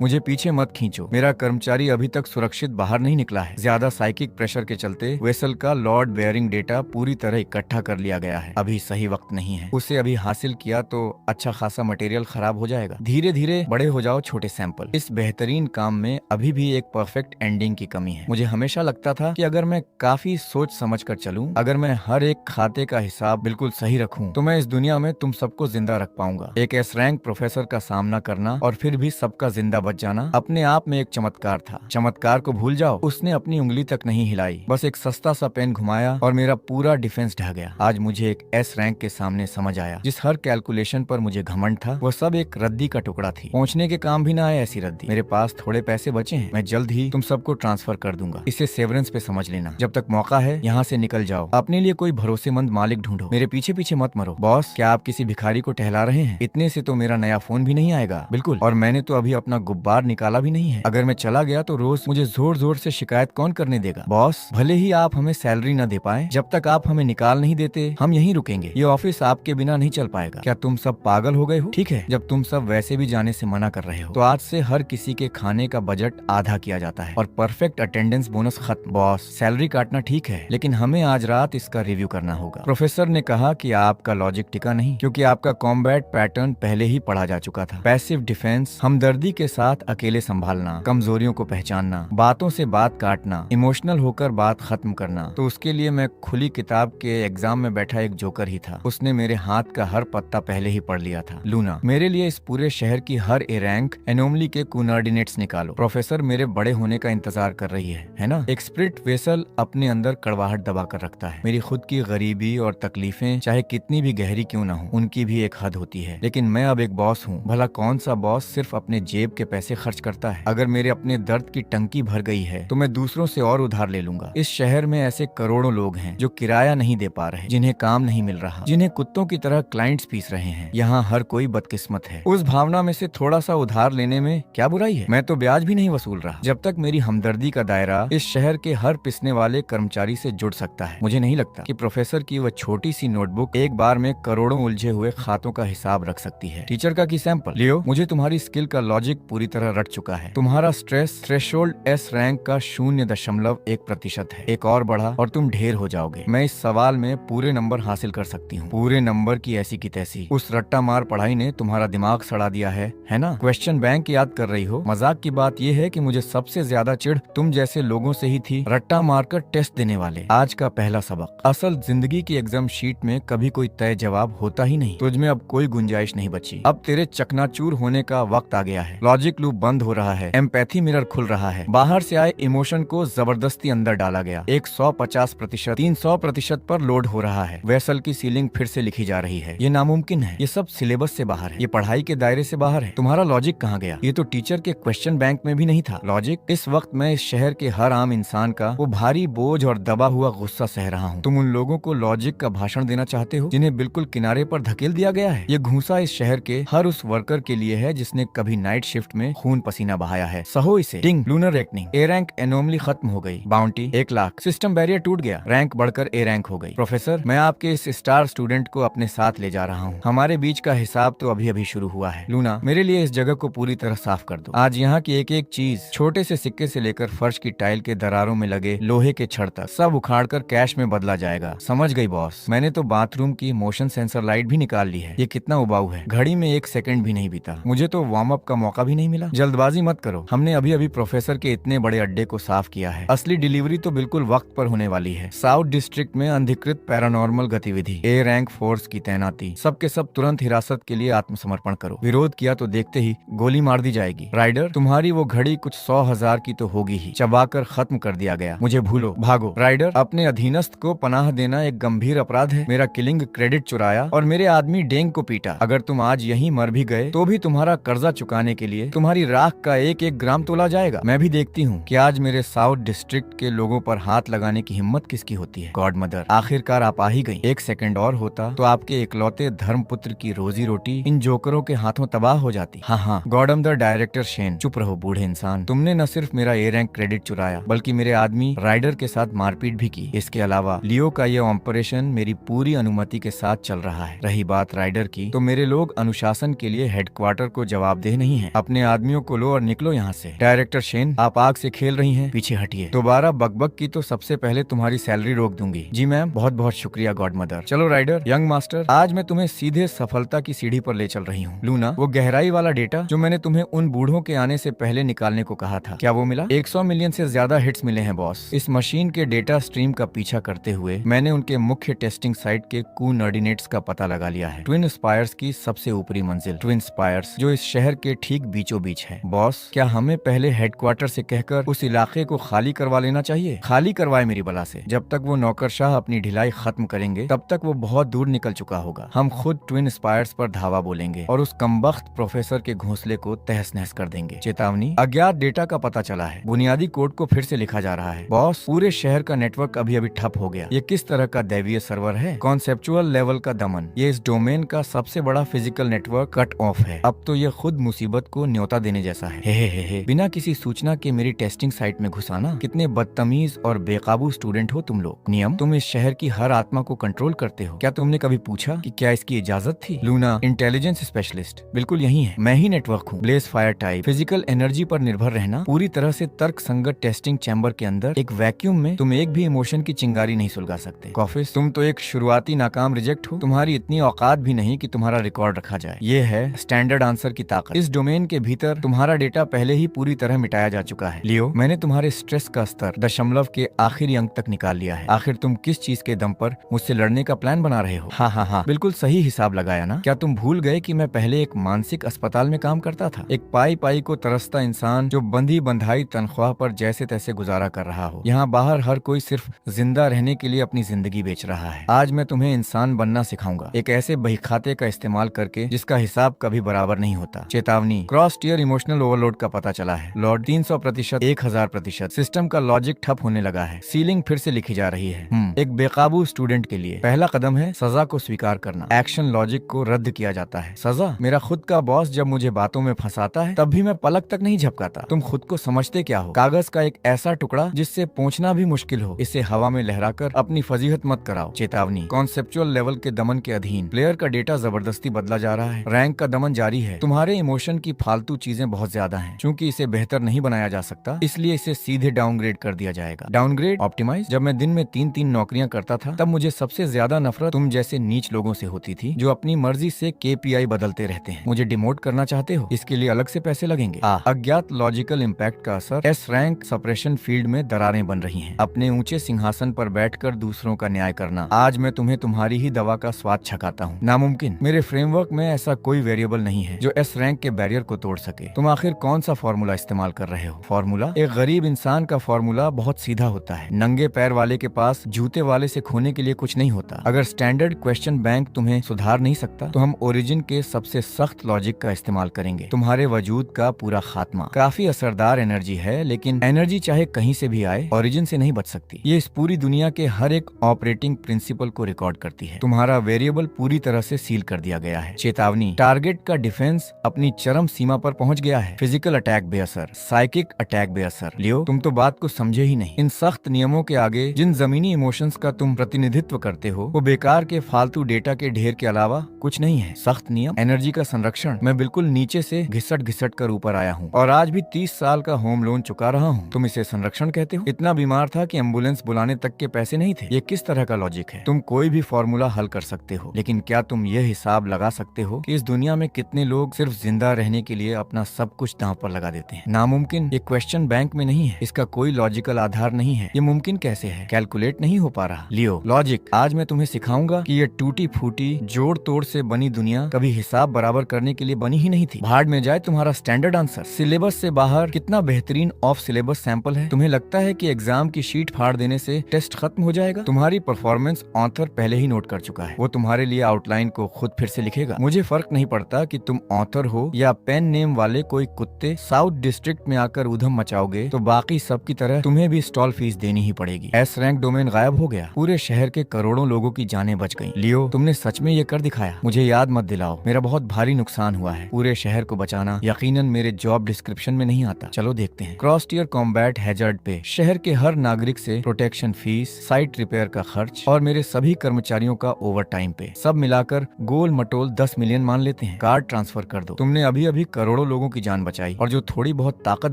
मुझे पीछे मत खींचो। मेरा कर्मचारी अभी तक सुरक्षित बाहर नहीं निकला है। ज्यादा साइकिक प्रेशर के चलते वेसल का लॉर्ड बेयरिंग डेटा पूरी तरह इकट्ठा कर लिया गया है। अभी सही वक्त नहीं है। उसे अभी हासिल किया तो अच्छा खासा मटेरियल खराब हो जाएगा। धीरे धीरे बड़े हो जाओ छोटे सैंपल। इस बेहतरीन काम में अभी भी एक परफेक्ट एंडिंग की कमी है। मुझे हमेशा लगता था कि अगर मैं काफी सोच समझ कर चलूं, अगर मैं हर एक खाते का हिसाब बिल्कुल सही रखूं, तो मैं इस दुनिया में तुम सबको जिंदा रख पाऊंगा। एक S रैंक प्रोफेसर का सामना करना और फिर भी सबका जिंदा बच जाना अपने आप में एक चमत्कार था। चमत्कार को भूल जाओ। उसने अपनी उंगली तक नहीं हिलाई, बस एक सस्ता सा पेन घुमाया और मेरा पूरा डिफेंस ढह गया। आज मुझे एक S रैंक के सामने समझ आया, जिस हर कैलकुलेशन पर मुझे घमंड फंड था वो सब एक रद्दी का टुकड़ा थी। पहुंचने के काम भी ना आए ऐसी रद्दी। मेरे पास थोड़े पैसे बचे हैं, मैं जल्द ही तुम सबको ट्रांसफर कर दूंगा। इसे सेवरेंस पे समझ लेना। जब तक मौका है यहाँ से निकल जाओ। अपने लिए कोई भरोसेमंद मालिक ढूंढो। मेरे पीछे पीछे मत मरो। बॉस, क्या आप किसी भिखारी को टहला रहे हैं? इतने से तो मेरा नया फोन भी नहीं आएगा। बिल्कुल, और मैंने तो अभी अपना गुब्बार निकाला भी नहीं है। अगर मैं चला गया तो रोज मुझे जोर जोर से शिकायत कौन करने देगा? बॉस, भले ही आप हमें सैलरी न दे पाए, जब तक आप हमें निकाल नहीं देते हम यहीं रुकेंगे। ये ऑफिस आपके बिना नहीं चल पाएगा। क्या तुम सब पागल हो गए हो? ठीक है, जब तुम सब वैसे भी जाने से मना कर रहे हो तो आज से हर किसी के खाने का बजट आधा किया जाता है और परफेक्ट अटेंडेंस बोनस खत्म। बॉस, सैलरी काटना ठीक है, लेकिन हमें आज रात इसका रिव्यू करना होगा। प्रोफेसर ने कहा कि आपका लॉजिक टिका नहीं, क्योंकि आपका कॉम्बैट पैटर्न पहले ही पढ़ा जा चुका था। पैसिव डिफेंस, हमदर्दी के साथ अकेले संभालना, कमजोरियों को पहचानना, बातों से बात काटना, इमोशनल होकर बात खत्म करना। तो उसके लिए मैं खुली किताब के एग्जाम में बैठा एक जोकर ही था। उसने मेरे हाथ का हर पत्ता पहले ही पढ़ लिया था। लूना, मेरे लिए इस पूरे शहर की हर ए रैंक एनोमली के कोऑर्डिनेट्स निकालो। प्रोफेसर मेरे बड़े होने का इंतजार कर रही है ना? एक स्प्रिट वेसल अपने अंदर कड़वाहट दबा कर रखता है। मेरी खुद की गरीबी और तकलीफें चाहे कितनी भी गहरी क्यों ना हो, उनकी भी एक हद होती है। लेकिन मैं अब एक बॉस हूँ। भला कौन सा बॉस सिर्फ अपने जेब के पैसे खर्च करता है? अगर मेरे अपने दर्द की टंकी भर गई है तो मैं दूसरों से और उधार ले लूंगा। इस शहर में ऐसे करोड़ों लोग हैं जो किराया नहीं दे पा रहे, जिन्हें काम नहीं मिल रहा, जिन्हें कुत्तों की तरह क्लाइंट्स पीस रहे हैं। यहाँ हर कोई बदकिस्मत है। उस भावना में से थोड़ा सा उधार लेने में क्या बुराई है? मैं तो ब्याज भी नहीं वसूल रहा। जब तक मेरी हमदर्दी का दायरा इस शहर के हर पिसने वाले कर्मचारी से जुड़ सकता है, मुझे नहीं लगता कि प्रोफेसर की वह छोटी सी नोटबुक एक बार में करोड़ों उलझे हुए खातों का हिसाब रख सकती है। टीचर का की सैंपल लियो, मुझे तुम्हारी स्किल का लॉजिक पूरी तरह रट चुका है। तुम्हारा स्ट्रेस थ्रेशोल्ड एस रैंक का 0.1% है। एक और बढ़ा और तुम ढेर हो जाओगे। मैं इस सवाल में पूरे नंबर हासिल कर सकती हूँ, पूरे नंबर की ऐसी की तैसी। उस रट्टा मार पढ़ाई ने तुम्हारा दिमाग सड़ा दिया है ना? क्वेश्चन बैंक याद कर रही हो? मजाक की बात यह है कि मुझे सबसे ज्यादा चिढ़ तुम जैसे लोगों से ही थी, रट्टा मारकर टेस्ट देने वाले। आज का पहला सबक, असल जिंदगी की एग्जाम शीट में कभी कोई तय जवाब होता ही नहीं। तुझमें अब कोई गुंजाइश नहीं बची। अब तेरे चकनाचूर होने का वक्त आ गया है। लॉजिक लूप बंद हो रहा है, एम्पैथी मिरर खुल रहा है। बाहर से आए इमोशन को जबरदस्ती अंदर डाला गया। एक 150%, 300% पर लोड हो रहा है। वेसल की सीलिंग फिर से लिखी जा रही है। ये नामुमकिन है। ये सब सिलेबस से बाहर है। ये पढ़ाई के दायरे से बाहर है। तुम्हारा लॉजिक कहाँ गया? ये तो टीचर के क्वेश्चन बैंक में भी नहीं था। लॉजिक, इस वक्त मैं इस शहर के हर आम इंसान का वो भारी बोझ और दबा हुआ गुस्सा सह रहा हूँ। तुम उन लोगों को लॉजिक का भाषण देना चाहते हो जिन्हें बिल्कुल किनारे पर धकेल दिया गया है। ये घूंसा इस शहर के हर उस वर्कर के लिए है जिसने कभी नाइट शिफ्ट में खून पसीना बहाया है। सहो इसे। टिंग, lunar reckoning, A rank anomaly खत्म हो गई। बाउंटी 1 लाख। सिस्टम बैरियर टूट गया। रैंक बढ़कर ए रैंक हो गई। प्रोफेसर, मैं आपके इस स्टार स्टूडेंट को अपने साथ ले जा रहा हूँ। हमारे बीच का हिसाब तो अभी अभी शुरू हुआ है। लूना, मेरे लिए इस जगह को पूरी तरह साफ कर दो। आज यहाँ की एक एक चीज, छोटे से सिक्के से लेकर फर्श की टाइल के दरारों में लगे लोहे के छड़ तक, सब उखाड़ कर कैश में बदला जाएगा। समझ गई बॉस? मैंने तो बाथरूम की मोशन सेंसर लाइट भी निकाल ली है। ये कितना उबाऊ है। घड़ी में 1 सेकंड भी नहीं बीता। मुझे तो वार्म अप का मौका भी नहीं मिला। जल्दबाजी मत करो। हमने अभी अभी प्रोफेसर के इतने बड़े अड्डे को साफ किया है। असली डिलीवरी तो बिल्कुल वक्त पर होने वाली है। साउथ डिस्ट्रिक्ट में अनधिकृत पैरानॉर्मल गतिविधि, ए रैंक फोर्स की तैनाती, सबके सब तुरंत हिरासत के लिए आत्मसमर्पण करो। विरोध किया तो देखते ही गोली मार दी जाएगी। राइडर, तुम्हारी वो घड़ी कुछ 100,000 की तो होगी ही, चबाकर खत्म कर दिया गया। मुझे भूलो, भागो। राइडर, अपने अधीनस्थ को पनाह देना एक गंभीर अपराध है। मेरा किलिंग क्रेडिट चुराया और मेरे आदमी डेंग को पीटा। अगर तुम आज यहीं मर भी गए तो भी तुम्हारा कर्जा चुकाने के लिए तुम्हारी राख का 1-1 ग्राम तोला जाएगा। मैं भी देखती हूँ कि आज मेरे साउथ डिस्ट्रिक्ट के लोगों पर हाथ लगाने की हिम्मत किसकी होती है। गॉड मदर, आखिरकार आप आ ही गई। 1 सेकंड और होता तो आपके इकलौते धर्मपुत्र की रोजी रोटी इन जोकरों के हाथों तबाह हो जाती। हाँ, गॉडम द डायरेक्टर शेन। चुप रहो बूढ़े इंसान। तुमने न सिर्फ मेरा ए रैंक क्रेडिट चुराया बल्कि मेरे आदमी राइडर के साथ मारपीट भी की। इसके अलावा लियो का ये ऑपरेशन मेरी पूरी अनुमति के साथ चल रहा है। रही बात राइडर की, तो मेरे लोग अनुशासन के लिए हेडक्वार्टर को जवाबदेह नहीं है। अपने आदमियों को लो और निकलो यहाँ से। डायरेक्टर शेन, आप आग से खेल रही हैं, पीछे हटिए। दोबारा बकबक की तो सबसे पहले तुम्हारी सैलरी रोक दूंगी। जी मैम, बहुत बहुत शुक्रिया गॉड मदर। चलो राइडर, यंग मास्टर, आज मैं तुम्हें सीधे सफलता की सीढ़ी पर ले चल रही हूँ। लूना, वो गहराई वाला डेटा जो मैंने तुम्हें उन बूढ़ों के आने से पहले निकालने को कहा था, क्या वो मिला? 100 मिलियन से ज्यादा हिट्स मिले हैं बॉस। इस मशीन के डेटा स्ट्रीम का पीछा करते हुए मैंने उनके मुख्य टेस्टिंग साइट के कोऑर्डिनेट्स का पता लगा लिया है। ट्विन स्पायर्स की सबसे ऊपरी मंजिल, ट्विन स्पायर्स, जो इस शहर के ठीक बीचों बीच है। बॉस, क्या हमें पहले हेडक्वार्टर से कहकर उस इलाके को खाली करवा लेना चाहिए? खाली करवाए मेरी बला से। जब तक वो नौकरशाह अपनी ढिलाई खत्म करेंगे तब तक वो बहुत दूर निकल चुका होगा। हम खुद ट्विन स्पायर्स पर धावा बोलेंगे और उस कमबख्त प्रोफेसर के घोंसले को तहस नहस कर देंगे। चेतावनी, अज्ञात डेटा का पता चला है। बुनियादी कोड को फिर से लिखा जा रहा है। बॉस, पूरे शहर का नेटवर्क अभी अभी ठप हो गया। ये किस तरह का दैवीय सर्वर है? कॉन्सेप्चुअल लेवल का दमन। ये इस डोमेन का सबसे बड़ा फिजिकल नेटवर्क कट ऑफ है। अब तो ये खुद मुसीबत को न्योता देने जैसा है। हे। बिना किसी सूचना के मेरी टेस्टिंग साइट में घुसाना। कितने बदतमीज और बेकाबू स्टूडेंट हो तुम लोग। नियम, तुम इस शहर की हर आत्मा को कंट्रोल करते हो। क्या तुमने कभी पूछा कि क्या इसकी इजाजत थी? लूना, इंटेलिजेंस स्पेशलिस्ट, बिल्कुल यही है। मैं ही नेटवर्क हूँ। Blaze fire type. Physical energy पर निर्भर रहना। पूरी तरह से तर्क संगत टेस्टिंग चैम्बर के अंदर एक वैक्यूम में तुम एक भी इमोशन की चिंगारी नहीं सुलगा सकते। कॉफिस, तुम तो एक शुरुआती नाकाम रिजेक्ट हो। तुम्हारी इतनी औकात भी नहीं कि तुम्हारा रिकॉर्ड रखा जाए। ये है स्टैंडर्ड आंसर की ताकत। इस डोमेन के भीतर तुम्हारा डेटा पहले ही पूरी तरह मिटाया जा चुका है। लियो, मैंने तुम्हारे स्ट्रेस का स्तर दशमलव के आखिरी अंक तक निकाल लिया है। आखिर तुम किस चीज के दम पर मुझसे लड़ने का प्लान बना रहे हो? हाँ, बिल्कुल सही हिसाब लगाया ना। क्या तुम भूल गए कि मैं पहले एक मानसिक अस्पताल में काम करता था? एक पाई पाई को तरसता इंसान जो बंधी बंधाई तनख्वाह पर जैसे तैसे गुजारा कर रहा हो। यहाँ बाहर हर कोई सिर्फ जिंदा रहने के लिए अपनी जिंदगी बेच रहा है। आज मैं तुम्हें इंसान बनना सिखाऊंगा, एक ऐसे बहीखाते का इस्तेमाल करके जिसका हिसाब कभी बराबर नहीं होता। चेतावनी, क्रॉस टीयर इमोशनल ओवरलोड का पता चला है। लॉर्ड, 300%, 1000%। सिस्टम का लॉजिक ठप होने लगा है। सीलिंग फिर से लिखी जा रही है। एक बेकाबू स्टूडेंट के लिए पहला कदम है सजा को स्वीकार करना। एक्शन लॉजिक को रद्द किया जाता है। सजा, मेरा खुद का बॉस जब मुझे बातों में फंसाता है तब भी मैं पलक तक नहीं झपकाता। तुम खुद को समझते क्या हो? कागज का एक ऐसा टुकड़ा जिससे पहुंचना भी मुश्किल हो। इसे हवा में लहराकर अपनी फजीहत मत कराओ। चेतावनी, कॉन्सेप्चुअल लेवल के दमन के अधीन प्लेयर का डेटा जबरदस्ती बदला जा रहा है। रैंक का दमन जारी है। तुम्हारे इमोशन की फालतू चीजें बहुत ज्यादा हैं। चूंकि इसे बेहतर नहीं बनाया जा सकता, इसलिए इसे सीधे डाउनग्रेड कर दिया जाएगा। Downgrade, optimise. जब मैं दिन में 3-3 नौकरियां करता था तब मुझे सबसे ज्यादा नफरत तुम जैसे नीच लोगों से होती थी जो अपनी मर्जी से KPI बदलते रहते हैं। मुझे डिमोट करना चाहते हो? इसके लिए अलग से पैसे लगेंगे। अज्ञात लॉजिकल इम्पैक्ट का असर। S रैंक सप्रेशन फील्ड में दरारें बन रही हैं। अपने ऊंचे सिंहासन पर बैठकर दूसरों का न्याय करना। आज मैं तुम्हें तुम्हारी ही दवा का स्वाद छकाता हूँ। नामुमकिन। मेरे फ्रेमवर्क में ऐसा कोई वेरिएबल नहीं है जो S रैंक के बैरियर को तोड़ सके। तुम आखिर कौन सा फॉर्मूला इस्तेमाल कर रहे हो? फॉर्मूला, एक गरीब इंसान का फॉर्मूला बहुत सीधा होता है। नंगे पैर वाले के पास जूते वाले से खोने के लिए कुछ नहीं होता। अगर स्टैंडर्ड क्वेश्चन बैंक तुम्हें सुधार नहीं सकता तो हम ओरिजिन के सबसे सख्त लॉजिक का इस्तेमाल करेंगे। तुम्हारे वजूद का पूरा खात्मा। काफी असरदार एनर्जी है, लेकिन एनर्जी चाहे कहीं से भी आए ओरिजिन से नहीं बच सकती। ये इस पूरी दुनिया के हर एक ऑपरेटिंग प्रिंसिपल को रिकॉर्ड करती है। तुम्हारा वेरिएबल पूरी तरह से सील कर दिया गया है। चेतावनी, टारगेट का डिफेंस अपनी चरम सीमा पर पहुंच गया है। फिजिकल अटैक बेअसर, साइकिक अटैक बेअसर। लियो, तुम तो बात को समझे ही नहीं। इन सख्त नियमों के आगे जिन जमीनी इमोशंस का तुम प्रतिनिधित्व करते हो वो बेकार के फालतू डेटा के ढेर के अलावा कुछ नहीं है। सख्त नियम, एनर्जी का संरक्षण। मैं बिल्कुल नीचे से घिसट कर ऊपर आया हूँ और आज भी 30 साल का होम लोन चुका रहा हूँ। तुम इसे संरक्षण कहते हो? इतना बीमार था कि एम्बुलेंस बुलाने तक के पैसे नहीं थे। ये किस तरह का लॉजिक है? तुम कोई भी फॉर्मूला हल कर सकते हो, लेकिन क्या तुम ये हिसाब लगा सकते हो कि इस दुनिया में कितने लोग सिर्फ जिंदा रहने के लिए अपना सब कुछ दांव पर लगा देते हैं? नामुमकिन। ये क्वेश्चन बैंक में नहीं है। इसका कोई लॉजिकल आधार नहीं है। ये मुमकिन कैसे है? कैलकुलेट नहीं हो पा रहा। लियो, लॉजिक। आज मैं तुम्हें सिखाऊंगा कि ये टूटी फूटी जोड़ तोड़ से बनी दुनिया कभी हिसाब बराबर करने के लिए बनी ही नहीं थी। भाड़ में जाए तुम्हारा स्टैंडर्ड आंसर। सिलेबस से बाहर कितना बेहतरीन ऑफ सिलेबस सैंपल है। तुम्हें लगता है कि एग्जाम की शीट फाड़ देने से टेस्ट खत्म हो जाएगा? तुम्हारी परफॉर्मेंस ऑथर पहले ही नोट कर चुका है। वो तुम्हारे लिए आउटलाइन को खुद फिर से लिखेगा। मुझे फर्क नहीं पड़ता कि तुम ऑथर हो या पेन नेम वाले कोई कुत्ते। साउथ डिस्ट्रिक्ट में आकर उधम मचाओगे तो बाकी सब की तरह तुम्हें भी स्टॉल फीस देनी ही पड़ेगी। S रैंक डोमेन गायब हो गया। पूरे शहर के करोड़ों लोगों की जानें बच गईं। लियो, तुमने सच में ये कर दिखाया। मुझे याद मत दिलाओ, मेरा बहुत भारी नुकसान हुआ है। पूरे शहर को बचाना यकीनन मेरे जॉब डिस्क्रिप्शन में नहीं आता। चलो देखते हैं। क्रॉस टीयर कॉम्बैट हैजर्ड पे शहर के हर नागरिक से प्रोटेक्शन फीस, साइट रिपेयर का खर्च और मेरे सभी कर्मचारियों का ओवर टाइम पे, सब मिलाकर गोल मटोल 10 मिलियन मान लेते हैं। कार्ड ट्रांसफर कर दो। तुमने अभी अभी करोड़ों लोगों की जान बचाई और जो थोड़ी बहुत ताकत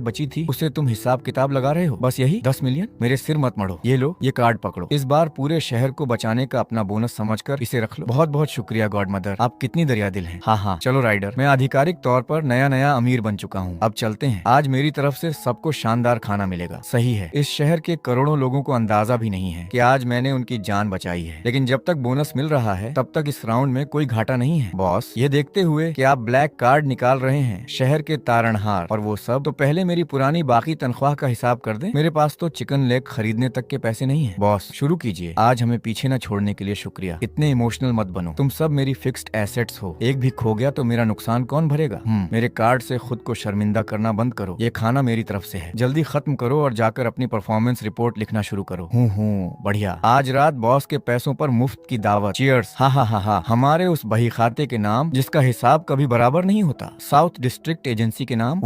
बची थी उसे तुम हिसाब किताब लगा रहे हो। बस यही 10 मिलियन? मेरे सिर मत मढ़ो। ये लो, ये कार्ड पकड़ो। इस बार पूरे शहर को बचाने का अपना बोनस समझकर इसे रख लो। बहुत बहुत शुक्रिया गॉड मदर, आप कितनी दरिया दिल हैं। हाँ, चलो राइडर, मैं आधिकारिक तौर पर नया अमीर बन चुका हूँ। अब चलते हैं। आज मेरी तरफ से सबको शानदार खाना मिलेगा। सही है, इस शहर के करोड़ों लोगों को अंदाजा भी नहीं है कि आज मैंने उनकी जान बचाई है। लेकिन जब तक बोनस मिल रहा है तब तक इस राउंड में कोई घाटा नहीं है। बॉस, ये देखते हुए कि आप ब्लैक कार्ड निकाल रहे हैं, शहर के तारणहार और वो सब, तो पहले मेरी पुरानी बाकी तनख्वाह का हिसाब कर दें। मेरे पास तो चिकन लेग खरीदने तक के पैसे नहीं है। बॉस, शुरू कीजिए। आज हमें पीछे न छोड़ने के लिए शुक्रिया। इतने इमोशनल मत बनो। तुम सब मेरी फिक्स्ड एसेट एसेट्स हो, एक भी खो गया तो मेरा नुकसान कौन भरेगा? मेरे कार्ड से खुद को शर्मिंदा करना बंद करो। ये खाना मेरी तरफ से है, जल्दी खत्म करो और जाकर अपनी परफॉर्मेंस रिपोर्ट लिखना शुरू करो। बढ़िया, आज रात बॉस के पैसों पर मुफ्त की दावत। चीयर्स। हा हा हा हा। हमारे उस बही खाते के नाम जिसका हिसाब कभी बराबर नहीं होता, साउथ डिस्ट्रिक्ट एजेंसी के नाम।